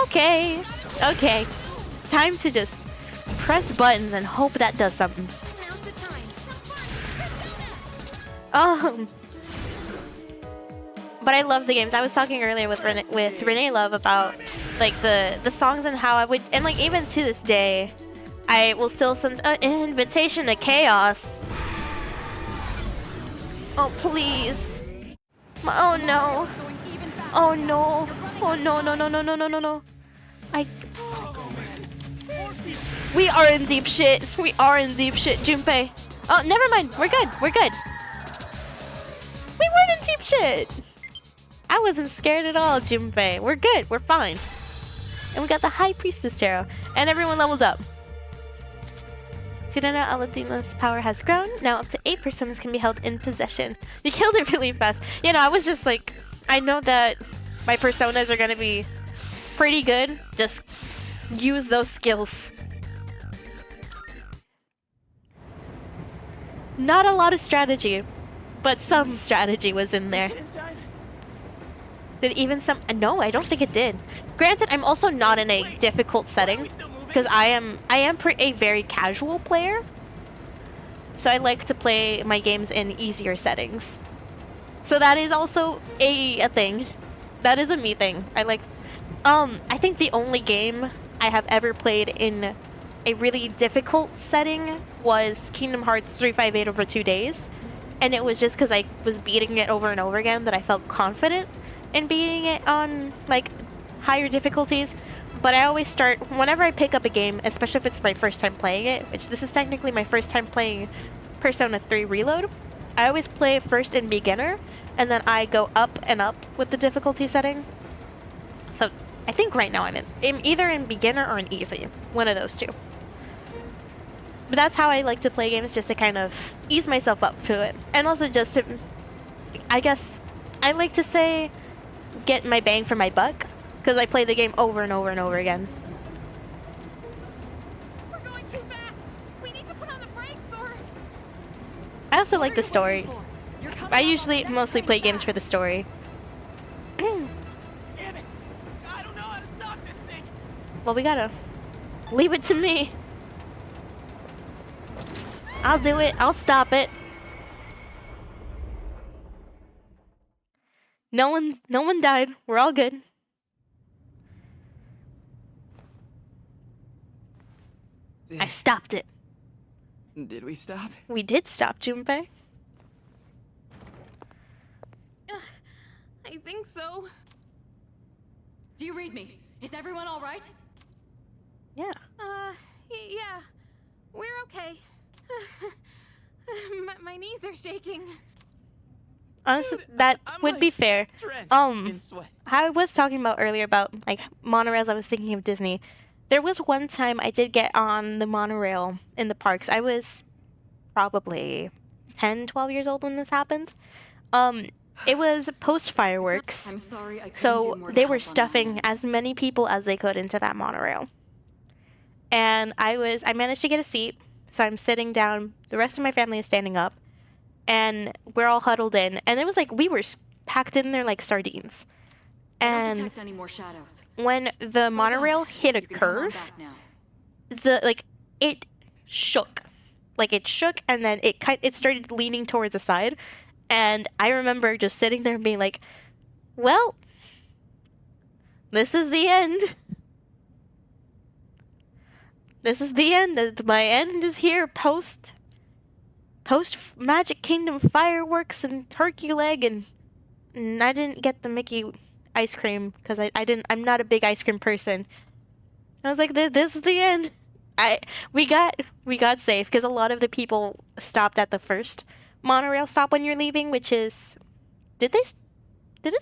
Okay, okay. Time to just press buttons and hope that does something. But I love the games. I was talking earlier with Renee Love about like the songs and how I would, and like even to this day, I will still send an invitation to chaos. Oh please! Oh no! Oh no! Oh no! No! No! No! No! No! No! No! We are in deep shit. We are in deep shit, Junpei. Oh, never mind. We're good. We're good. We weren't in deep shit. I wasn't scared at all, Junpei. We're good. We're fine. And we got the High Priestess Tarot. And everyone leveled up. Sirena Aladina's power has grown. Now up to 8 personas can be held in possession. You killed it really fast. You know, I was just like, I know that my personas are going to be pretty good. Just use those skills. Not a lot of strategy, but some strategy was in there. Did even some? No, I don't think it did. Granted, I'm also not in a difficult setting because I am a very casual player. So I like to play my games in easier settings. So that is also a thing. That is a me thing. I think the only game I have ever played in a really difficult setting was Kingdom Hearts 358 over 2 days. And it was just because I was beating it over and over again that I felt confident in beating it on, like, higher difficulties. But I always start, whenever I pick up a game, especially if it's my first time playing it, which this is technically my first time playing Persona 3 Reload, I always play first in beginner, and then I go up and up with the difficulty setting. So I think right now I'm either in beginner or in easy. One of those two. But that's how I like to play games, just to kind of ease myself up to it. And also just to, I guess, I like to say, get my bang for my buck. Because I play the game over and over and over again. We're going too fast. We need to put on the brakes, or I also like the story. I usually mostly play games fast. for the story. Damn it! I don't know how to stop this thing. Well, we gotta leave it to me. I'll do it. I'll stop it. No one died. We're all good. I stopped it. Did we stop? We did stop, Junpei. I think so. Do you read me? Is everyone all right? Yeah. Yeah. We're okay. My knees are shaking. Honestly, Dude, that I'm, would like, be fair. Drenched in sweat. I was talking about earlier about like monorails. I was thinking of Disney. There was one time I did get on the monorail in the parks. I was probably 10, 12 years old when this happened. It was post fireworks. I'm sorry, I couldn't do So more to they help were on stuffing that. as many people as they could into that monorail. And I managed to get a seat. So I'm sitting down. The rest of my family is standing up. And we're all huddled in. And it was like we were packed in there like sardines. I don't And detect any more shadows. when the monorail hit a You can come on curve, back now. it shook. Like it shook, and then it started leaning towards the side. And I remember just sitting there and being like, well, this is the end. This is the end. My end is here post Magic Kingdom fireworks and turkey leg, and I didn't get the Mickey ice cream because I'm not a big ice cream person. I was like, this is the end. We got safe because a lot of the people stopped at the first monorail stop when you're leaving, which is, did it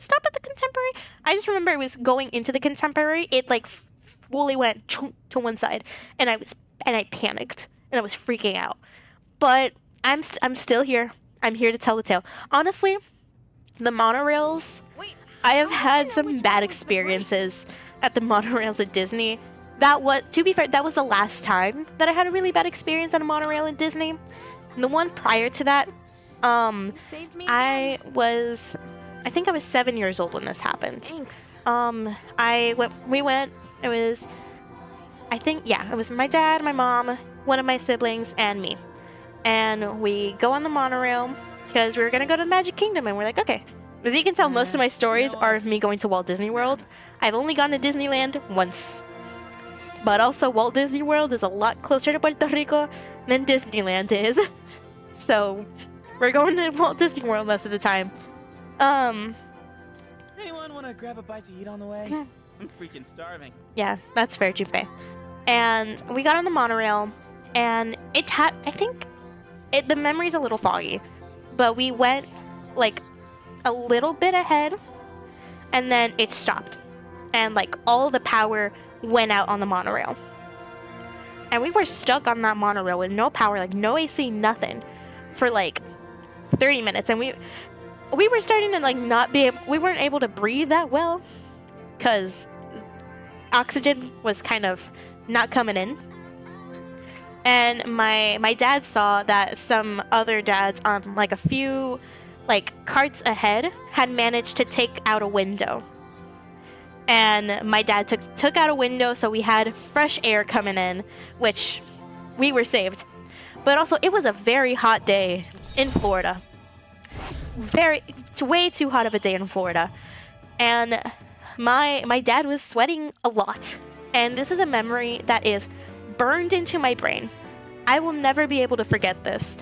stop at the Contemporary? I just remember it was going into the Contemporary. It like fully went to one side, and I panicked and I was freaking out. But I'm still here. I'm here to tell the tale. Honestly, the monorails, Wait. I have how do had know some which bad one was the brake? experiences at the monorails at Disney. That was, to be fair, that was the last time that I had a really bad experience on a monorail in Disney. And the one prior to that, Saved me I again. think I was 7 years old when this happened. Thanks. We went, it was, I think, yeah, it was my dad, my mom, one of my siblings, and me. And we go on the monorail because we were going to go to the Magic Kingdom, and we're like, okay. As you can tell, most of my stories are of me going to Walt Disney World. I've only gone to Disneyland once. But also, Walt Disney World is a lot closer to Puerto Rico than Disneyland is. So, we're going to Walt Disney World most of the time. Anyone want to grab a bite to eat on the way? I'm freaking starving. Yeah, that's fair, Junpei. And we got on the monorail, and it had, I think, the memory's a little foggy, but we went, like, a little bit ahead, and then it stopped. And, like, all the power went out on the monorail. And we were stuck on that monorail with no power, like, no AC, nothing, for, like, 30 minutes. And we were starting to, like, we weren't able to breathe that well, because oxygen was kind of not coming in. And my dad saw that some other dads on like a few like carts ahead had managed to take out a window. And my dad took out a window, so we had fresh air coming in, which we were saved. But also, it was a very hot day in Florida. It's way too hot of a day in Florida. And my dad was sweating a lot. And this is a memory that is burned into my brain. I will never be able to forget this.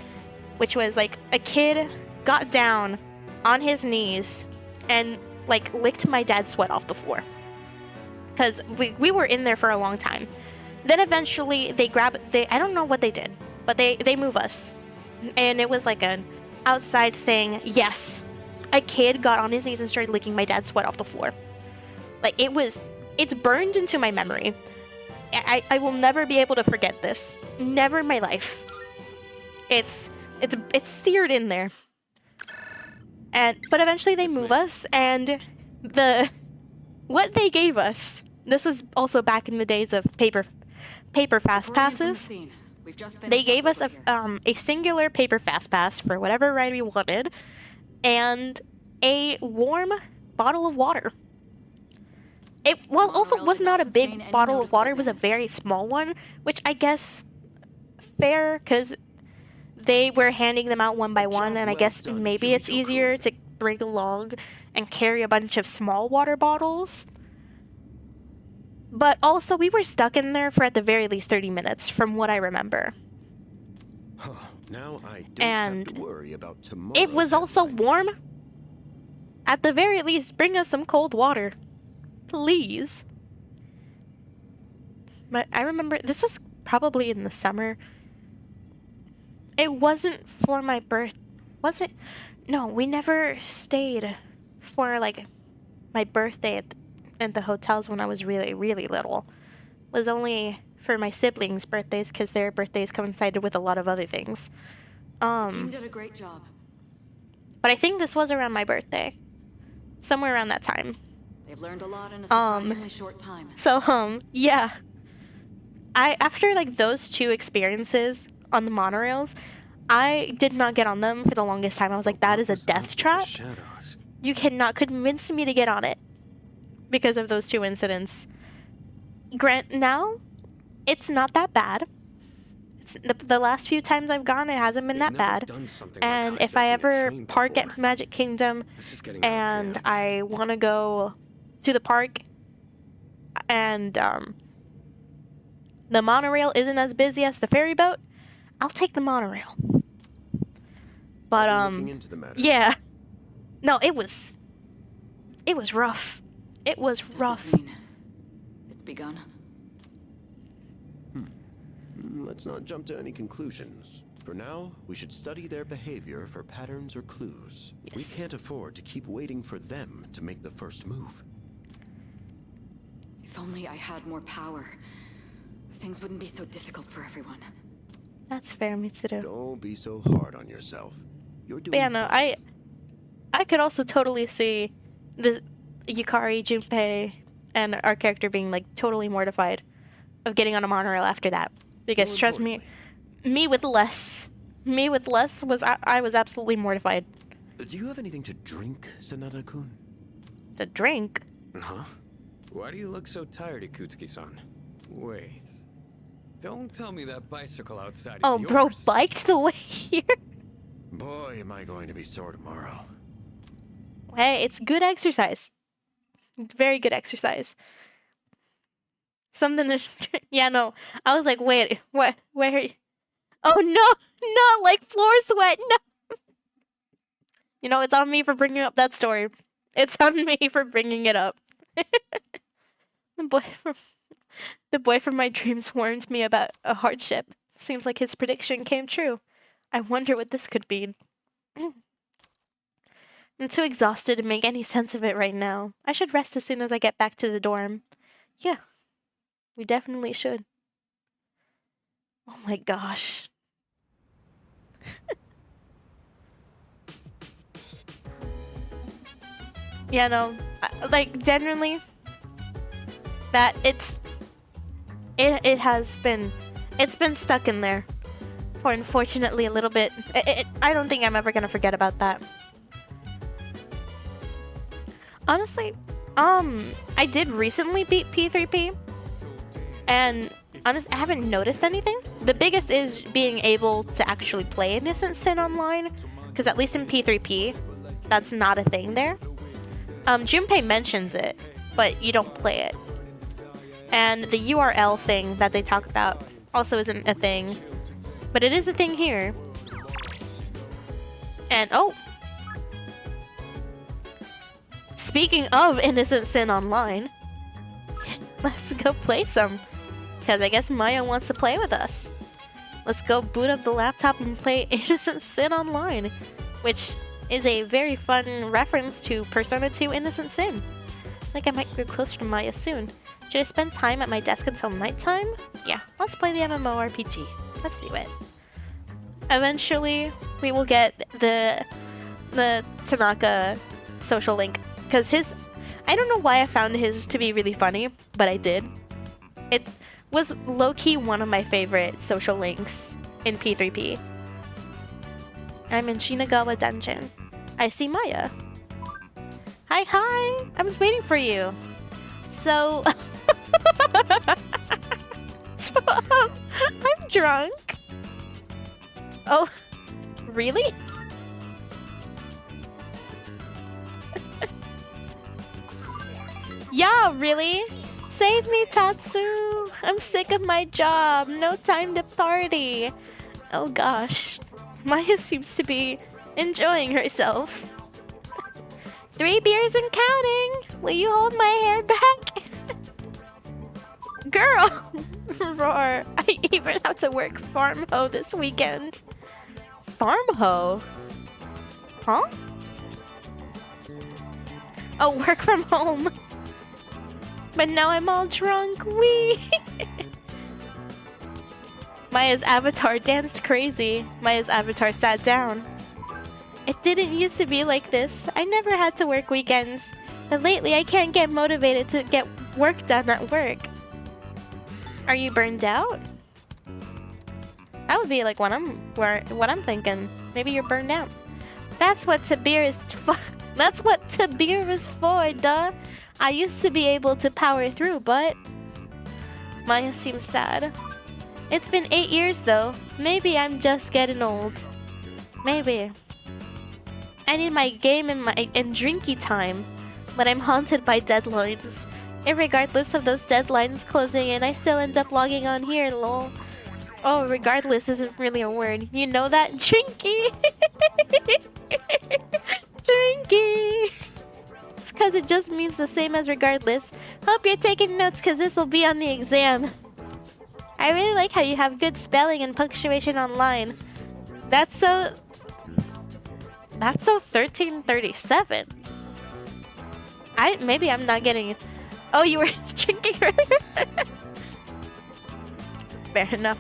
Which was like a kid got down on his knees and like licked my dad's sweat off the floor. Because we were in there for a long time. Then eventually I don't know what they did, but they move us. And it was like an outside thing. Yes, a kid got on his knees and started licking my dad's sweat off the floor. Like it's burned into my memory. I will never be able to forget this. Never in my life. It's seared in there. But eventually they move us, and what they gave us. This was also back in the days of paper fast passes. They gave us a singular paper fast pass for whatever ride we wanted, and a warm bottle of water. It was not a big bottle of water. It was a very small one, which I guess fair, because they were handing them out one by one, and I guess maybe it's easier to bring along and carry a bunch of small water bottles. But also, we were stuck in there for at the very least 30 minutes, from what I remember. Now I don't And have to worry about tomorrow. it was also warm. At the very least, bring us some cold water. Please. But I remember, this was probably in the summer. It wasn't for my birth... Was it? No, we never stayed for, like, my birthday at the hotels when I was really, really little. It was only for my siblings' birthdays, because their birthdays coincided with a lot of other things. The team did a great job. But I think this was around my birthday. Somewhere around that time. They've learned a lot in a surprisingly short time. So, yeah. After, like, those two experiences on the monorails, I did not get on them for the longest time. I was like, that is a death trap. Shadows. You cannot convince me to get on it because of those two incidents. Now, it's not that bad. It's the last few times I've gone, it hasn't been that bad. And if I ever park at Magic Kingdom and I want to go to the park and the monorail isn't as busy as the ferry boat, I'll take the monorail. But Looking into the matter. yeah. No, it was rough. It was Does rough. this mean it's begun? Let's not jump to any conclusions. For now, we should study their behavior for patterns or clues. Yes. We can't afford to keep waiting for them to make the first move. If only I had more power, things wouldn't be so difficult for everyone. That's fair, Mitsuru. Don't be so hard on yourself. You're doing But yeah, no, I could also totally see the Yukari, Junpei, and our character being like totally mortified of getting on a monorail after that. Because More trust me, me with less was I was absolutely mortified. Do you have anything to drink, Sanada-kun? The drink. Huh? Why do you look so tired, Ikutsuki-san? Wait. Don't tell me that bicycle outside is Oh, yours. bro, biked the way here. Boy, am I going to be sore tomorrow. Hey, it's good exercise. Very good exercise. Something to... Yeah, no. I was like, wait, what? Where? Oh, no. Not like floor sweat. No. You know, it's on me for bringing up that story. It's on me for bringing it up. The boy from my dreams warned me about a hardship. Seems like his prediction came true. I wonder what this could be. I'm too exhausted to make any sense of it right now. I should rest as soon as I get back to the dorm. Yeah, we definitely should. Oh my gosh. Yeah, no, like genuinely, that it's been stuck in there for unfortunately a little bit. I don't think I'm ever gonna forget about that. Honestly, I did recently beat P3P, and honestly, I haven't noticed anything. The biggest is being able to actually play Innocent Sin online, because at least in P3P, that's not a thing there. Junpei mentions it, but you don't play it. And the URL thing that they talk about also isn't a thing, but it is a thing here. And oh! Speaking of Innocent Sin Online, let's go play some. Because I guess Maya wants to play with us. Let's go boot up the laptop and play Innocent Sin Online, which is a very fun reference to Persona 2 Innocent Sin. I think I might get closer to Maya soon. Should I spend time at my desk until nighttime? Yeah, let's play the MMORPG. Let's do it. Eventually, we will get the Tanaka social link. Because his... I don't know why I found his to be really funny, but I did. It was low-key one of my favorite social links in P3P. I'm in Shinagawa Dungeon. I see Maya. Hi! I was waiting for you. So... I'm drunk. Oh, really? Yeah, really? Save me, Tatsu! I'm sick of my job. No time to party. Oh gosh. Maya seems to be enjoying herself. 3 beers and counting! Will you hold my hair back? Girl! Roar. I even have to work farm hoe this weekend. Farm hoe? Huh? Oh, work from home. But now I'm all drunk. Wee! Maya's avatar danced crazy. Maya's avatar sat down. It didn't used to be like this. I never had to work weekends. But lately I can't get motivated to get work done at work. Are you burned out? That would be like what I'm thinking. Maybe you're burned out. That's what Tabir is for. That's what Tabir is for, duh. I used to be able to power through, but Maya seems sad. It's been 8 years though. Maybe I'm just getting old. Maybe. I need my game and drinky time, but I'm haunted by deadlines. Irregardless of those deadlines closing in, I still end up logging on here, lol. Oh, regardless isn't really a word. You know that? Drinky! Drinky! It's cause it just means the same as regardless. Hope you're taking notes cause this'll be on the exam. I really like how you have good spelling and punctuation online. That's so 1337. Maybe I'm not getting it. Oh, you were drinking earlier? Fair enough.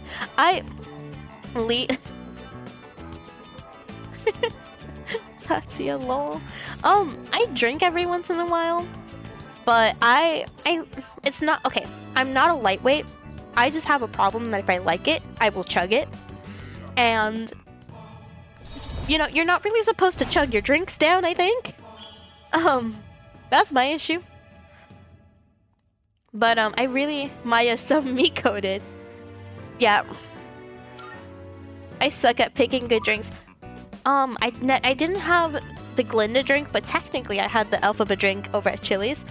Tatsuya lol. I drink every once in a while, but it's not okay. I'm not a lightweight. I just have a problem that if I like it, I will chug it. And you know, you're not really supposed to chug your drinks down, I think. That's my issue. But Maya's so me-coded. Yeah. I suck at picking good drinks. I didn't have the Glinda drink, but technically I had the Alphaba drink over at Chili's.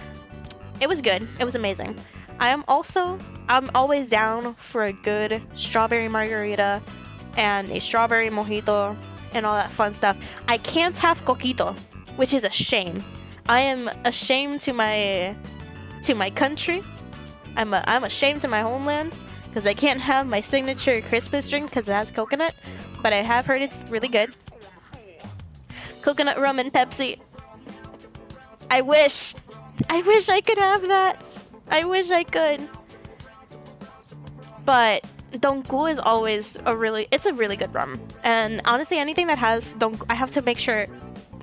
It was good. It was amazing. I'm always down for a good strawberry margarita and a strawberry mojito and all that fun stuff. I can't have coquito, which is a shame. I am ashamed to my country. I'm ashamed to my homeland because I can't have my signature Christmas drink because it has coconut, but I have heard it's really good. Coconut rum and Pepsi. I wish I could have that. I wish I could. But Donku is always a really good rum. And honestly, anything that has Donku, I have to make sure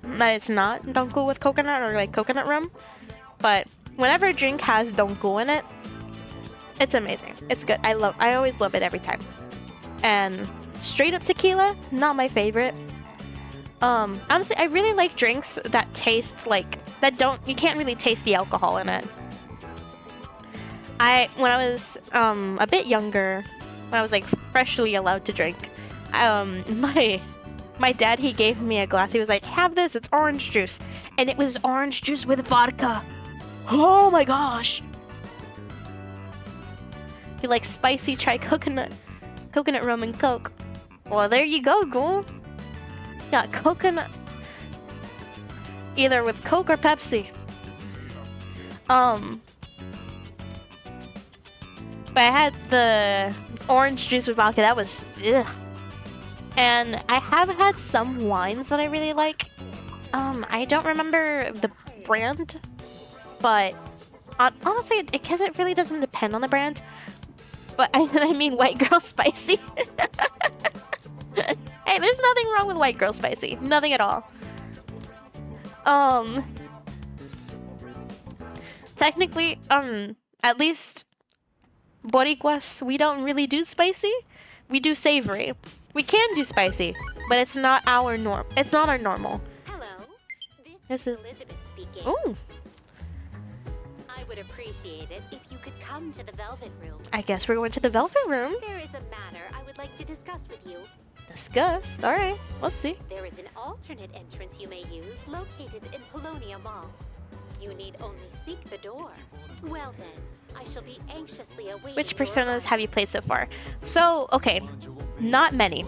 that it's not Donku with coconut or like coconut rum. But whenever a drink has Donku in it, it's amazing. It's good. I always love it every time. And straight up tequila, not my favorite. Honestly, I really like drinks that taste like you can't really taste the alcohol in it. When I was a bit younger, when I was like freshly allowed to drink, my dad, he gave me a glass. He was like, "Have this, it's orange juice." And it was orange juice with vodka. Oh my gosh. You like spicy, try coconut rum and Coke. Well, there you go, girl. Got coconut. Either with Coke or Pepsi. But I had the orange juice with vodka. That was ugh. And I have had some wines that I really like. I don't remember the brand, but Honestly, because it really doesn't depend on the brand. But I mean white girl spicy. Hey, there's nothing wrong with white girl spicy. Nothing at all. Technically, at least Boricuas, we don't really do spicy. We do savory. We can do spicy, but it's not our norm. It's not our normal. Hello. This is Elizabeth speaking. Ooh. I would appreciate it if you could come to the Velvet Room. I guess we're going to the Velvet Room. There is a matter I would like to discuss with you. Discuss. All right. Let's see. There is an alternate entrance you may use located in Polonia Mall. You need only seek the door. Well then, I shall be anxiously awaiting Which your personas arrival. have you played so far? So, okay. Not many.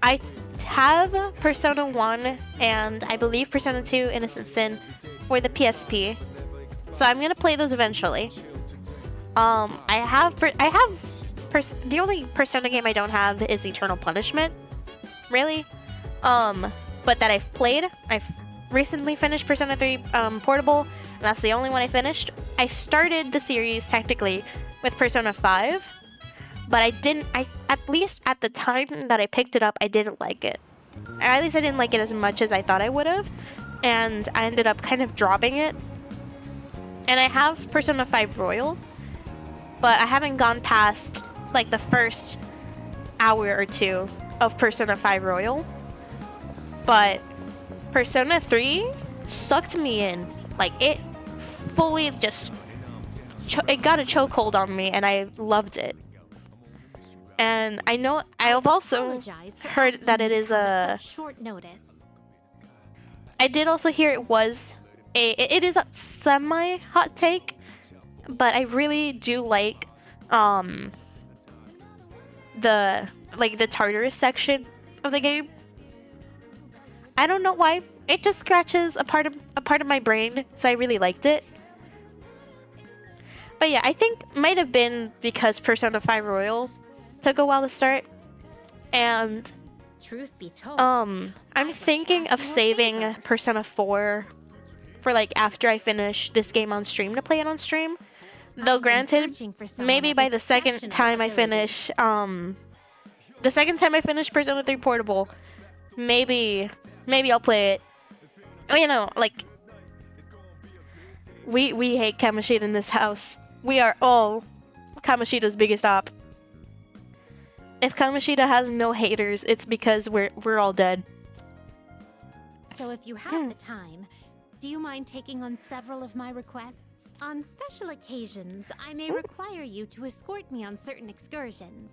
I have Persona 1 and I believe Persona 2 Innocent Sin for the PSP. So I'm gonna play those eventually. The only Persona game I don't have is Eternal Punishment. Really? But that I've played. I've recently finished Persona 3 Portable, and that's the only one I finished. I started the series technically with Persona 5, but at least at the time that I picked it up, I didn't like it. At least I didn't like it as much as I thought I would have, and I ended up kind of dropping it. And I have Persona 5 Royal, but I haven't gone past like the first hour or two of Persona 5 Royal. But Persona 3 sucked me in. Like, it fully just it got a chokehold on me, and I loved it. And I know I've also heard that it is a short notice. I did also hear it is a semi hot take, but I really do like the Tartarus section of the game. I don't know why. It just scratches a part of my brain, so I really liked it. But yeah, I think might have been because Persona 5 Royal took a while to start. And Truth be told, I'm thinking of saving Persona 4 for like after I finish this game on stream to play it on stream. Though granted, maybe by the second time I finish Persona 3 Portable, maybe I'll play it. You know, like we hate Kamoshida in this house. We are all Kamoshida's biggest op. If Kamoshida has no haters, it's because we're all dead. So if you have the time, do you mind taking on several of my requests? On special occasions, I may require you to escort me on certain excursions.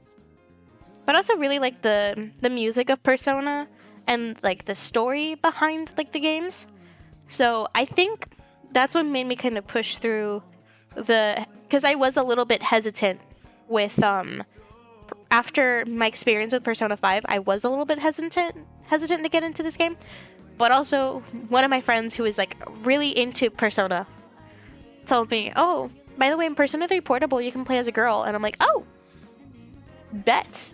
But I also really like the music of Persona and like the story behind like the games. So I think that's what made me kind of push through because I was a little bit hesitant with after my experience with Persona 5, I was a little bit hesitant to get into this game. But also one of my friends who is like really into Persona told me, "Oh, by the way, in Persona 3 Portable, you can play as a girl." And I'm like, "Oh, bet.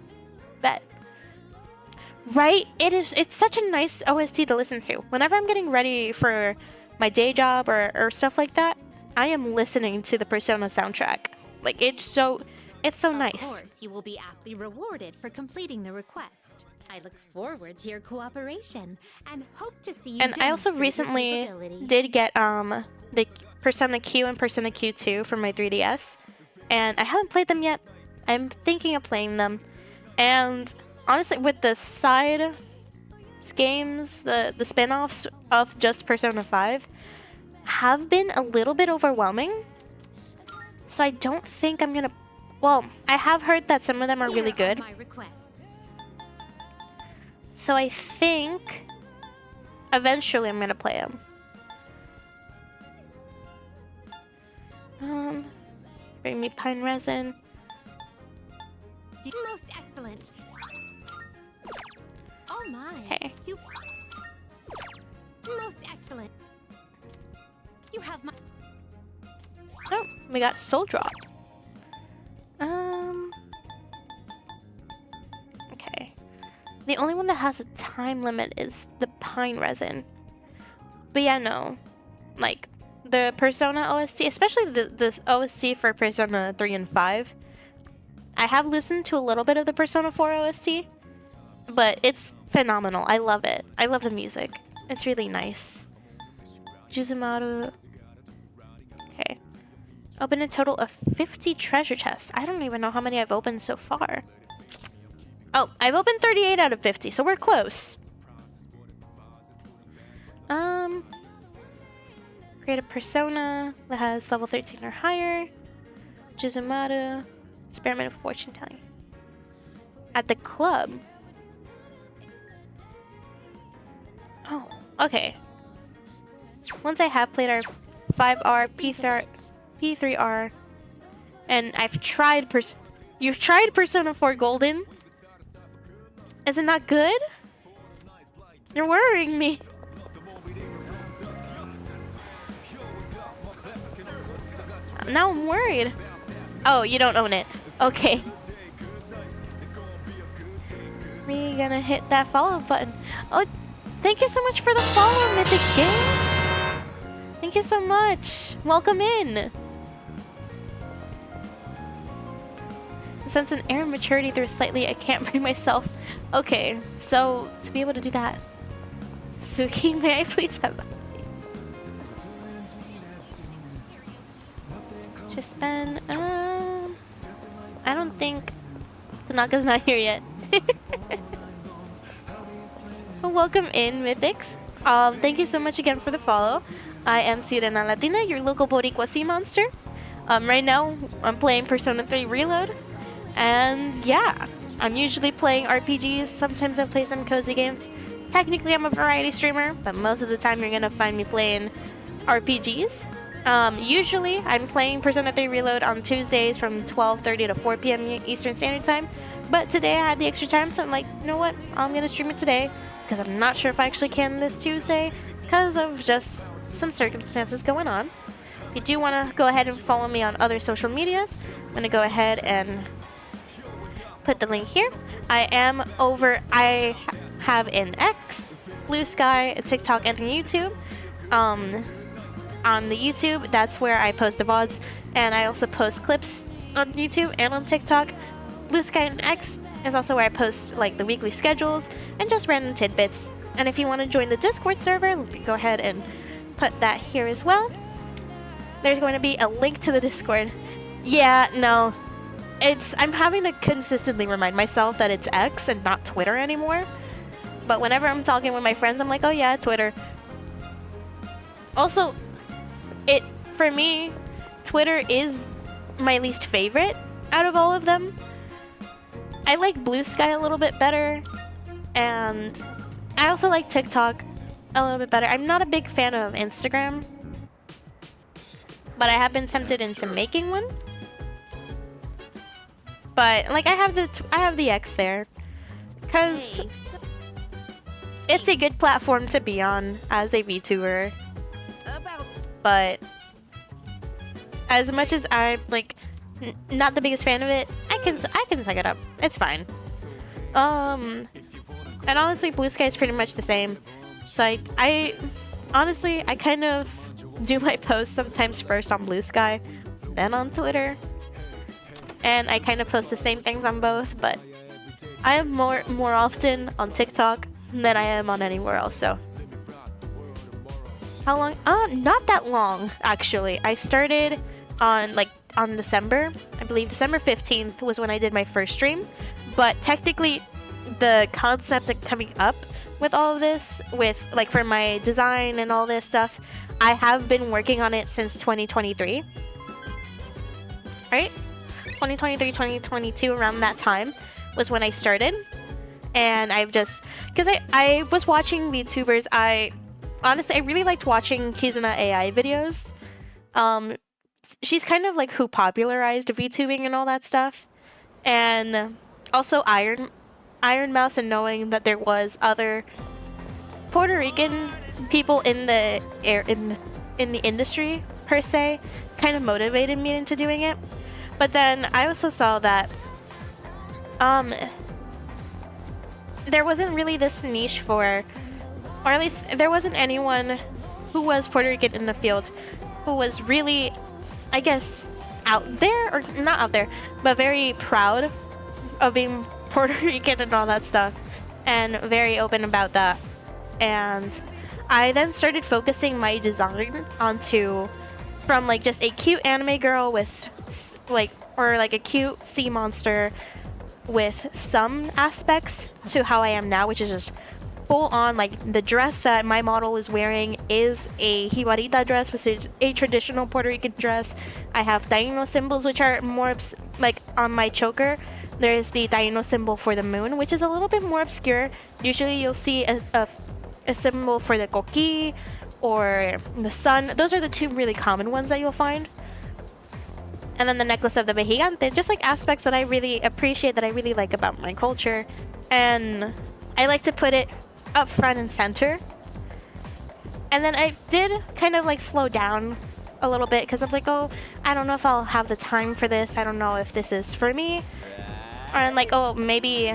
Right? It's such a nice OST to listen to. Whenever I'm getting ready for my day job or stuff like that, I am listening to the Persona soundtrack. Like, it's so nice." Of course, you will be aptly rewarded for completing the request. I look forward to your cooperation and hope to see you. And I also demonstrate your recently capability. did get the Persona Q and Persona Q2 for my 3DS, and I haven't played them yet. I'm thinking of playing them, and honestly, with the side games, the spin-offs of just Persona 5 have been a little bit overwhelming. So I don't think I'm gonna. Well, I have heard that some of them are really Here are good. my requests. So I think eventually I'm gonna play them. Bring me pine resin. Most excellent. Oh my. Okay. You. Most excellent. You have my. Oh, we got Soul Drop. Okay. The only one that has a time limit is the pine resin. But yeah, no. Like, the Persona OST, especially the OST for Persona 3 and 5. I have listened to a little bit of the Persona 4 OST, but it's phenomenal. I love it. I love the music. It's really nice. Juzumaru. Okay. Open a total of 50 treasure chests. I don't even know how many I've opened so far. Oh, I've opened 38 out of 50, so we're close. Create a persona that has level 13 or higher. Juzumaru. Experiment of fortune telling. At the club. Oh, okay. Once I have played our 5R, P3R, and I've tried You've tried Persona 4 Golden? Is it not good? You're worrying me. Now I'm worried. Oh, you don't own it. Okay. We gonna hit that follow button. Oh, thank you so much for the follow, Mythics Games. Thank you so much. Welcome in. Sense an air of maturity through slightly. I can't bring myself. Okay, so to be able to do that, Suki, may I please have that? Just spend. I don't think Tanaka's not here yet. Well, welcome in, Mythics. Thank you so much again for the follow. I am Sirena Latina, your local Boricua sea monster. Right now, I'm playing Persona 3 Reload. And yeah, I'm usually playing RPGs. Sometimes I play some cozy games. Technically, I'm a variety streamer, but most of the time you're gonna find me playing RPGs. Usually, I'm playing Persona 3 Reload on Tuesdays from 12:30 to 4 p.m. Eastern Standard Time. But today I had the extra time, so I'm like, you know what? I'm gonna stream it today because I'm not sure if I actually can this Tuesday because of just some circumstances going on. If you do want to go ahead and follow me on other social medias, I'm gonna go ahead and put the link here. I have an X, Blue Sky, a TikTok, and a YouTube. On the YouTube, that's where I post the VODs, and I also post clips on YouTube and on TikTok. Blue Sky and X is also where I post like the weekly schedules and just random tidbits. And if you want to join the Discord server, go ahead and put that here as well. There's going to be a link to the Discord. Yeah, no. I'm having to consistently remind myself that it's X and not Twitter anymore. But whenever I'm talking with my friends, I'm like, oh yeah, Twitter. Also, for me, Twitter is my least favorite out of all of them. I like Blue Sky a little bit better, and I also like TikTok a little bit better. I'm not a big fan of Instagram, but I have been tempted into making one. But like I have the X there, cause it's a good platform to be on as a VTuber. But as much as I'm like not the biggest fan of it, I can suck it up. It's fine. And honestly, Blue Sky is pretty much the same. So I honestly kind of do my posts sometimes first on Blue Sky, then on Twitter. And I kind of post the same things on both, but I am more often on TikTok than I am on anywhere else. So how long? Not that long actually. I started on December. I believe December 15th was when I did my first stream. But technically, the concept of coming up with all of this, with like for my design and all this stuff, I have been working on it since 2023. Right? 2023, 2022, around that time was when I started. And I've just, because I was watching VTubers, honestly, I really liked watching Kizuna AI videos. She's kind of like who popularized VTubing and all that stuff. And also Iron Mouse, and knowing that there was other Puerto Rican people in the industry per se, kind of motivated me into doing it. But then I also saw that there wasn't really this niche for, or at least there wasn't anyone who was Puerto Rican in the field who was really, I guess, out there, or not out there, but very proud of being Puerto Rican and all that stuff, and very open about that. And I then started focusing my design onto, from like just a cute anime girl with like, or like a cute sea monster with some aspects, to how I am now, which is just full on. Like, the dress that my model is wearing is a jibarita dress, which is a traditional Puerto Rican dress. I have Taino symbols, which are more like on my choker. There's the Taino symbol for the moon, which is a little bit more obscure. Usually you'll see a symbol for the coqui or the sun. Those are the two really common ones that you'll find. And then the necklace of the Vejigante, just like aspects that I really appreciate, that I really like about my culture. And I like to put it up front and center. And then I did kind of like slow down a little bit, because I'm like, oh, I don't know if I'll have the time for this. I don't know if this is for me. Or I'm like, oh, maybe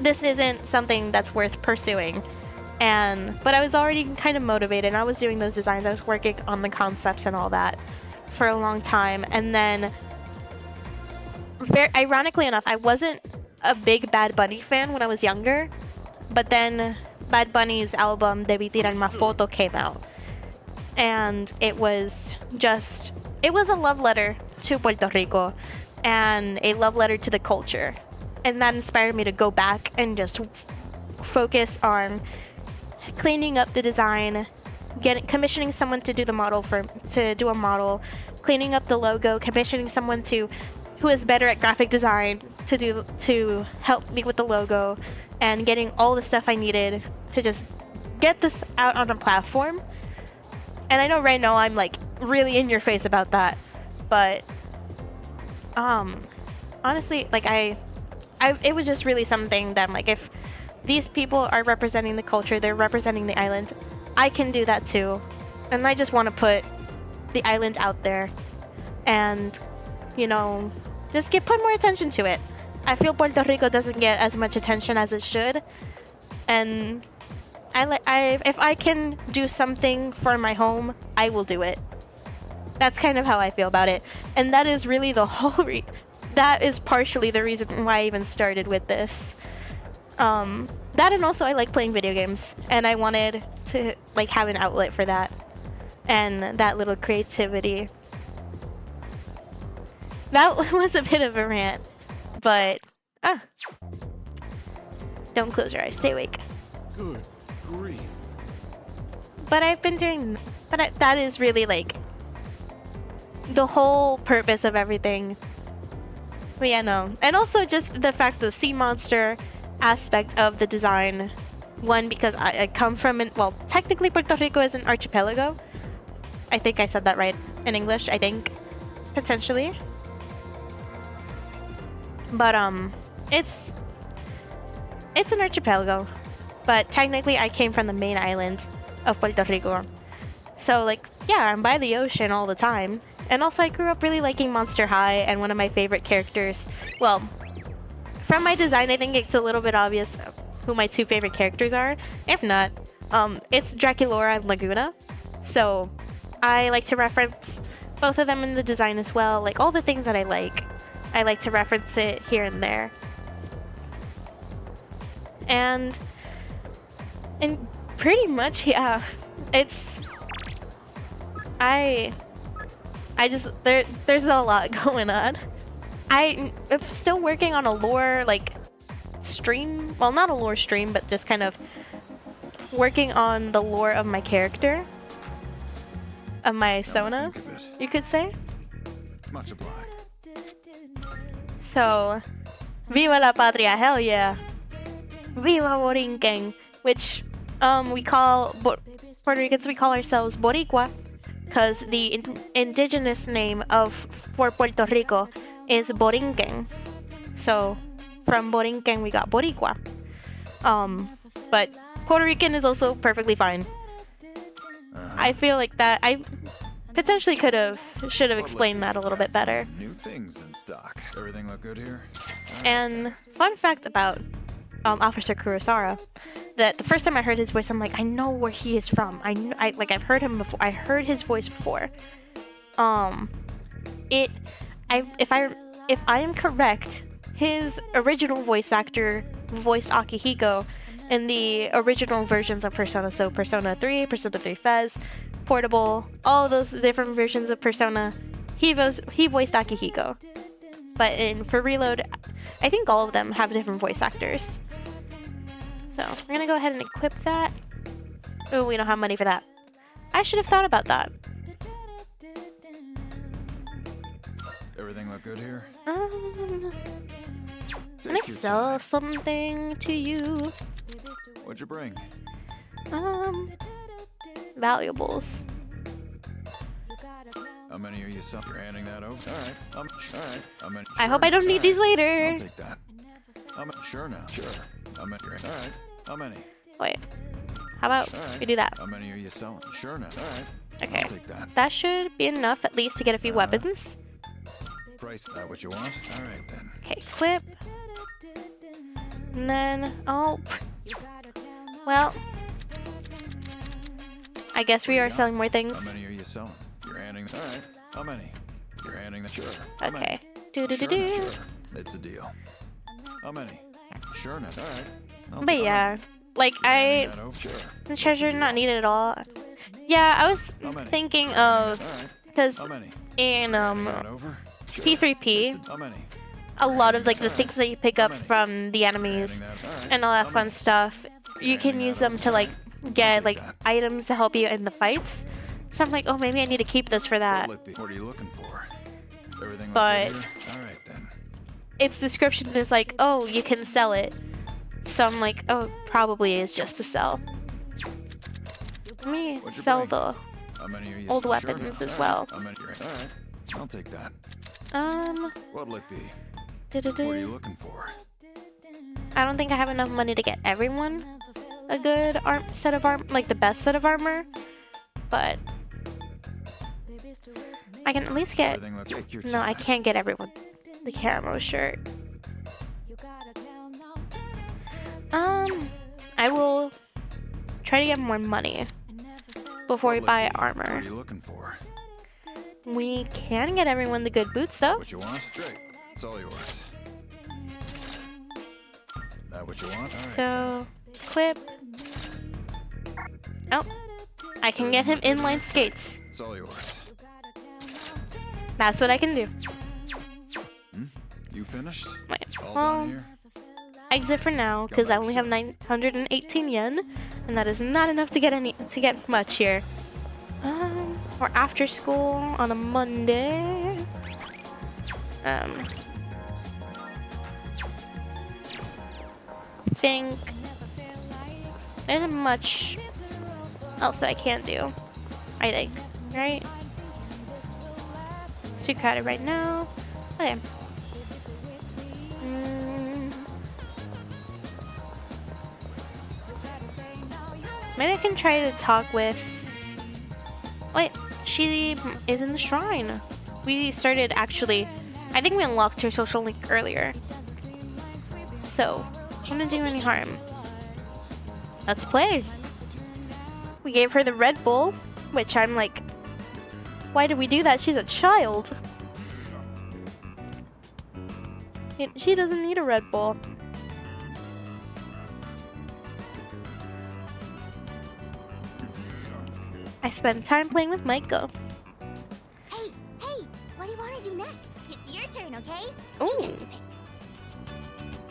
this isn't something that's worth pursuing. But I was already kind of motivated. I was doing those designs. I was working on the concepts and all that for a long time. And then, very ironically enough, I wasn't a big Bad Bunny fan when I was younger. But then Bad Bunny's album Debí Tirar Más Foto came out. And it was a love letter to Puerto Rico and a love letter to the culture. And that inspired me to go back and just focus on cleaning up the design, commissioning someone to do the model, cleaning up the logo, commissioning someone who is better at graphic design to help me with the logo, and getting all the stuff I needed to just get this out on a platform. And I know right now I'm like really in your face about that, but honestly, like it was just really something that I'm like, if these people are representing the culture, they're representing the island, I can do that too. And I just want to put the island out there and, you know, just put more attention to it. I feel Puerto Rico doesn't get as much attention as it should, and if I can do something for my home, I will do it. That's kind of how I feel about it, and that is really the whole that is partially the reason why I even started with this. That, and also I like playing video games, and I wanted to like have an outlet for that and that little creativity. That was a bit of a rant, but don't close your eyes, stay awake. Good grief. But I've been doing, that is really like the whole purpose of everything. But yeah, no. And also just the fact, the sea monster aspect of the design. One, because I come from, well, technically Puerto Rico is an archipelago. I think I said that right in English, I think. Potentially. But, it's an archipelago. But technically I came from the main island of Puerto Rico. So, like, yeah, I'm by the ocean all the time. And also I grew up really liking Monster High, and one of my favorite characters, well, from my design, I think it's a little bit obvious who my two favorite characters are. If not, it's Draculaura and Laguna. So I like to reference both of them in the design as well. Like, all the things that I like to reference it here and there. And pretty much, yeah, it's, I just, there's a lot going on. I'm still working on a lore, like, stream. Well, not a lore stream, but just kind of working on the lore of my character. Of my Sona, you could say. Much obliged. So, Viva la Patria, hell yeah. Viva Borinquen, which we call, Puerto Ricans, we call ourselves Boricua, because the indigenous name for Puerto Rico is Borinquen. So from Borinquen we got Boricua. But Puerto Rican is also perfectly fine. I feel like that I potentially should have explained that a little bit better. New things in stock. Everything look good here? And fun fact about Officer Kurosara. That the first time I heard his voice, I'm like, I know where he is from. I've heard him before. I heard his voice before. If I am correct, his original voice actor voiced Akihiko in the original versions of Persona. So Persona 3, Persona 3 Fez, Portable, all those different versions of Persona, he voiced Akihiko. But for Reload, I think all of them have different voice actors. So we're gonna go ahead and equip that. Oh, we don't have money for that. I should have thought about that. Everything look good here? Can I Take your sell time. something to you? What'd you bring? Valuables. How many are you selling? You're handing that over? All right. All right. I hope I don't need these later. I'll take that. Sure now. Sure. All right. How many? Wait. How about we do that? How many are you selling? Sure now. All right. Okay. I'll take that. That should be enough at least to get a few weapons. Price. That what you want? All right then. Okay, equip. And then, oh, well, I guess we are selling more How things. many are you selling? You're handing. All right. How many? You're handing that. Sure. How Okay. many? Do do do Sure now. do. Sure. It's a deal. How many? Sure now. All right. But yeah, like I, Sure. the treasure not needed at all. Yeah, I was thinking of, because How many? in That over? Sure. P3P, How many? a lot of like the things that you pick up from the enemies and all that fun stuff, you can use them to like get like items to help you in the fights. So I'm like, oh, maybe I need to keep this for that. What are you looking for? Everything look But good here? All right then. its description is like, oh, you can sell it. So I'm like, oh, it probably is just to sell. Let me What'd you sell bring? the How many are you old selling? Sure weapons now. as well. How many? All right. I'll take that. What'll it be? What are you looking for? I don't think I have enough money to get everyone a good set of armor, like the best set of armor, but I can at least get. Everything looks. Take your No, I time. can't get everyone the camo shirt. I will try to get more money before we What'll it buy be? What armor. are you looking for? We can get everyone the good boots though. What you want? Great. It's all yours. That what you want? All right. So, equip. Oh, I can get him inline skates. It's all yours. That's what I can do. You finished? Wait, All well, done here? exit for now because I only have 918 yen, and that is not enough to get much here. We're after school on a Monday. Think there isn't much else that I can't do. I think, right? It's too crowded right now. Okay. Maybe I can try to talk with. Wait, she is in the shrine. We started actually. I think we unlocked her social link earlier. So, shouldn't do any harm. Let's play. We gave her the Red Bull, which I'm like, why did we do that? She's a child. She doesn't need a Red Bull. I spent time playing with Michael. Hey, what do you want to do next? It's your turn, okay? Ooh.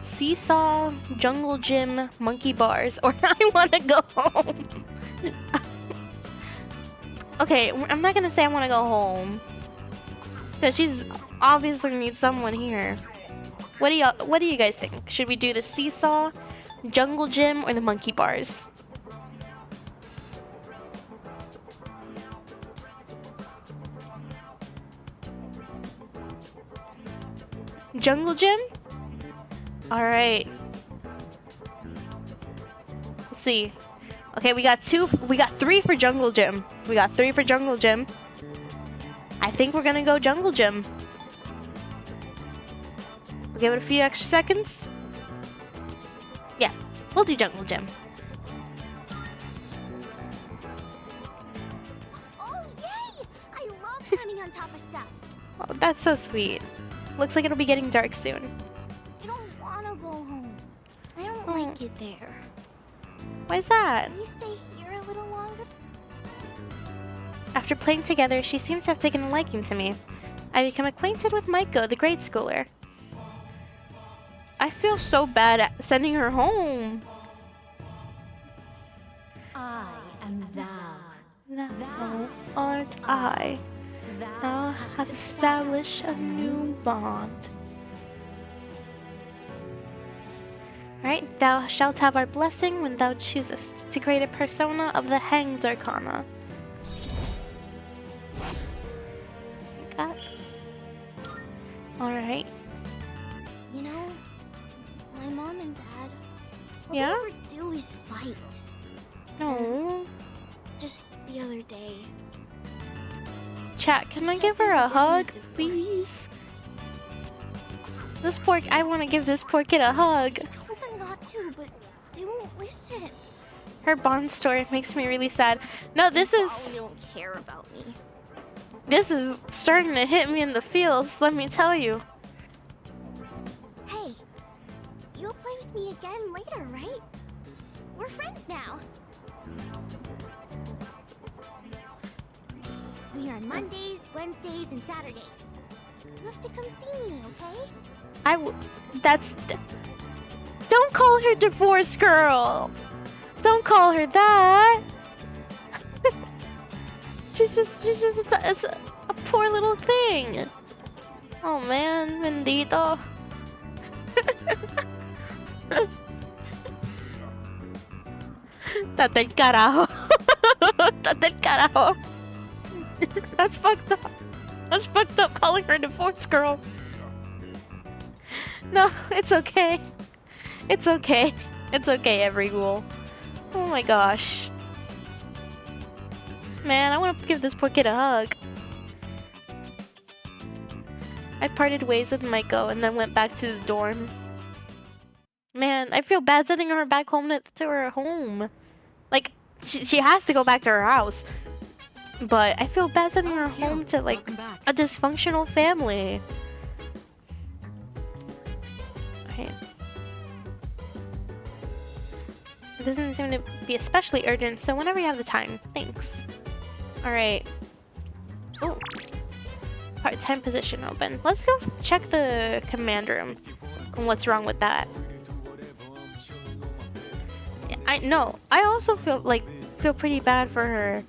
Seesaw, jungle gym, monkey bars, or I want to go home. Okay, I'm not gonna say I want to go home because she's obviously needs someone here. What do you guys think? Should we do the seesaw, jungle gym, or the monkey bars? Jungle gym? Alright. Let's see. Okay, we got 3 for jungle gym. I think we're gonna go jungle gym. We'll give it a few extra seconds. Yeah, We'll do jungle gym. Oh, yay! I love climbing on top of stuff. Oh, that's so sweet. Looks like it'll be getting dark soon. I don't want to go home. I don't like it there. Why's that? Can we stay here a little longer? After playing together, she seems to have taken a liking to me. I become acquainted with Maiko, the grade schooler. I feel so bad at sending her home. I am thou. Thou art I. Thou hast established a new bond. Alright, thou shalt have our blessing when thou choosest to create a persona of the Hanged Arcana. Got. Alright. You know, my mom and dad, all Yeah? they ever do is fight. No. Just the other day. Chat, can I give her a hug, please? This poor, I want to give this poor kid a hug. I told them not to, but they won't listen. Her bond story makes me really sad. No, this They is don't care about me. starting to hit me in the feels, let me tell you. Hey, you'll play with me again later, right? We're friends now. We are Mondays, Wednesdays, and Saturdays. You have to come see me, okay? Don't call her divorce girl. Don't call her that. she's just it's a poor little thing. Oh man, bendito. Tate el carajo. Tate el carajo. That's fucked up. That's fucked up calling her divorce girl. No, it's okay. It's okay. It's okay, every ghoul. Oh my gosh. Man, I want to give this poor kid a hug. I parted ways with Maiko and then went back to the dorm. Man, I feel bad sending her back home to her home. Like, she has to go back to her house. But I feel bad sending her home to, like, a dysfunctional family. Okay. It doesn't seem to be especially urgent, so whenever you have the time. Thanks. Alright. Oh. Part-time position open. Let's go check the command room and what's wrong with that. I know. I also feel pretty bad for her.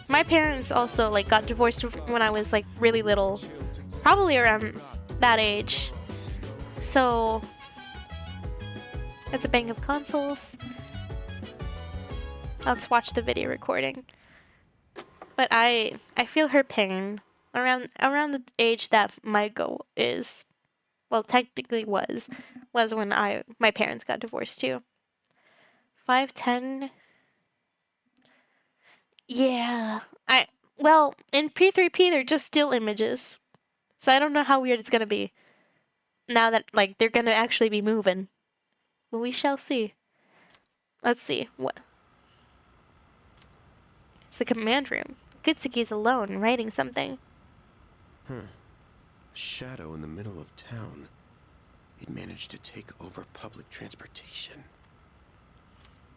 My parents also got divorced when I was really little, probably around that age. So it's a bank of consoles. Let's watch the video recording. But I feel her pain around the age that Maiko is. Well, technically was when my parents got divorced too. 5'10". Yeah. Well, in P3P they're just still images. So I don't know how weird it's gonna be. Now that they're gonna actually be moving. But we shall see. Let's see. What? It's the command room. Gutsuki's alone, writing something. A shadow in the middle of town. It managed to take over public transportation.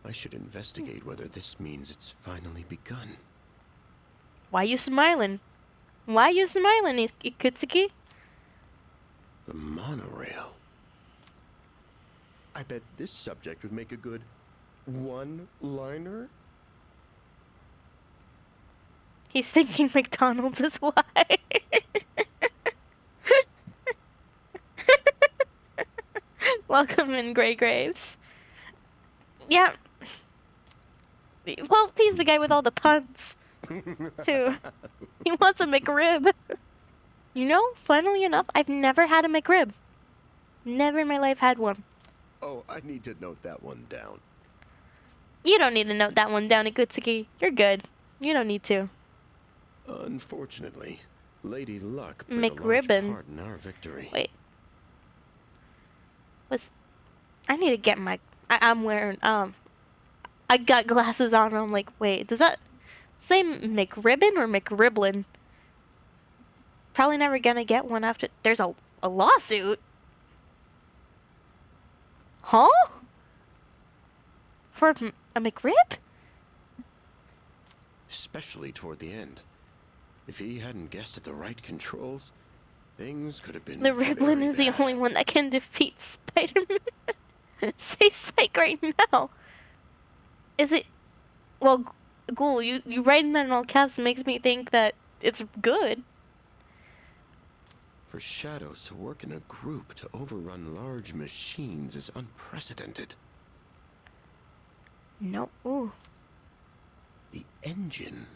I should investigate whether this means it's finally begun. Why you smiling? Why you smiling, Ikutsuki? The monorail. I bet this subject would make a good one-liner. He's thinking McDonald's is why. Welcome in, Grey Graves. Yeah. Well, he's the guy with all the puns, too. He wants a McRib. You know, funnily enough, I've never had a McRib. Never in my life had one. Oh, I need to note that one down. You don't need to note that one down, Ikutsuki. You're good. You don't need to. Unfortunately, Lady Luck played a large McRibbon. part in our victory. Wait. I need to get my... I'm wearing, I got glasses on and I'm like, wait, does that say McRibbon or McRibblin? Probably never gonna get one after... There's a lawsuit? Huh? For a McRib? Especially toward the end. If he hadn't guessed at the right controls, things could have been The Riblin is the only one that can defeat Spider-Man. Say psych right now. Is it... Well, Ghoul, you writing that in all caps makes me think that it's good. For Shadows to work in a group to overrun large machines is unprecedented. No. Ooh. The engine.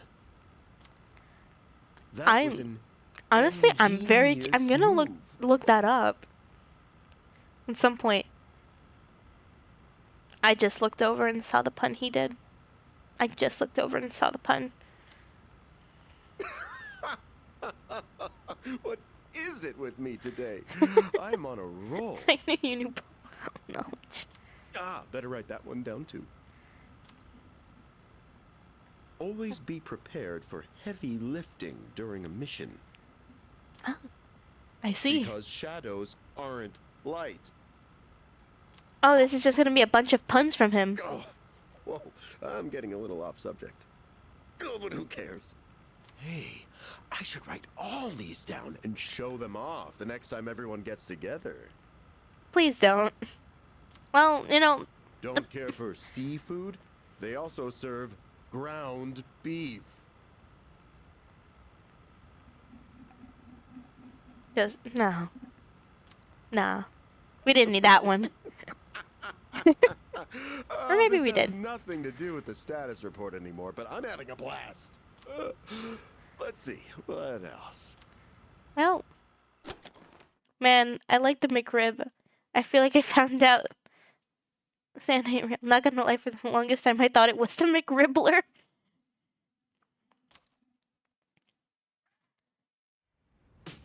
Honestly, I'm gonna look that up. At some point. I just looked over and saw the pun he did. I just looked over and saw the pun. What is it with me today? I'm on a roll. I knew you knew. No. Better write that one down too. Always be prepared for heavy lifting during a mission. Oh, I see. Because shadows aren't light. Oh, this is just gonna be a bunch of puns from him. Oh, whoa, I'm getting a little off subject. Oh, but who cares? Hey, I should write all these down and show them off the next time everyone gets together. Please don't. Well, you know... Don't care for seafood? They also serve ground beef. Just, no. Nah. We didn't need that one. Or maybe we did. Nothing to do with the status report anymore, but I'm having a blast. Let's see, what else? Well, man, I like the McRib. I feel like I found out Santa ain't real. I'm not gonna lie, for the longest time I thought it was the McRibbler.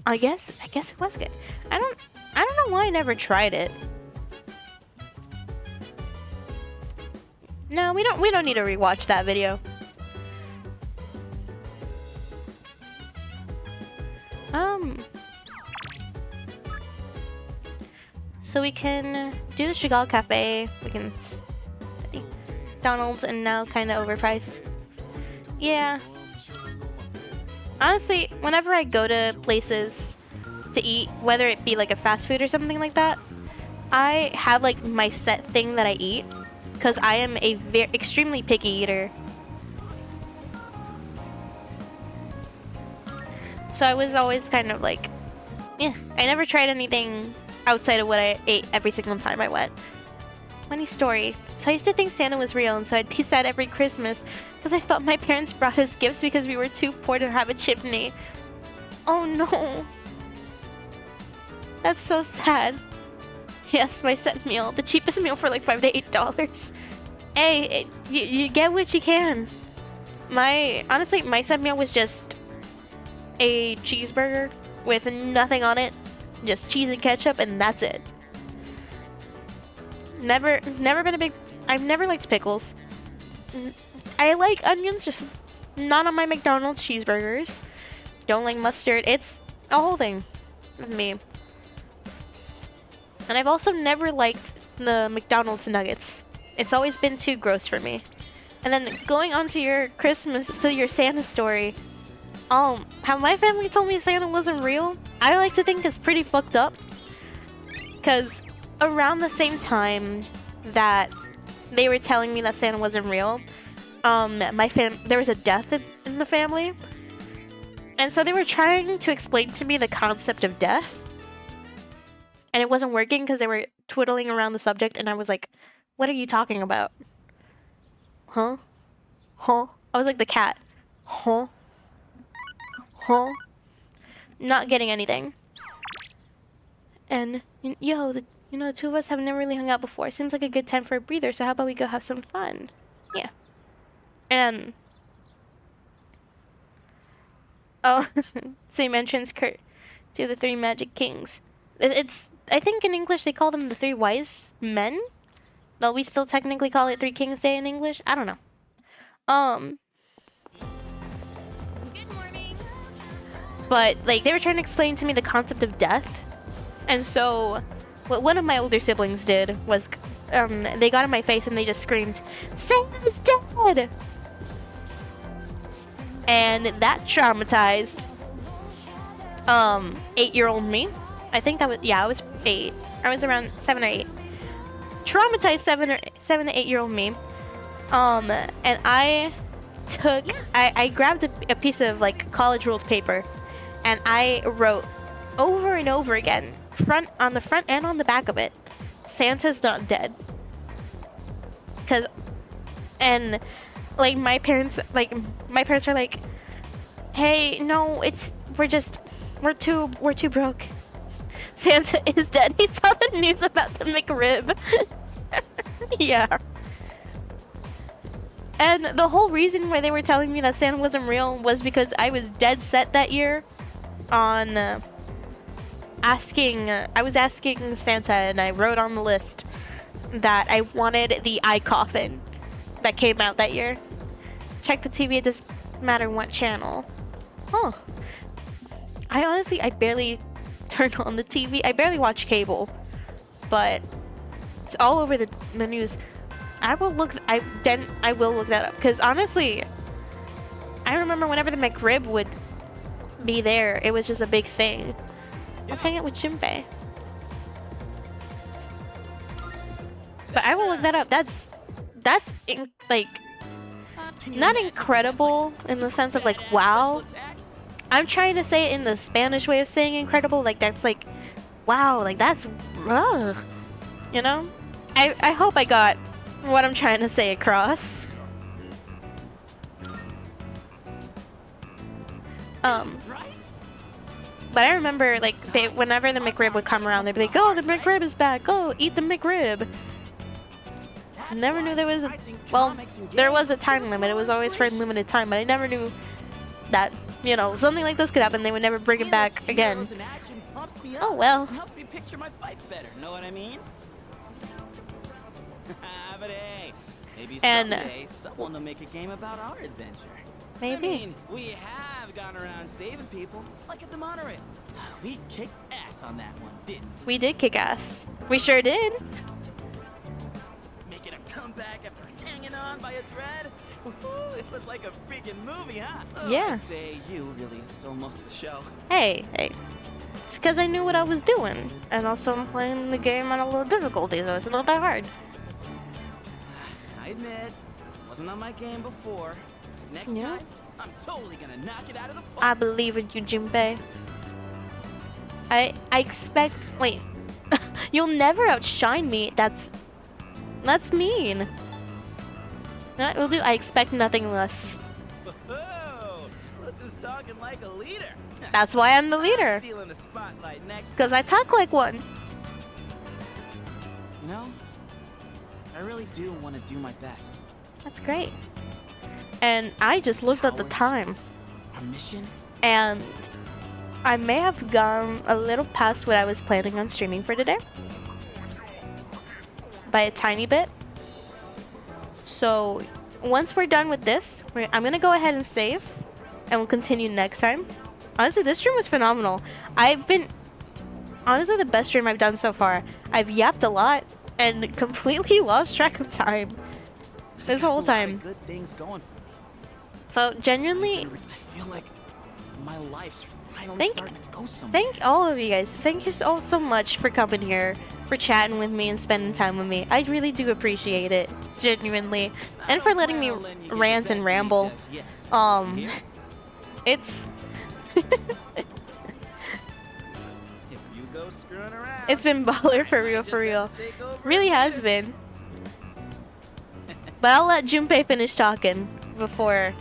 I guess it was good. I don't know why I never tried it. No, we don't need to rewatch that video. So we can do the Chagall Cafe. We can McDonald's, and now kind of overpriced. Yeah. Honestly, whenever I go to places to eat, whether it be like a fast food or something like that, I have like my set thing that I eat, because I am a extremely picky eater. So I was always kind of like, yeah, I never tried anything outside of what I ate every single time I went. Funny story. So I used to think Santa was real, and so I'd be sad every Christmas because I thought my parents brought us gifts because we were too poor to have a chimney. Oh no. That's so sad. Yes, my set meal. The cheapest meal for like $5 to $8. Hey, you get what you can. Honestly, my set meal was just a cheeseburger with nothing on it. Just cheese and ketchup, and that's it. Never been a big... I've never liked pickles. I like onions, just not on my McDonald's cheeseburgers. Don't like mustard. It's a whole thing with me. And I've also never liked the McDonald's nuggets. It's always been too gross for me. And then going on to your Santa story. How my family told me Santa wasn't real, I like to think is pretty fucked up. Because around the same time that they were telling me that Santa wasn't real, there was a death in the family. And so they were trying to explain to me the concept of death. And it wasn't working because they were twiddling around the subject, and I was like, what are you talking about? Huh? Huh? I was like the cat. Huh? Huh? Not getting anything. And, yo, the two of us have never really hung out before. Seems like a good time for a breather, so how about we go have some fun? Yeah. And... Oh, same entrance to the three magic kings. It's, I think in English they call them the three wise men. Though we still technically call it Three Kings Day in English. I don't know. Good morning. But like they were trying to explain to me the concept of death, and so what one of my older siblings did was, they got in my face and they just screamed, "Santa's dead!" And that traumatized 8-year-old me. I think that was, yeah, I was 8. I was around 7 or 8. Traumatized 7 to 8-year-old me. And I grabbed a piece of like college ruled paper, and I wrote over and over again, on the front and on the back of it, "Santa's not dead." And like my parents were like, "Hey, no, we're too broke. Santa is dead. He saw the news about the McRib." Yeah. And the whole reason why they were telling me that Santa wasn't real was because I was dead set that year on asking Santa, and I wrote on the list that I wanted the eye coffin that came out that year. Check the TV, it doesn't matter what channel. Oh. I barely turn on the TV. I barely watch cable. But it's all over the news. I will look that up, because honestly, I remember whenever the McRib would be there, it was just a big thing. Let's hang out with Junpei. But I will look that up. That's not incredible in the sense of like wow. I'm trying to say it in the Spanish way of saying incredible. Like that's like wow. Like that's rough. You know? I hope I got what I'm trying to say across. But I remember, like, whenever the McRib would come around, they'd be like, "Oh, the McRib is back! Go eat the McRib!" I never knew there was a, well, there was a time limit. It was always for a limited time, but I never knew that, you know, something like this could happen. They would never bring it back again. Oh well. Helps me picture my fights better. Know what I mean? But hey, maybe someday someone will make a game about our adventure. Maybe. I mean, we have gone around saving people, like at the monorail. We kicked ass on that one, didn't we? We did kick ass. We sure did. Making a comeback after hanging on by a thread. It was like a freaking movie, huh? Yeah. I'd say you really stole most of the show. Hey. It's because I knew what I was doing. And also I'm playing the game on a little difficulty, so it's not that hard. I admit, wasn't on my game before. Next time, I'm totally gonna knock it out of the park. I believe in you, Junpei. I expect... Wait. You'll never outshine me. That's mean. We'll do. I expect nothing less. Oh, look who's talking like a leader. That's why I'm the leader. Stealing the spotlight next. Because I talk like one. You know, I really do want to do my best. That's great. And I just looked at the time. Our mission? And I may have gone a little past what I was planning on streaming for today. By a tiny bit. So once we're done with this, I'm going to go ahead and save. And we'll continue next time. Honestly, this stream was phenomenal. Honestly, the best stream I've done so far. I've yapped a lot and completely lost track of time. This whole time. Good things going for me. So genuinely, I feel like my life's finally starting to go somewhere. Thank all of you guys. Thank you so much for coming here, for chatting with me and spending time with me. I really do appreciate it, genuinely, and for letting me rant and ramble. It's it's been baller for real. Really has been. But I'll let Junpei finish talking before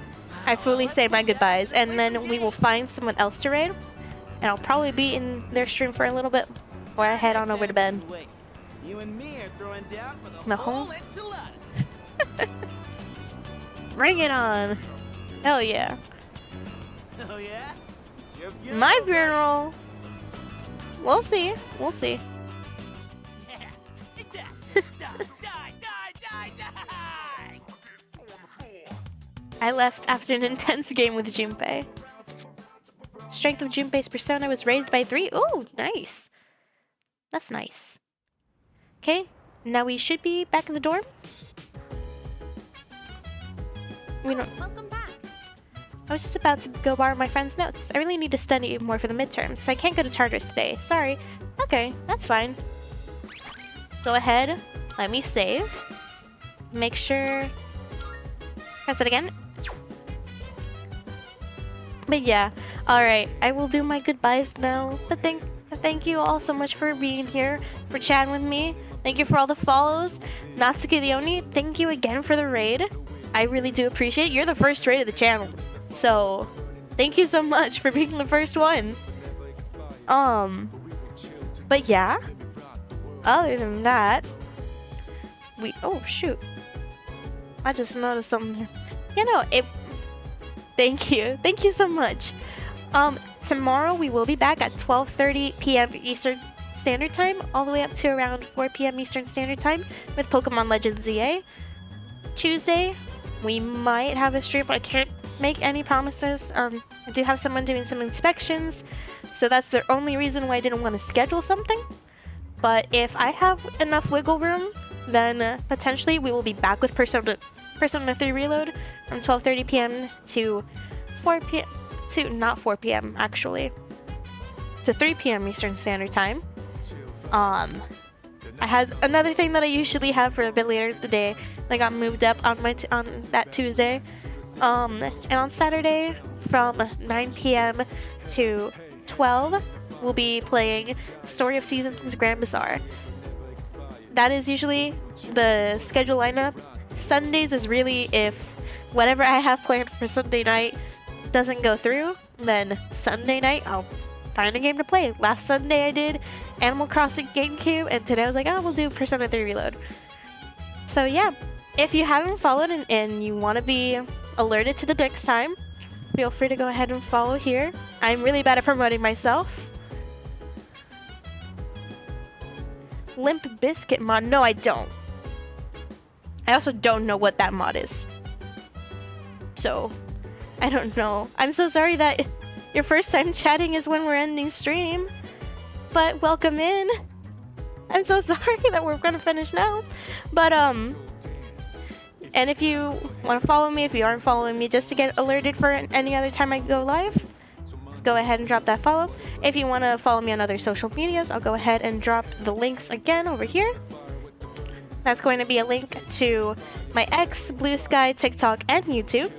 I fully say my goodbyes, and then we will find someone else to raid, and I'll probably be in their stream for a little bit before I head on over to bed. You and me are throwing down for the whole enchilada. Bring it on. Hell yeah. Oh yeah? My funeral. We'll see. We'll see. I left after an intense game with Junpei. Strength of Junpei's persona was raised by 3. Ooh, nice. That's nice. Okay, now we should be back in the dorm. We don't. Welcome back. I was just about to go borrow my friend's notes. I really need to study more for the midterms, so I can't go to Tartarus today. Sorry. Okay, that's fine. Go ahead. Let me save. Make sure. Press it again. But yeah, alright. I will do my goodbyes now. But thank you all so much for being here, for chatting with me. Thank you for all the follows. Natsuki Leone, thank you again for the raid. I really do appreciate it. You're the first raid of the channel. So, thank you so much for being the first one. But yeah. Other than that, oh shoot. I just noticed something. You know, thank you. Thank you so much. Tomorrow we will be back at 12:30 p.m. Eastern Standard Time, all the way up to around 4 p.m. Eastern Standard Time with Pokemon Legends ZA. Tuesday, we might have a stream, but I can't make any promises. I do have someone doing some inspections, so that's the only reason why I didn't want to schedule something. But if I have enough wiggle room, then potentially we will be back with Persona 3 Reload from 12:30 p.m. to 4 p.m. to not 4 p.m. actually, to 3 p.m. Eastern Standard Time. I had another thing that I usually have for a bit later in the day that got moved up on that Tuesday. And on Saturday from 9 p.m. to 12, we'll be playing Story of Seasons Grand Bazaar. That is usually the schedule lineup. Sundays is really if whatever I have planned for Sunday night doesn't go through, then Sunday night I'll find a game to play. Last Sunday I did Animal Crossing GameCube, and today I was like, oh, we'll do Persona 3 Reload. So yeah, if you haven't followed and you want to be alerted to the next time, feel free to go ahead and follow here. I'm really bad at promoting myself. Limp Biscuit mod. No, I don't. I also don't know what that mod is. So, I don't know. I'm so sorry that your first time chatting is when we're ending stream. But welcome in. I'm so sorry that we're gonna finish now. But, and if you want to follow me, if you aren't following me, just to get alerted for any other time I go live, go ahead and drop that follow. If you want to follow me on other social medias, I'll go ahead and drop the links again over here. That's going to be a link to my X, Blue Sky, TikTok, and YouTube.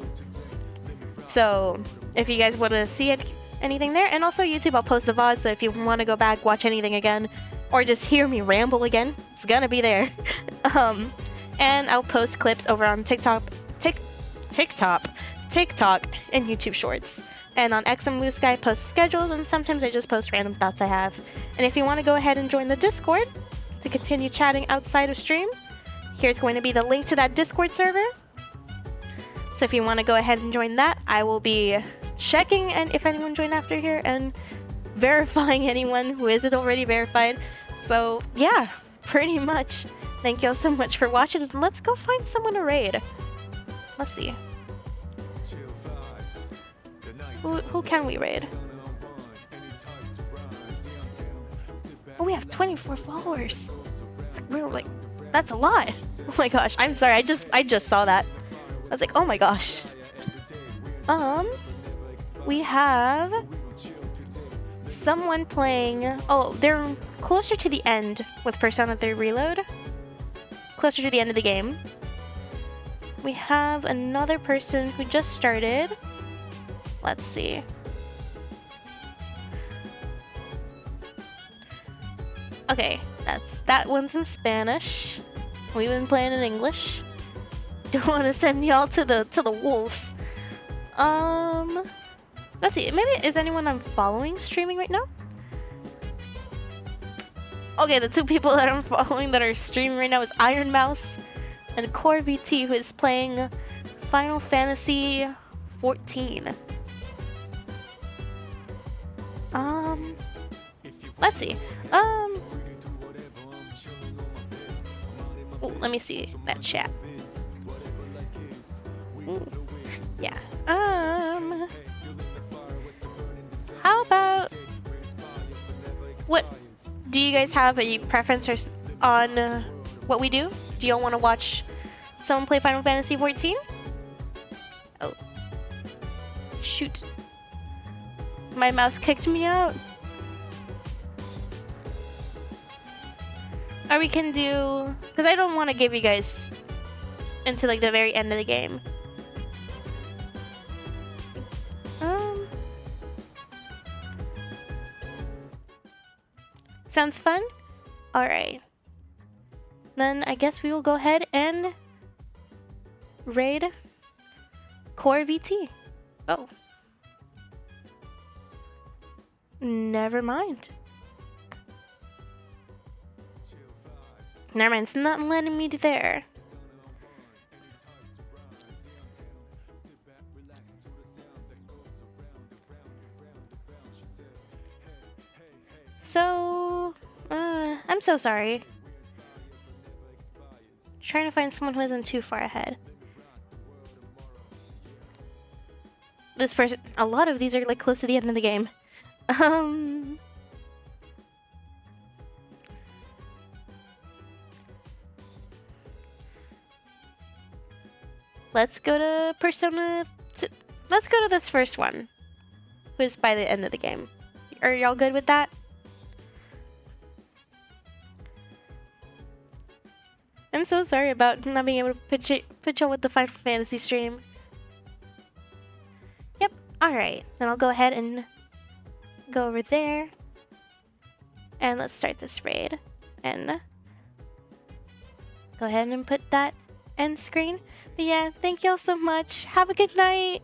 So if you guys want to see anything there, and also YouTube, I'll post the VOD, so if you want to go back, watch anything again, or just hear me ramble again, it's gonna be there. And I'll post clips over on TikTok, and YouTube Shorts. And on X and Blue Sky, I post schedules, and sometimes I just post random thoughts I have. And if you want to go ahead and join the Discord to continue chatting outside of stream, here's going to be the link to that Discord server. So if you want to go ahead and join that, I will be checking and if anyone joined after here and verifying anyone who isn't already verified. So yeah, pretty much. Thank you all so much for watching, and let's go find someone to raid. Let's see. Who can we raid? Oh, we have 24 followers. We're like, that's a lot. Oh my gosh, I'm sorry. I just saw that. I was like, oh my gosh. We have someone playing. Oh, they're closer to the end with Persona 3 Reload. Closer to the end of the game. We have another person who just started. Let's see. Okay, that one's in Spanish. We've been playing in English. Don't want to send y'all to the wolves. Let's see. Maybe is anyone I'm following streaming right now? Okay, the two people that I'm following that are streaming right now is Iron Mouse and Core VT, who is playing Final Fantasy 14. Let's see. Ooh, let me see that chat. Ooh, yeah. How about, what do you guys have a preference on what we do? Do y'all want to watch someone play Final Fantasy 14? Oh, shoot! My mouse kicked me out. Or we can do, because I don't want to give you guys into like the very end of the game. Sounds fun? Alright. Then I guess we will go ahead and raid Core VT. Oh. Never mind. Never mind, it's not letting me there. So, I'm so sorry. Trying to find someone who isn't too far ahead. This person, a lot of these are like close to the end of the game. Let's go to let's go to this first one, who's by the end of the game. Are y'all good with that? I'm so sorry about not being able to put y'all with the Final Fantasy stream. Yep, alright. Then I'll go ahead and go over there. And let's start this raid. And go ahead and put that end screen. But yeah, thank y'all so much. Have a good night.